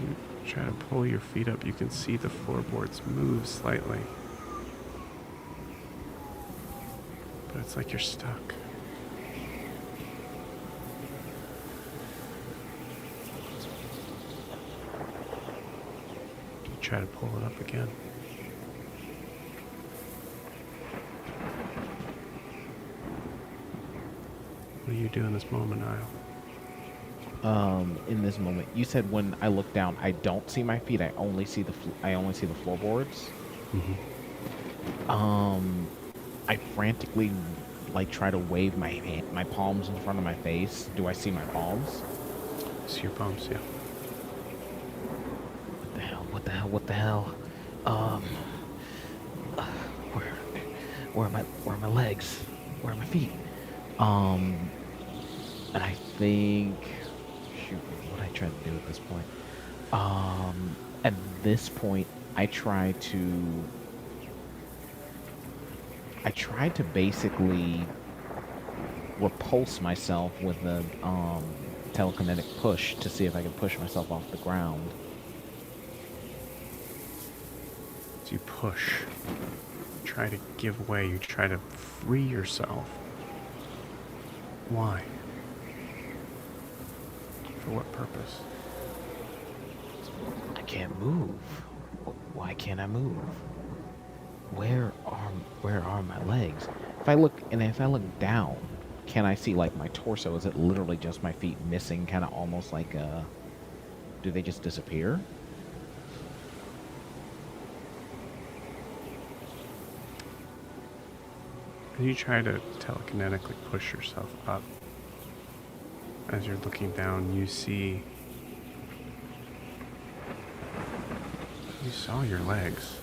You try to pull your feet up. You can see the floorboards move slightly. But it's like you're stuck. You try to pull it up again. What do you do in this moment, Niall? In this moment, you said when I look down, I don't see my feet. I only see the floorboards. Mm-hmm. I frantically try to wave my palms in front of my face. Do I see my palms? See your palms, yeah. What the hell? Where are my legs? Where are my feet? And I think, shoot, what I try to do at this point? At this point, I try to basically repulse myself with a telekinetic push to see if I can push myself off the ground. So you push, try to give way, you try to free yourself. Why? For what purpose? I can't move. Why can't I move? Where are my legs? If I look down, can I see my torso? Is it literally just my feet missing, kind of almost like do they just disappear? And you try to telekinetically push yourself up. As you're looking down, you saw your legs.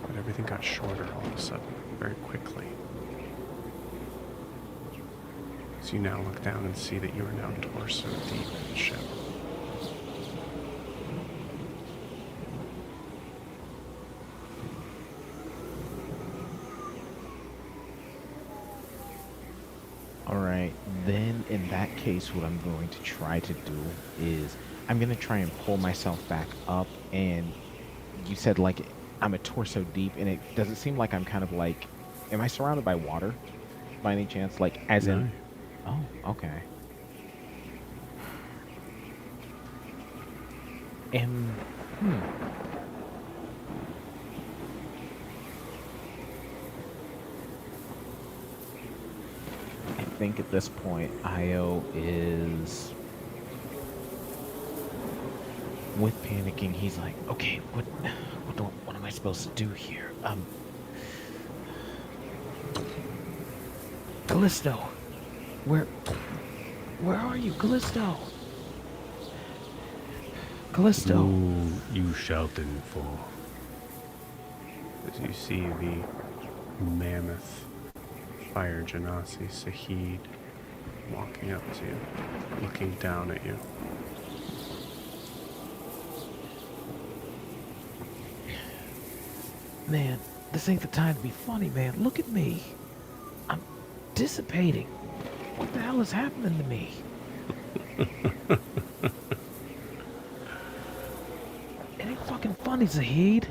But everything got shorter all of a sudden, very quickly. So you now look down and see that you are now torso deep in the ship. Alright, then in that case, what I'm going to try to do is I'm going to try and pull myself back up, and you said I'm a torso deep, and it does it seem like I'm kind of like, am I surrounded by water by any chance? Like, as No. in, oh, okay. And, I think at this point, Io is with panicking. He's like, okay, what am I supposed to do here? Callisto, where are you, Callisto? Callisto. Who you shouting for? As you see the mammoth fire genasi Sahid walking up to you, looking down at you. Man, this ain't the time to be funny, man. Look at me. I'm dissipating. What the hell is happening to me? It ain't fucking funny, Zahid.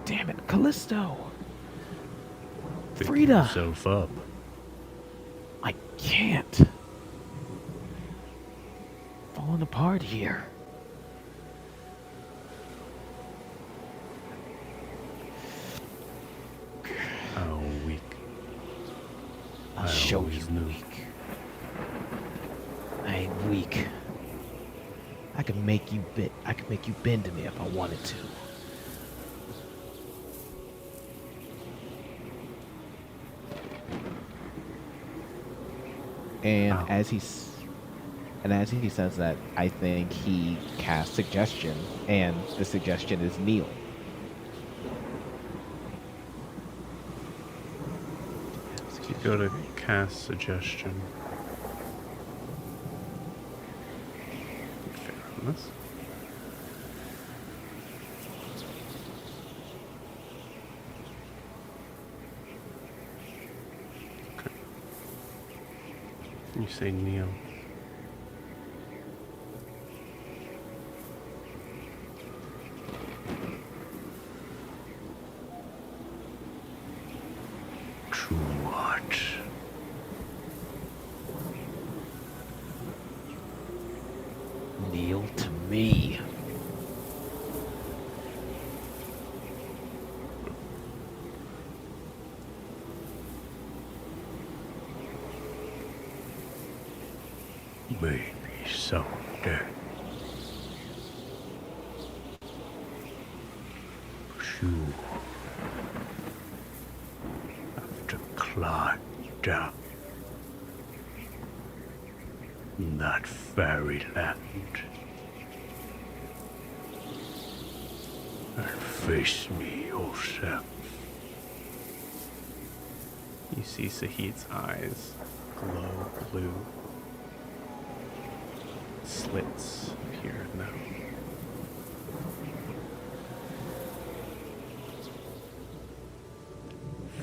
Damn it, Callisto. Pick Frida. yourself up. I can't. Falling apart here. How weak. I'll I show always you knew. weak. I ain't weak. I can make you bend to me if I wanted to. And Wow. as he says that, I think he casts suggestion, and the suggestion is kneel. You go to cast suggestion. Fair on this. Okay. You say kneel. To what? Kneel to me. Maybe someday. You have to climb down that fairyland and face me yourself. You see Sahid's eyes glow blue. Slits appear now.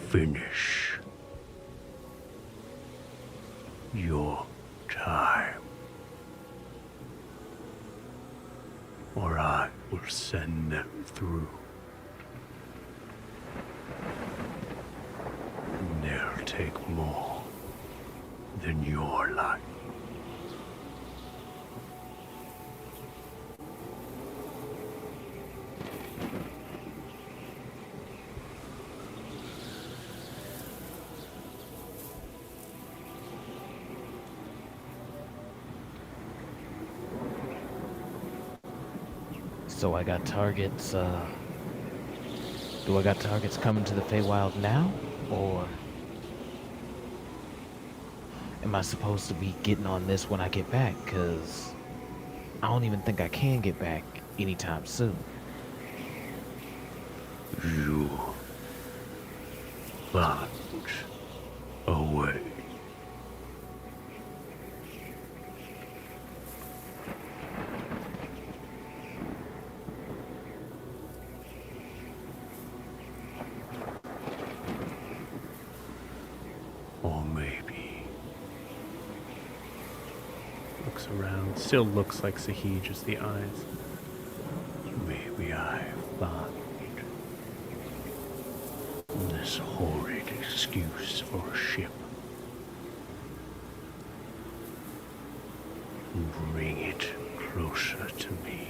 Finish your time, or I will send them through. And they'll take more than your life. So I got targets, do I got targets coming to the Feywild now? Or am I supposed to be getting on this when I get back? Because I don't even think I can get back anytime soon. You plunged away. Or maybe looks around, still looks like Sahij, just the eyes. Maybe I this horrid excuse for a ship. Bring it closer to me.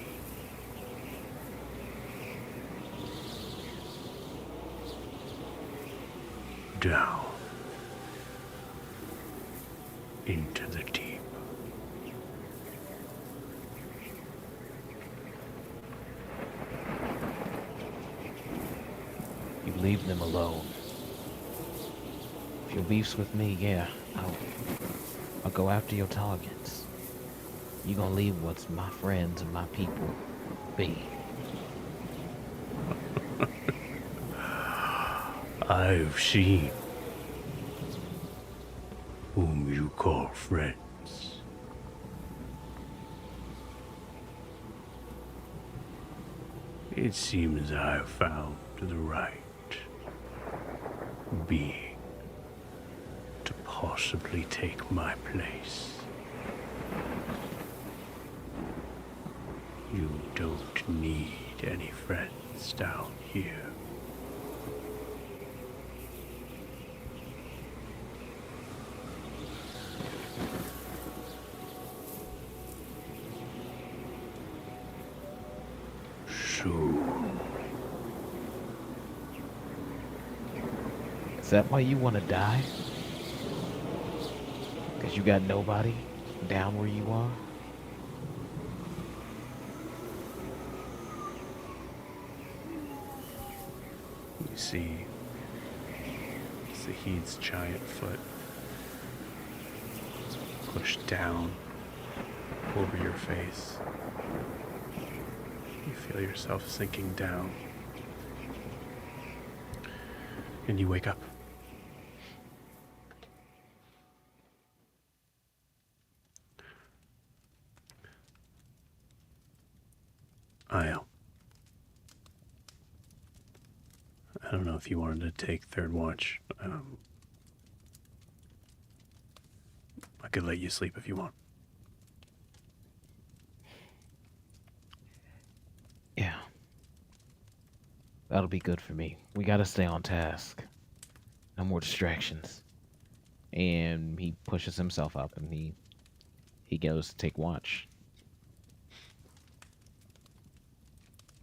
Down into the deep. You leave them alone. If your beef's with me, yeah, I'll go after your targets. You gonna leave what's my friends and my people be. I've seen whom you call friends. It seems I've found the right being to possibly take my place. You don't need any friends down here. Soon. Is that why you want to die? Because you got nobody down where you are? You see Zahid's giant foot pushed down over your face. You feel yourself sinking down. And you wake up. I don't know if you wanted to take third watch. I could let you sleep if you want. Yeah. That'll be good for me. We gotta stay on task. No more distractions. And he pushes himself up and he goes to take watch.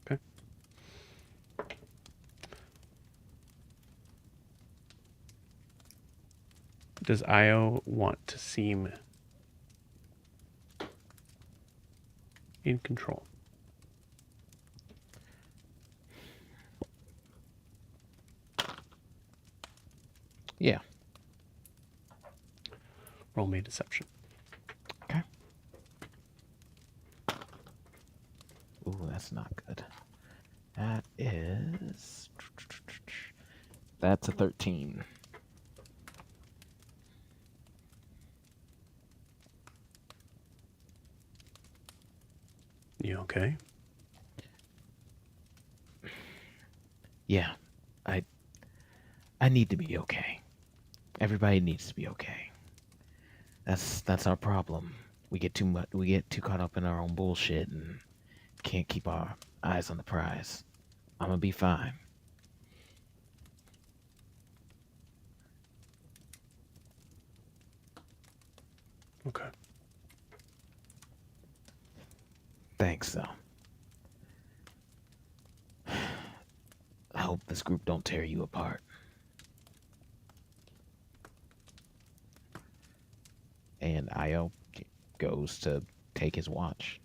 Okay. Does Io want to seem in control? Yeah. Roll me deception. Okay. Ooh, that's not good. That is... That's a 13. You okay? Yeah. I need to be okay. Everybody needs to be okay. That's our problem. We get too caught up in our own bullshit and can't keep our eyes on the prize. I'm gonna be fine. Okay. Thanks, though. I hope this group don't tear you apart. And Io goes to take his watch.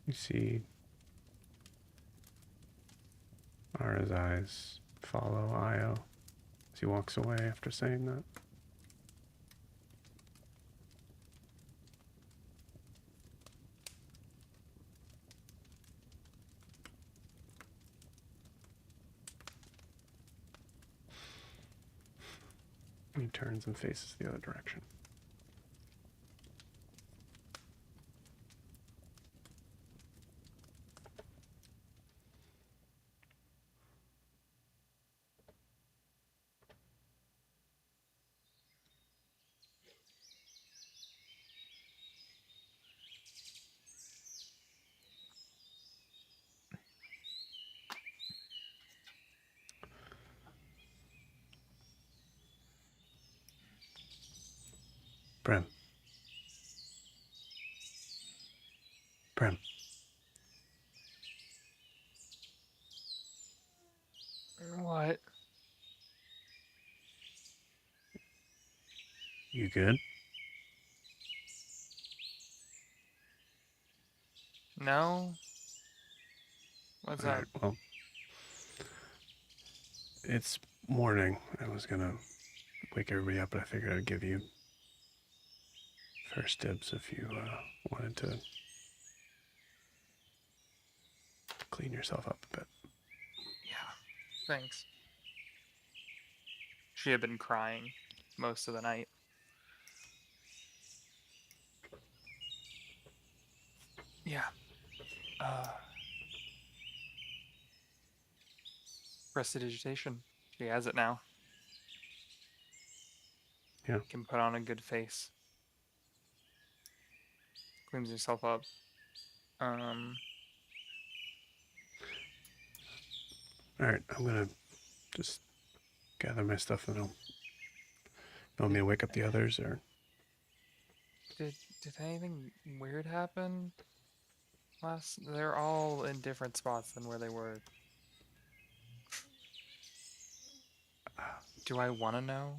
You see Ara's eyes follow Io as he walks away after saying that. He turns and faces the other direction. Prim. Prim. What? You good? No? What's All up? right, well, it's morning. I was gonna wake everybody up, but I figured I'd give you first dibs if you wanted to clean yourself up a bit. Yeah. Thanks. She had been crying most of the night. Yeah. Prestidigitation. She has it now. Yeah. Can put on a good face. Cleans herself up. All right, I'm gonna just gather my stuff and I'll. You want me to wake up the others, or? Did anything weird happen? They're all in different spots than where they were. Do I want to know?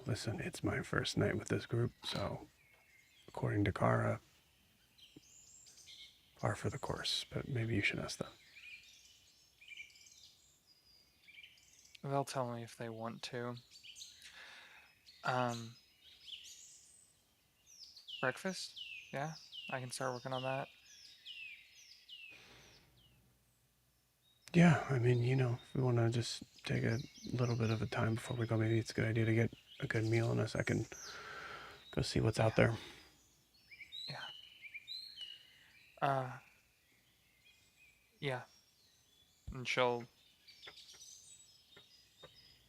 Listen, it's my first night with this group, so according to Kara, par for the course. But maybe you should ask them. They'll tell me if they want to. Breakfast? Yeah, I can start working on that. Yeah, I mean, if we want to just take a little bit of a time before we go, maybe it's a good idea to get a good meal in us. I can go see what's out there. Yeah. Yeah. And she'll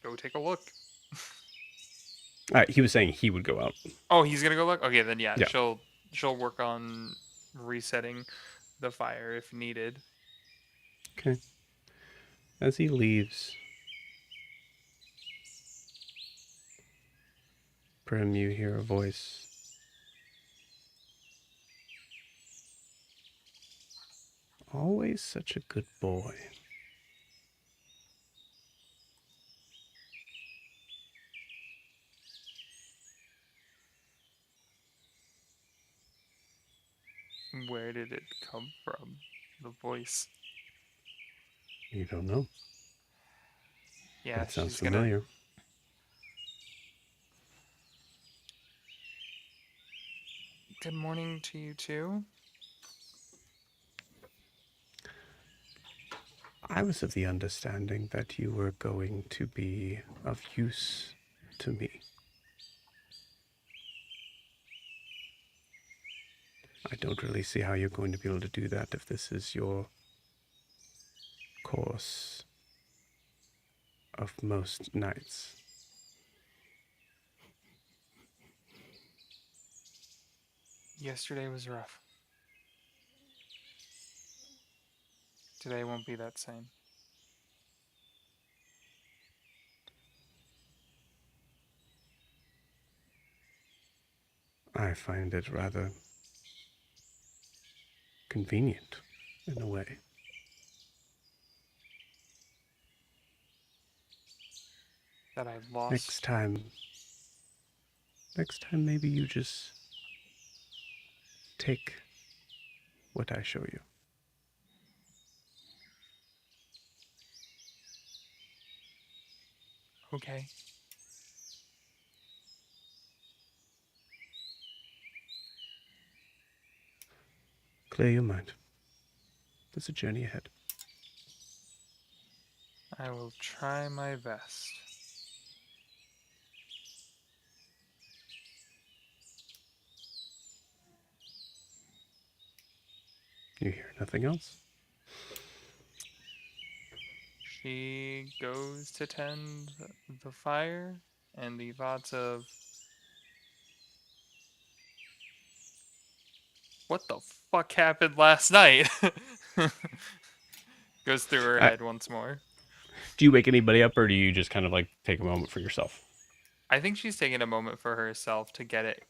go take a look. He was saying he would go out. Oh, he's gonna go look? Okay, then yeah. Yeah. She'll work on resetting the fire if needed. Okay. As he leaves, Prim, you hear a voice. Always such a good boy. Where did it come from? The voice. You don't know. Yeah, That sounds she's familiar. gonna. Good morning to you too. I was of the understanding that you were going to be of use to me. I don't really see how you're going to be able to do that if this is your course of most nights. Yesterday was rough. Today won't be that same. I find it rather convenient in a way. That I lost. Next time maybe you just take what I show you. Okay. Clear your mind. There's a journey ahead. I will try my best. You hear nothing else? She goes to tend the fire, and the thoughts of what the fuck happened last night goes through her head once more. Do you wake anybody up, or do you just kind of like take a moment for yourself? I think she's taking a moment for herself to get it.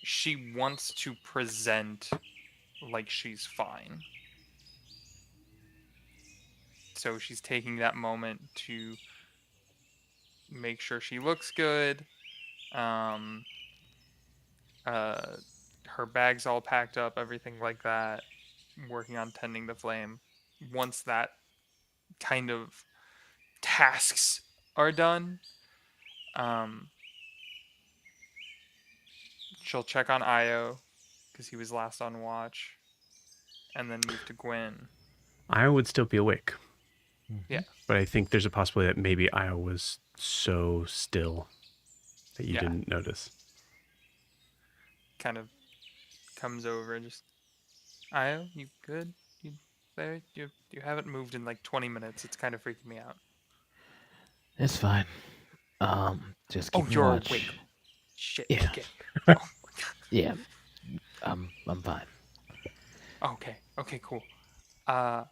She wants to present like she's fine. So she's taking that moment to make sure she looks good. Um, her bag's all packed up, everything like that. Working on tending the flame. Once that kind of tasks are done, um, she'll check on Io because he was last on watch, and then move to Gwen. I would still be awake. Yeah. But I think there's a possibility that maybe Io was so still that you Yeah. didn't notice. Kind of comes over and just, Io, you good? You there? You haven't moved in like 20 minutes. It's kind of freaking me out. It's fine. Just keep You're watch. awake. Shit. Yeah. Okay. Oh my god. Yeah. I'm fine. Okay. Okay. Cool. I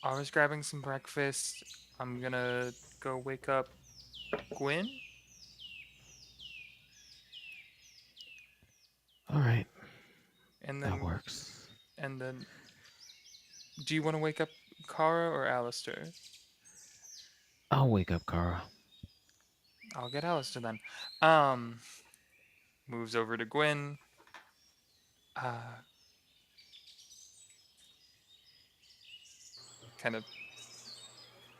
was grabbing some breakfast. I'm gonna go wake up Gwen. All right. And then That works. And then, do you want to wake up Kara or Alistair? I'll wake up Kara. I'll get Alistair then. Moves over to Gwen. Kind of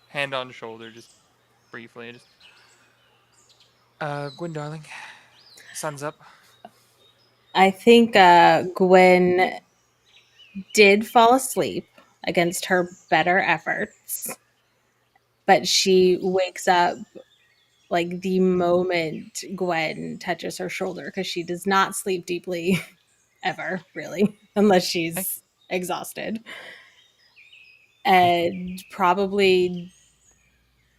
hand on shoulder, just briefly. Just, Gwen, darling, sun's up. I think Gwen did fall asleep against her better efforts, but she wakes up like the moment Gwen touches her shoulder because she does not sleep deeply ever, really, unless she's exhausted. And probably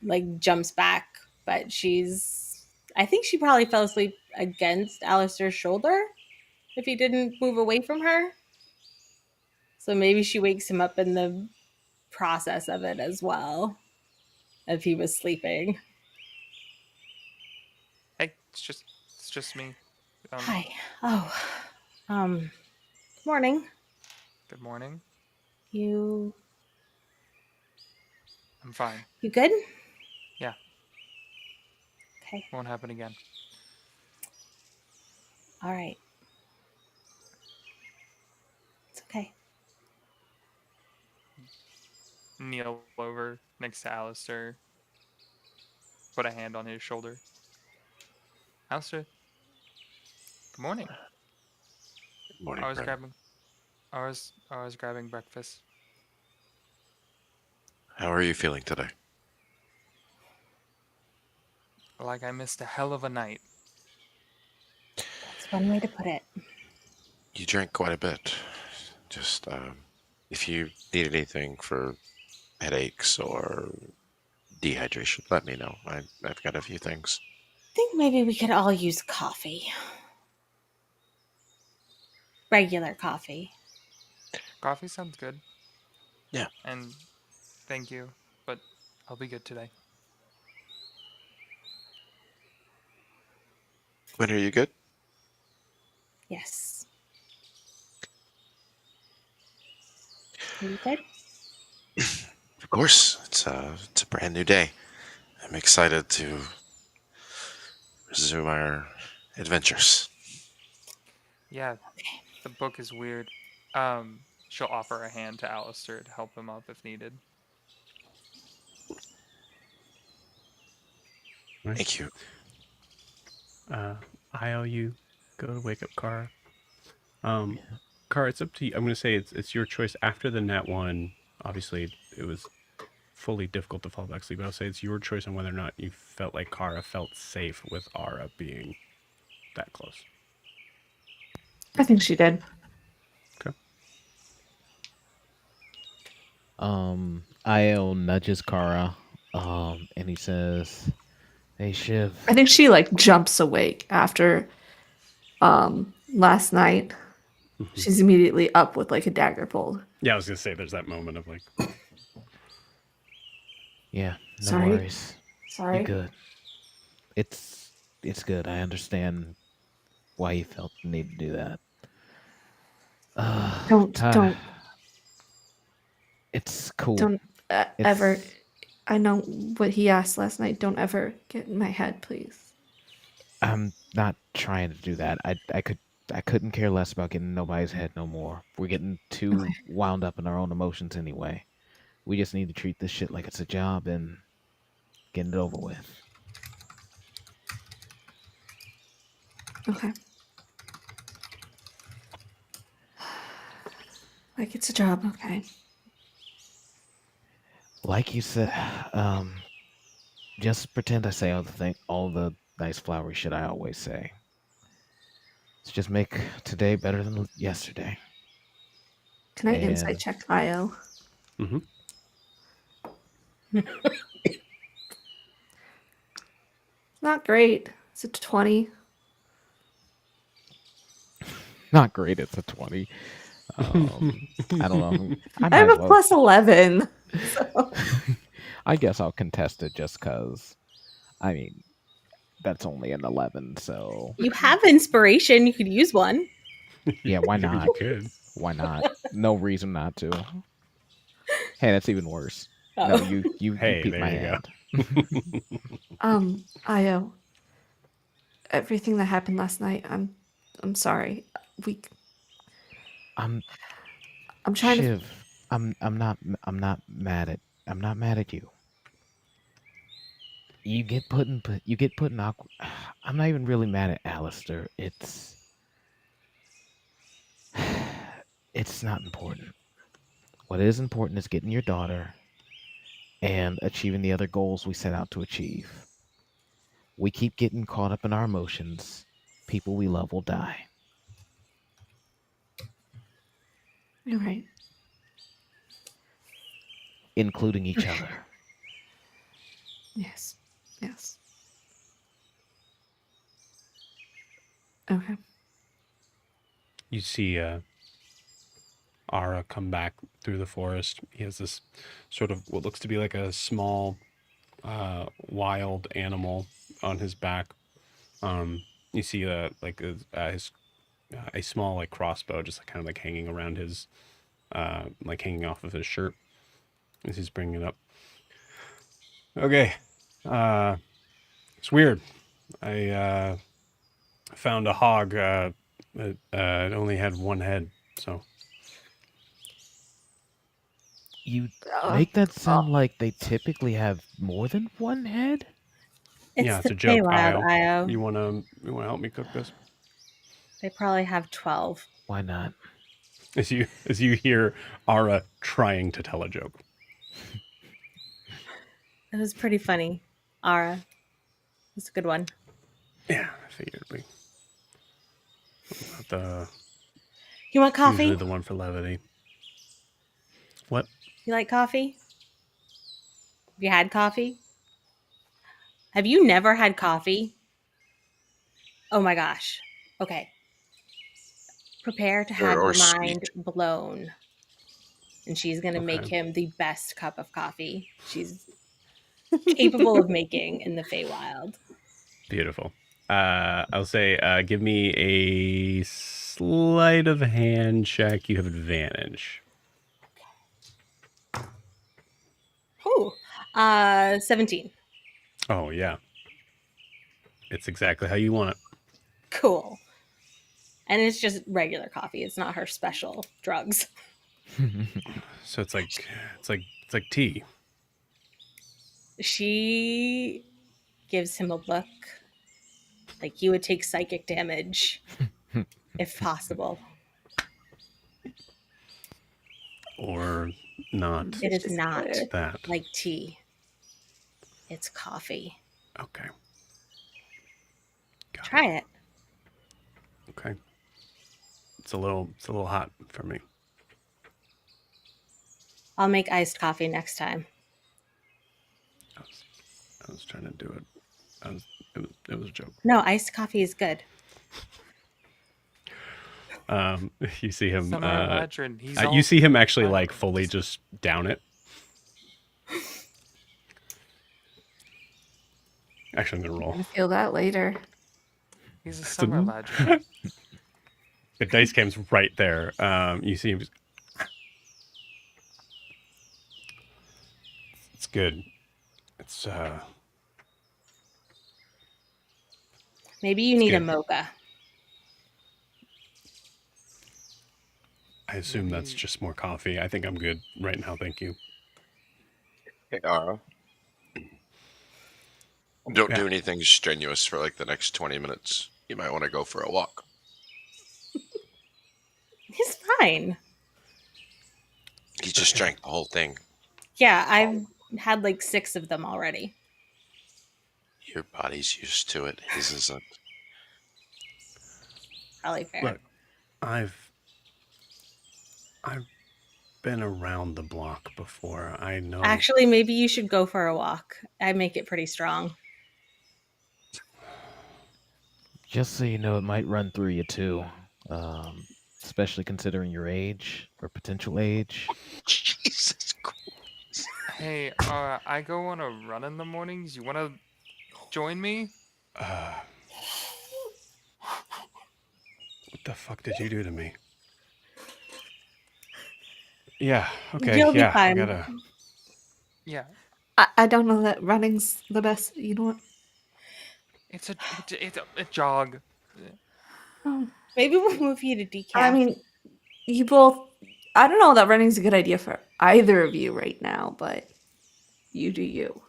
like jumps back, but I think she probably fell asleep against Alistair's shoulder if he didn't move away from her. So maybe she wakes him up in the process of it as well, if he was sleeping. Hey, it's just me. Hi. Oh. Morning. Good morning. You I'm fine. You good? Yeah. Okay. Won't happen again. All right. It's okay. Kneel over next to Alistair. Put a hand on his shoulder. Alistair. Good morning. Good morning, I was Brent. grabbing breakfast. How are you feeling today? Like I missed a hell of a night. That's one way to put it. You drank quite a bit. Just if you need anything for headaches or dehydration, let me know. I've got a few things. I think maybe we could all use coffee. Regular coffee. Coffee sounds good. Yeah. And thank you, but I'll be good today. When are you good? Yes. Are you good? Of course. It's a brand new day. I'm excited to resume our adventures. Yeah, the book is weird. She'll offer a hand to Alistair to help him up if needed. Right. Thank you. Io, you go to wake up Kara. Kara, it's up to you. I'm going to say it's your choice after the Nat 1. Obviously, it was fully difficult to fall back asleep. But I'll say it's your choice on whether or not you felt like Kara felt safe with Ara being that close. I think she did. Okay. Io nudges Kara, and he says, "Hey, Shiv." I think she like jumps awake after last night. Mhm. She's immediately up with like a dagger pulled. Yeah, I was going to say there's that moment of like, Yeah, no Sorry. worries. Sorry. You're good. It's good. I understand why you felt the need to do that. Don't It's cool. don't It's ever. I know what he asked last night. Don't ever get in my head, please. I'm not trying to do that. I couldn't care less about getting in nobody's head no more. We're getting too Okay. wound up in our own emotions anyway. We just need to treat this shit like it's a job and get it over with. Okay. Like it's a job, okay. Like you said, just pretend I say all the nice flowery shit I always say. Let's just make today better than yesterday. Can I insight And check Io? Mm-hmm. Not great. It's a 20. not great. It's a 20. I don't know. I have a plus 11. So. I guess I'll contest it just because. I mean, that's only an 11, so You have inspiration. You could use one. yeah, why Maybe not? you could. Why not? No reason not to. Hey, that's even worse. Oh. No, you Hey, beat there my you go. hand. Io. Everything that happened last night, I'm sorry. I'm trying to. Shiv. I'm not mad at you. You get put in awkward. I'm not even really mad at Alistair. It's not important. What is important is getting your daughter and achieving the other goals we set out to achieve. We keep getting caught up in our emotions. People we love will die. You're right. Including each other. Yes. Yes. Okay. You see Ara come back through the forest. He has this sort of what looks to be like a small wild animal on his back. You see a small like crossbow just like kind of like hanging around his like hanging off of his shirt as he's bringing it up. Okay. It's weird. I found a hog that it only had one head, so You make that sound like they typically have more than one head? It's yeah, it's the a joke. Feywild, Io. You wanna help me cook this? They probably have 12. Why not? As you hear Ara trying to tell a joke. It was pretty funny. Ara. It's a good one. Yeah, I figured it'd be not the You want coffee? usually the one for levity. What? You like coffee? Have you had coffee? Have you never had coffee? Oh my gosh. Okay. Prepare to have Or your sweet. mind blown. And she's going to make Okay. him the best cup of coffee she's capable of making in the Feywild. Beautiful. I'll say give me a sleight of hand check. You have advantage. Ooh. 17. Oh yeah. It's exactly how you want it. Cool. And it's just regular coffee. It's not her special drugs. So it's like tea. She gives him a look like you would take psychic damage if possible. Or not. It is not That. like tea. It's coffee. Okay. Got Try it. Okay. It's a little hot for me. I'll make iced coffee next time. I was trying to do it. It was a joke. No, iced coffee is good. You see him. Summer Eladrin, he's You all see him actually like violence. fully just down it. Actually, I'm gonna I'm roll. gonna feel that later. He's a It's a- summer legend. The dice cam's right there. You see him. It's good. It's Maybe you It's need a good. mocha. I assume that's Maybe- just more coffee. I think I'm good right now. Thank you. Hey, Ara. Don't Yeah. do anything strenuous for like the next 20 minutes. You might want to go for a walk. He's fine. He just drank the whole thing. Yeah, I've had like 6 of them already. Your body's used to it. His isn't. Probably fair. Look, I've been around the block before. I know. Actually, maybe you should go for a walk. I make it pretty strong. Just so you know, it might run through you too, especially considering your age or potential age. Jesus Christ. Hey, I go on a run in the mornings. You want to join me? What the fuck did you do to me? Yeah. Okay. You'll be yeah. I fine. gotta. Yeah. I don't know that running's the best. You know what? It's a jog. Maybe we'll move you to decaf. I mean, you both. I don't know that running's a good idea for either of you right now, but you do you.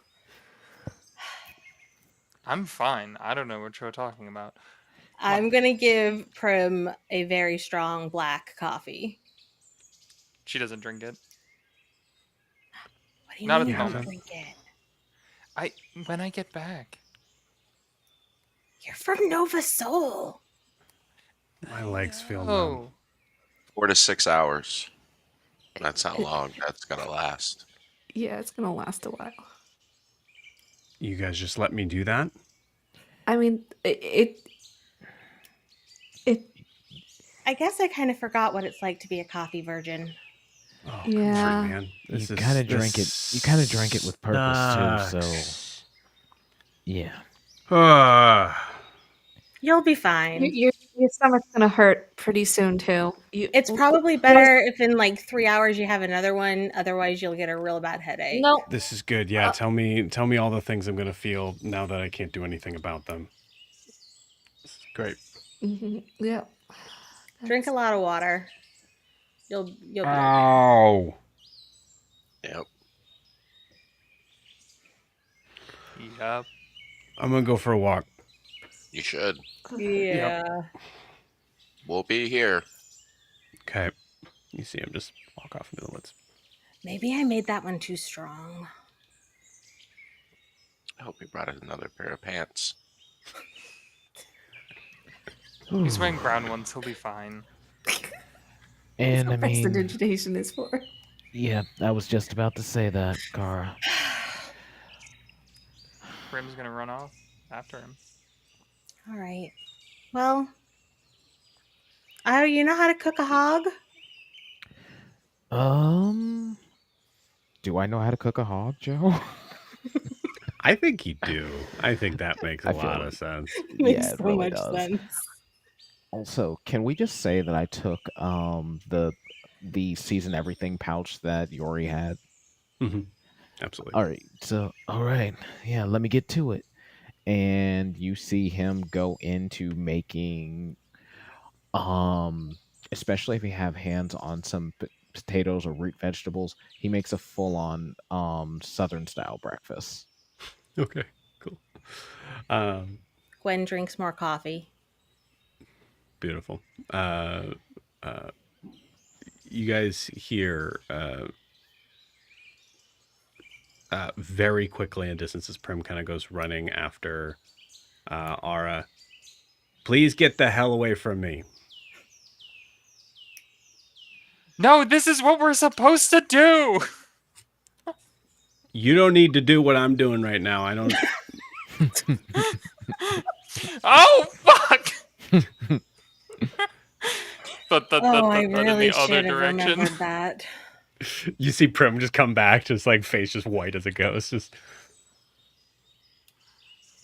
I'm fine. I don't know what you're talking about. I'm gonna give Prim a very strong black coffee. She doesn't drink it. What do you Not at mean the you don't moment. drink it? When I get back. You're from Nova Soul. My legs feel numb. Oh. 4 to 6 hours. That's how long that's gonna last. Yeah, it's gonna last a while. You guys just let me do that? I mean, it I guess I kind of forgot what it's like to be a coffee virgin. Oh, Yeah. come on, man. You kind of drank it. You kind of drank it with purpose too. So, yeah. You'll be fine. Your stomach's gonna hurt pretty soon too. It's probably better if in like 3 hours you have another one. Otherwise, you'll get a real bad headache. No. This is good. Yeah, tell me all the things I'm gonna feel now that I can't do anything about them. This is great. Yeah. Drink a lot of water. You'll be okay. Ow. Yep. Yep. I'm gonna go for a walk. You should. Yeah. We'll be here. Okay. You see him just walk off into the woods. Maybe I made that one too strong. I hope he brought another pair of pants. He's wearing brown ones. He'll be fine. And I mean, prestidigitation is for. yeah, I was just about to say that, Kara. Brim's gonna run off after him. All right. Well, you know how to cook a hog? Do I know how to cook a hog, Joe? I think you do. I think that makes a I feel lot like- of sense. Makes it so really much does. sense. Also, can we just say that I took the season everything pouch that Jorri had? Absolutely. All right, yeah, let me get to it. And you see him go into making, especially if you have hands on some potatoes or root vegetables, he makes a full-on Southern style breakfast. Okay, cool. Gwen drinks more coffee. Beautiful. You guys hear very quickly in distance as Prim kind of goes running after Ara. Please get the hell away from me. No, this is what we're supposed to do. You don't need to do what I'm doing right now. I don't. Oh fuck! But I in really the other should have direction. remembered that. You see Prim just come back, just like face just white as a ghost. Just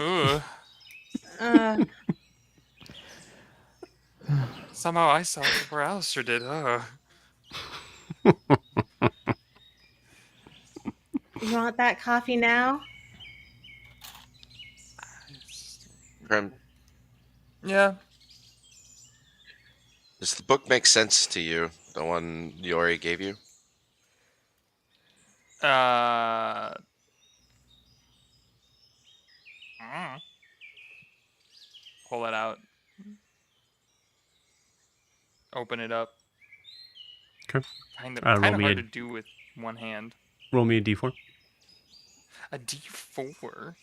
Ugh. Uh, Somehow I saw it before Alistair did. Ugh. you want that coffee now? Grim, Yeah. does the book make sense to you? The one Jorri gave you? Uh. mm. Pull it out. Open it up. Okay. Kind of Roll me hard a to do with one hand. d4. A D4.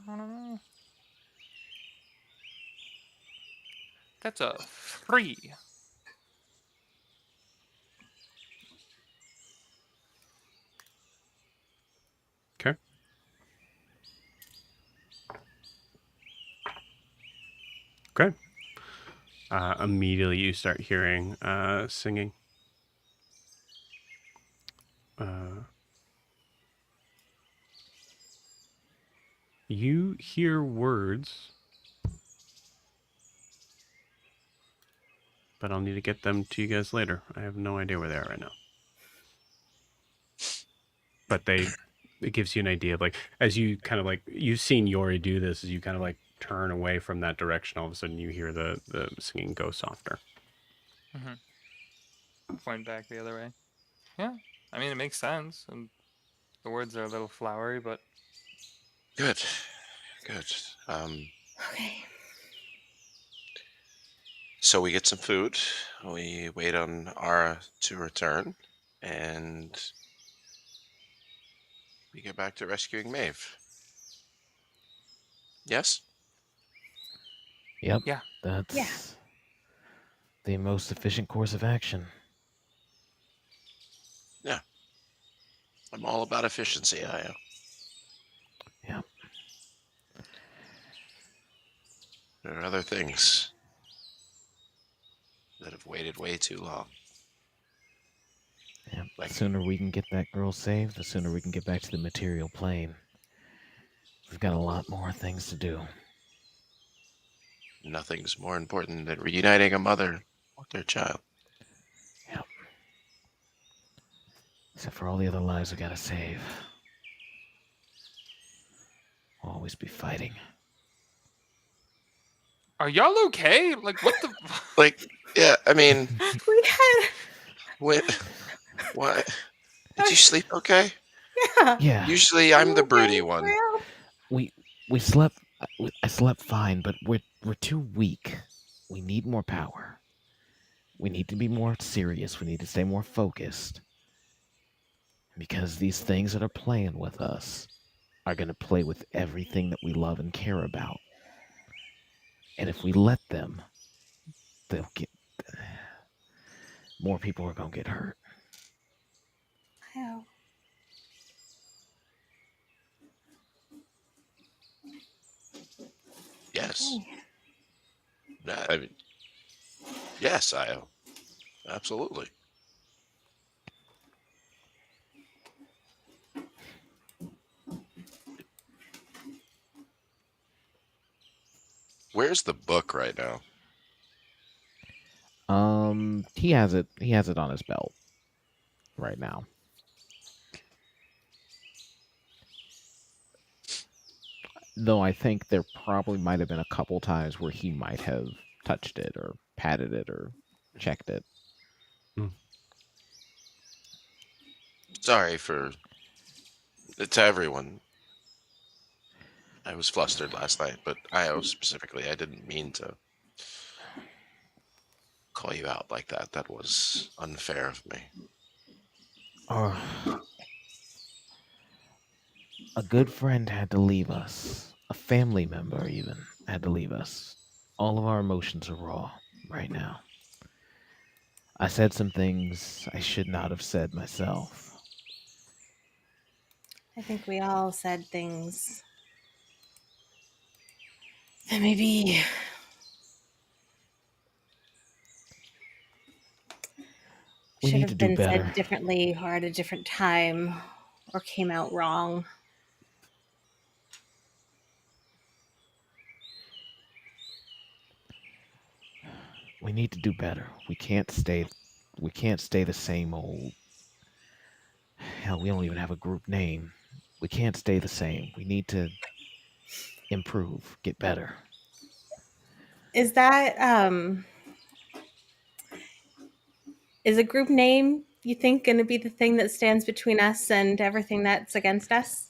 I don't know. That's a 3. Okay. Okay. Immediately you start hearing singing. You hear words, but I'll need to get them to you guys later. I have no idea where they are right now. But it gives you an idea of, like, as you kind of, like, you've seen Jorri do this, as you kind of, like, turn away from that direction, all of a sudden you hear the singing go softer. Point back the other way. Yeah. I mean, it makes sense. And the words are a little flowery, but Good. Good. Okay. So we get some food. We wait on Ara to return, and we get back to rescuing Maeve. Yes? Yep. Yeah. That's Yeah. the most efficient course of action. Yeah. I'm all about efficiency, Io. Yep. There are other things that have waited way too long. Yep. Like- The sooner we can get that girl saved, the sooner we can get back to the material plane. We've got a lot more things to do. Nothing's more important than reuniting a mother with their child. Yep. Except for all the other lives we gotta save. We'll always be fighting. Are y'all okay? Like, what the? Like, yeah, I mean, We had. what? Did you sleep okay? Yeah. Yeah. Usually I'm the Okay, broody one. Grail? We slept. I slept fine, but we're too weak. We need more power. We need to be more serious. We need to stay more focused. Because these things that are playing with us are going to play with everything that we love and care about. And if we let them, they'll get. More people are going to get hurt. Oh. Yes. Okay. I mean, yes, Io. Absolutely. Where's the book right now? He has it. He has it on his belt right now. Though I think there probably might have been a couple times where he might have touched it or patted it or checked it. Sorry to everyone. I was flustered last night, but Io specifically, I didn't mean to call you out like that. That was unfair of me. A good friend had to leave us. A family member even had to leave us. All of our emotions are raw right now. I said some things I should not have said myself. I think we all said things that maybe We should need have to do been better. said differently or at a different time or came out wrong. We need to do better. We can't stay the same old. Hell, we don't even have a group name. We can't stay the same. We need to improve, get better. Is that is a group name you think going to be the thing that stands between us and everything that's against us?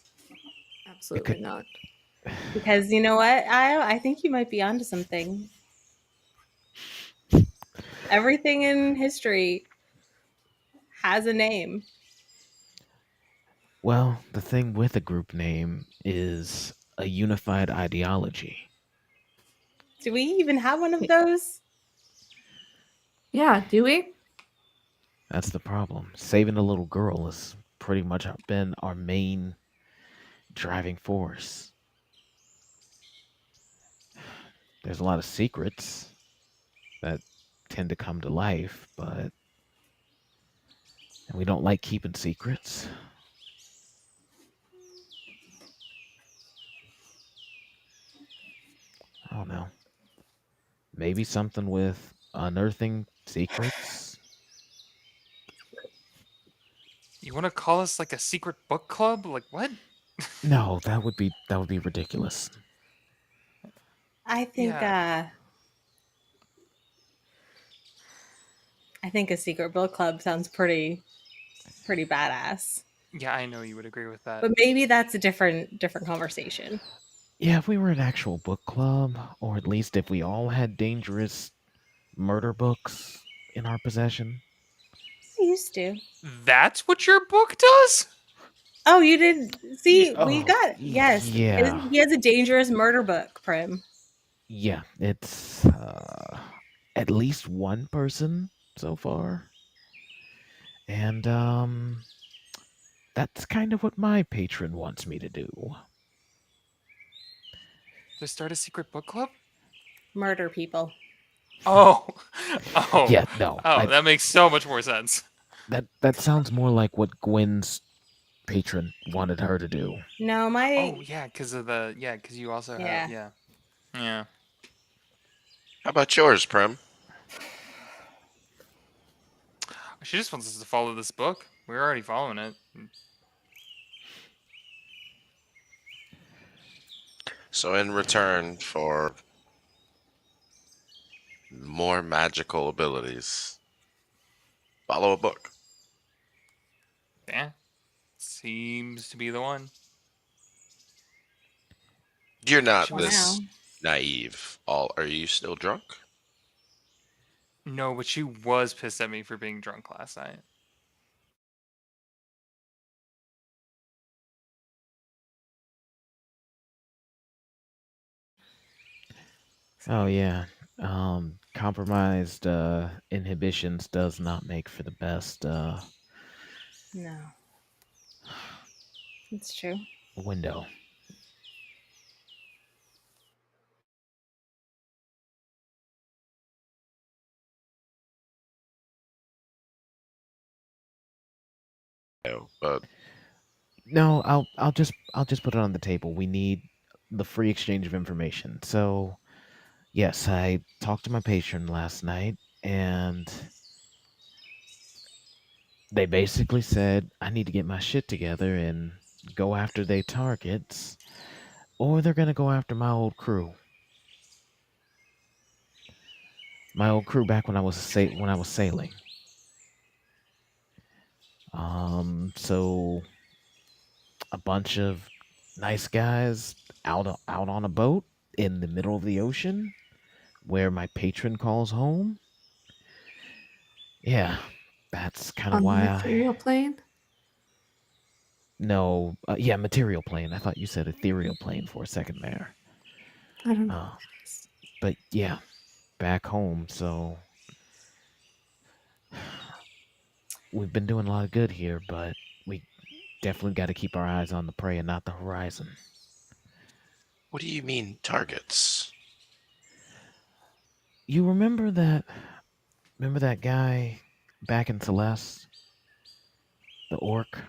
Absolutely could- not. Because you know what, I think you might be onto something. Everything in history has a name. Well, the thing with a group name is a unified ideology. Do we even have one of those? Yeah, do we? That's the problem. Saving a little girl has pretty much been our main driving force. There's a lot of secrets that tend to come to life, but and we don't like keeping secrets. I don't know. Maybe something with unearthing secrets. You want to call us like a secret book club? Like what? No, that would be ridiculous. I think Yeah. I think a secret book club sounds pretty badass. Yeah, I know you would agree with that. But maybe that's a different conversation. Yeah, if we were an actual book club, or at least if we all had dangerous murder books in our possession. I used to. That's what your book does? Oh, you did see? We Oh, got yes. yeah. He has a dangerous murder book, Prim. Yeah, it's at least one person so far. And that's kind of what my patron wants me to do. To start a secret book club? Murder people. Oh. Oh. Yeah, no. Oh, that makes so much more sense. That sounds more like what Gwen's patron wanted her to do. No, my Oh, yeah, because you also Yeah. have Yeah. How about yours, Prim? She just wants us to follow this book. We're already following it. So, in return for more magical abilities, follow a book. Yeah. Seems to be the one. You're not well, this now. naive. Are you still drunk? No, but she was pissed at me for being drunk last night. Oh yeah. Compromised inhibitions does not make for the best No. It's true. window. No, but No, I'll just put it on the table. We need the free exchange of information. So, yes, I talked to my patron last night and they basically said I need to get my shit together and go after their targets or they're going to go after my old crew. My old crew back when I was sailing. So a bunch of nice guys out on a boat in the middle of the ocean where my patron calls home. Yeah, that's kind of On the why material plane? no, yeah, material plane. I thought you said ethereal plane for a second there. I don't know Uh, what that is. but yeah, back home. So we've been doing a lot of good here, but we definitely got to keep our eyes on the prey and not the horizon. what do you mean targets? You remember that? Remember that guy back in Celeste, the orc?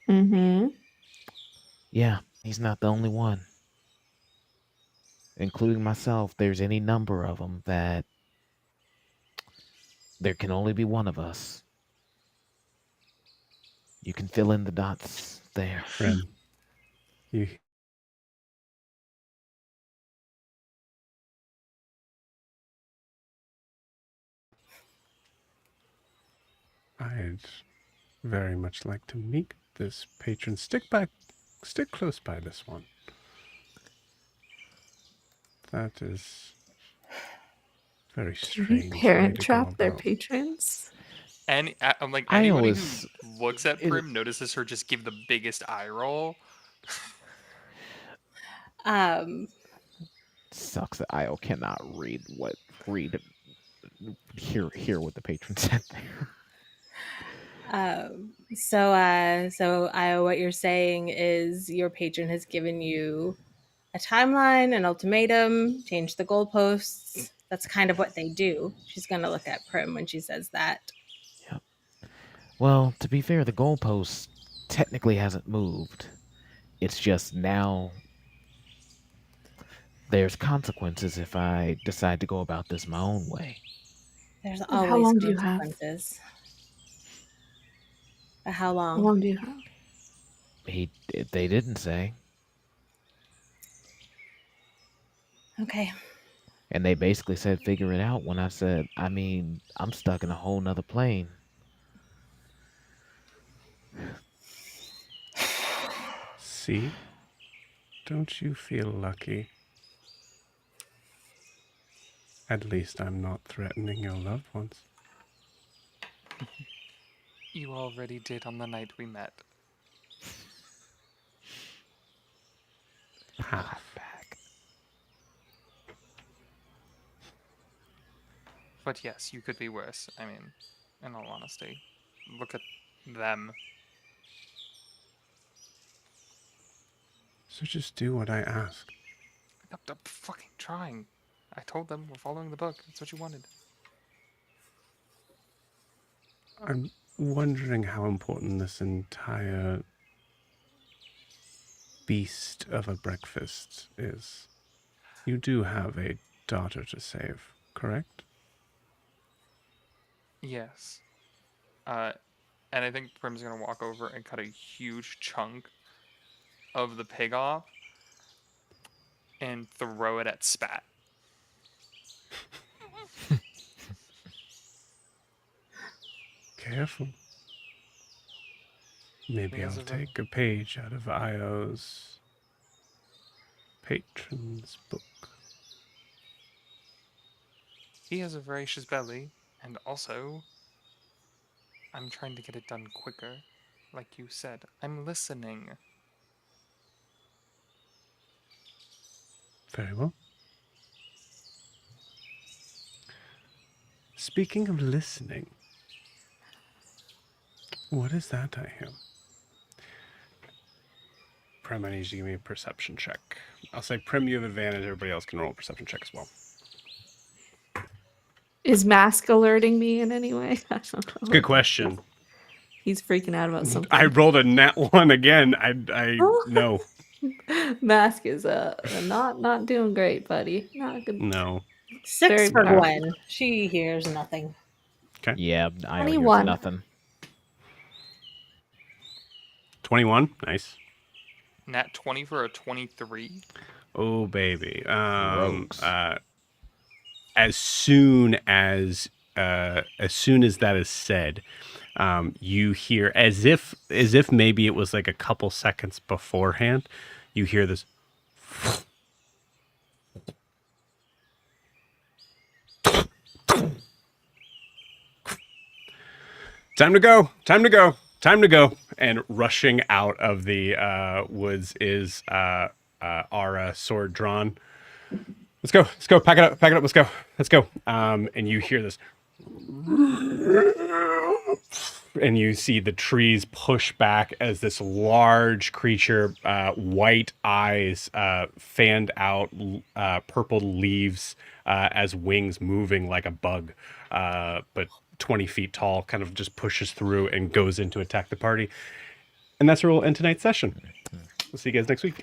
Mm-hmm. Yeah, he's not the only one. Including myself, there's any number of them that There can only be one of us. You can fill in the dots there. Prim, you I'd very much like to meet this patron. Stick close by this one. That is very Can strange. we way parent to go trap their about. patrons? And I'm like, I anybody always- who looks at it- Prim notices her just give the biggest eye roll. Sucks that Io cannot hear what the patron said there. So Io, what you're saying is your patron has given you a timeline, an ultimatum, change the goalposts. That's kind of what they do. She's gonna look at Prim when she says that. Well, to be fair, the goalpost technically hasn't moved. It's just now there's consequences if I decide to go about this my own way. There's And how always long do you have? consequences. But how How long? long do you have? They didn't say. Okay. And they basically said figure it out when I said, I mean, I'm stuck in a whole nother plane. See? Don't you feel lucky? At least I'm not threatening your loved ones. You already did on the night we met. Half. Back. But yes, you could be worse. I mean, in all honesty, look at them. So just do what I ask. I'm fucking trying. I told them we're following the book. That's what you wanted. I'm wondering how important this entire beast of a breakfast is. You do have a daughter to save, correct? Yes. And I think Prim's gonna walk over and cut a huge chunk of the pig off and throw it at Spat. Careful. Maybe Yes, I'll of course. take a page out of Io's patron's book. He has a voracious belly, and also, I'm trying to get it done quicker. Like you said, I'm listening. Very well. Speaking of listening, what is that I hear? Prim, I need you to give me a perception check. I'll say Prim, you have advantage. Everybody else can roll a perception check as well. Is Mask alerting me in any way? I don't know. Good question. He's freaking out about something. I rolled a nat 1 again. I no. Mask is not doing great, buddy. Not good. No. 6 Very for powerful. Gwen. She hears nothing. Yeah, Io 21. hears nothing. 21. Nice. Nat 20 for a 23. Oh baby. Rogues. As soon as that is said, you hear as if maybe it was like a couple seconds beforehand, you hear this time to go, and rushing out of the woods is Ara, sword drawn. Let's go, pack it up, let's go. And you hear this, and you see the trees push back as this large creature, white eyes, fanned out, purple leaves, as wings moving like a bug, but 20 feet tall, kind of just pushes through and goes in to attack the party. And that's where we'll end tonight's session. We'll see you guys next week.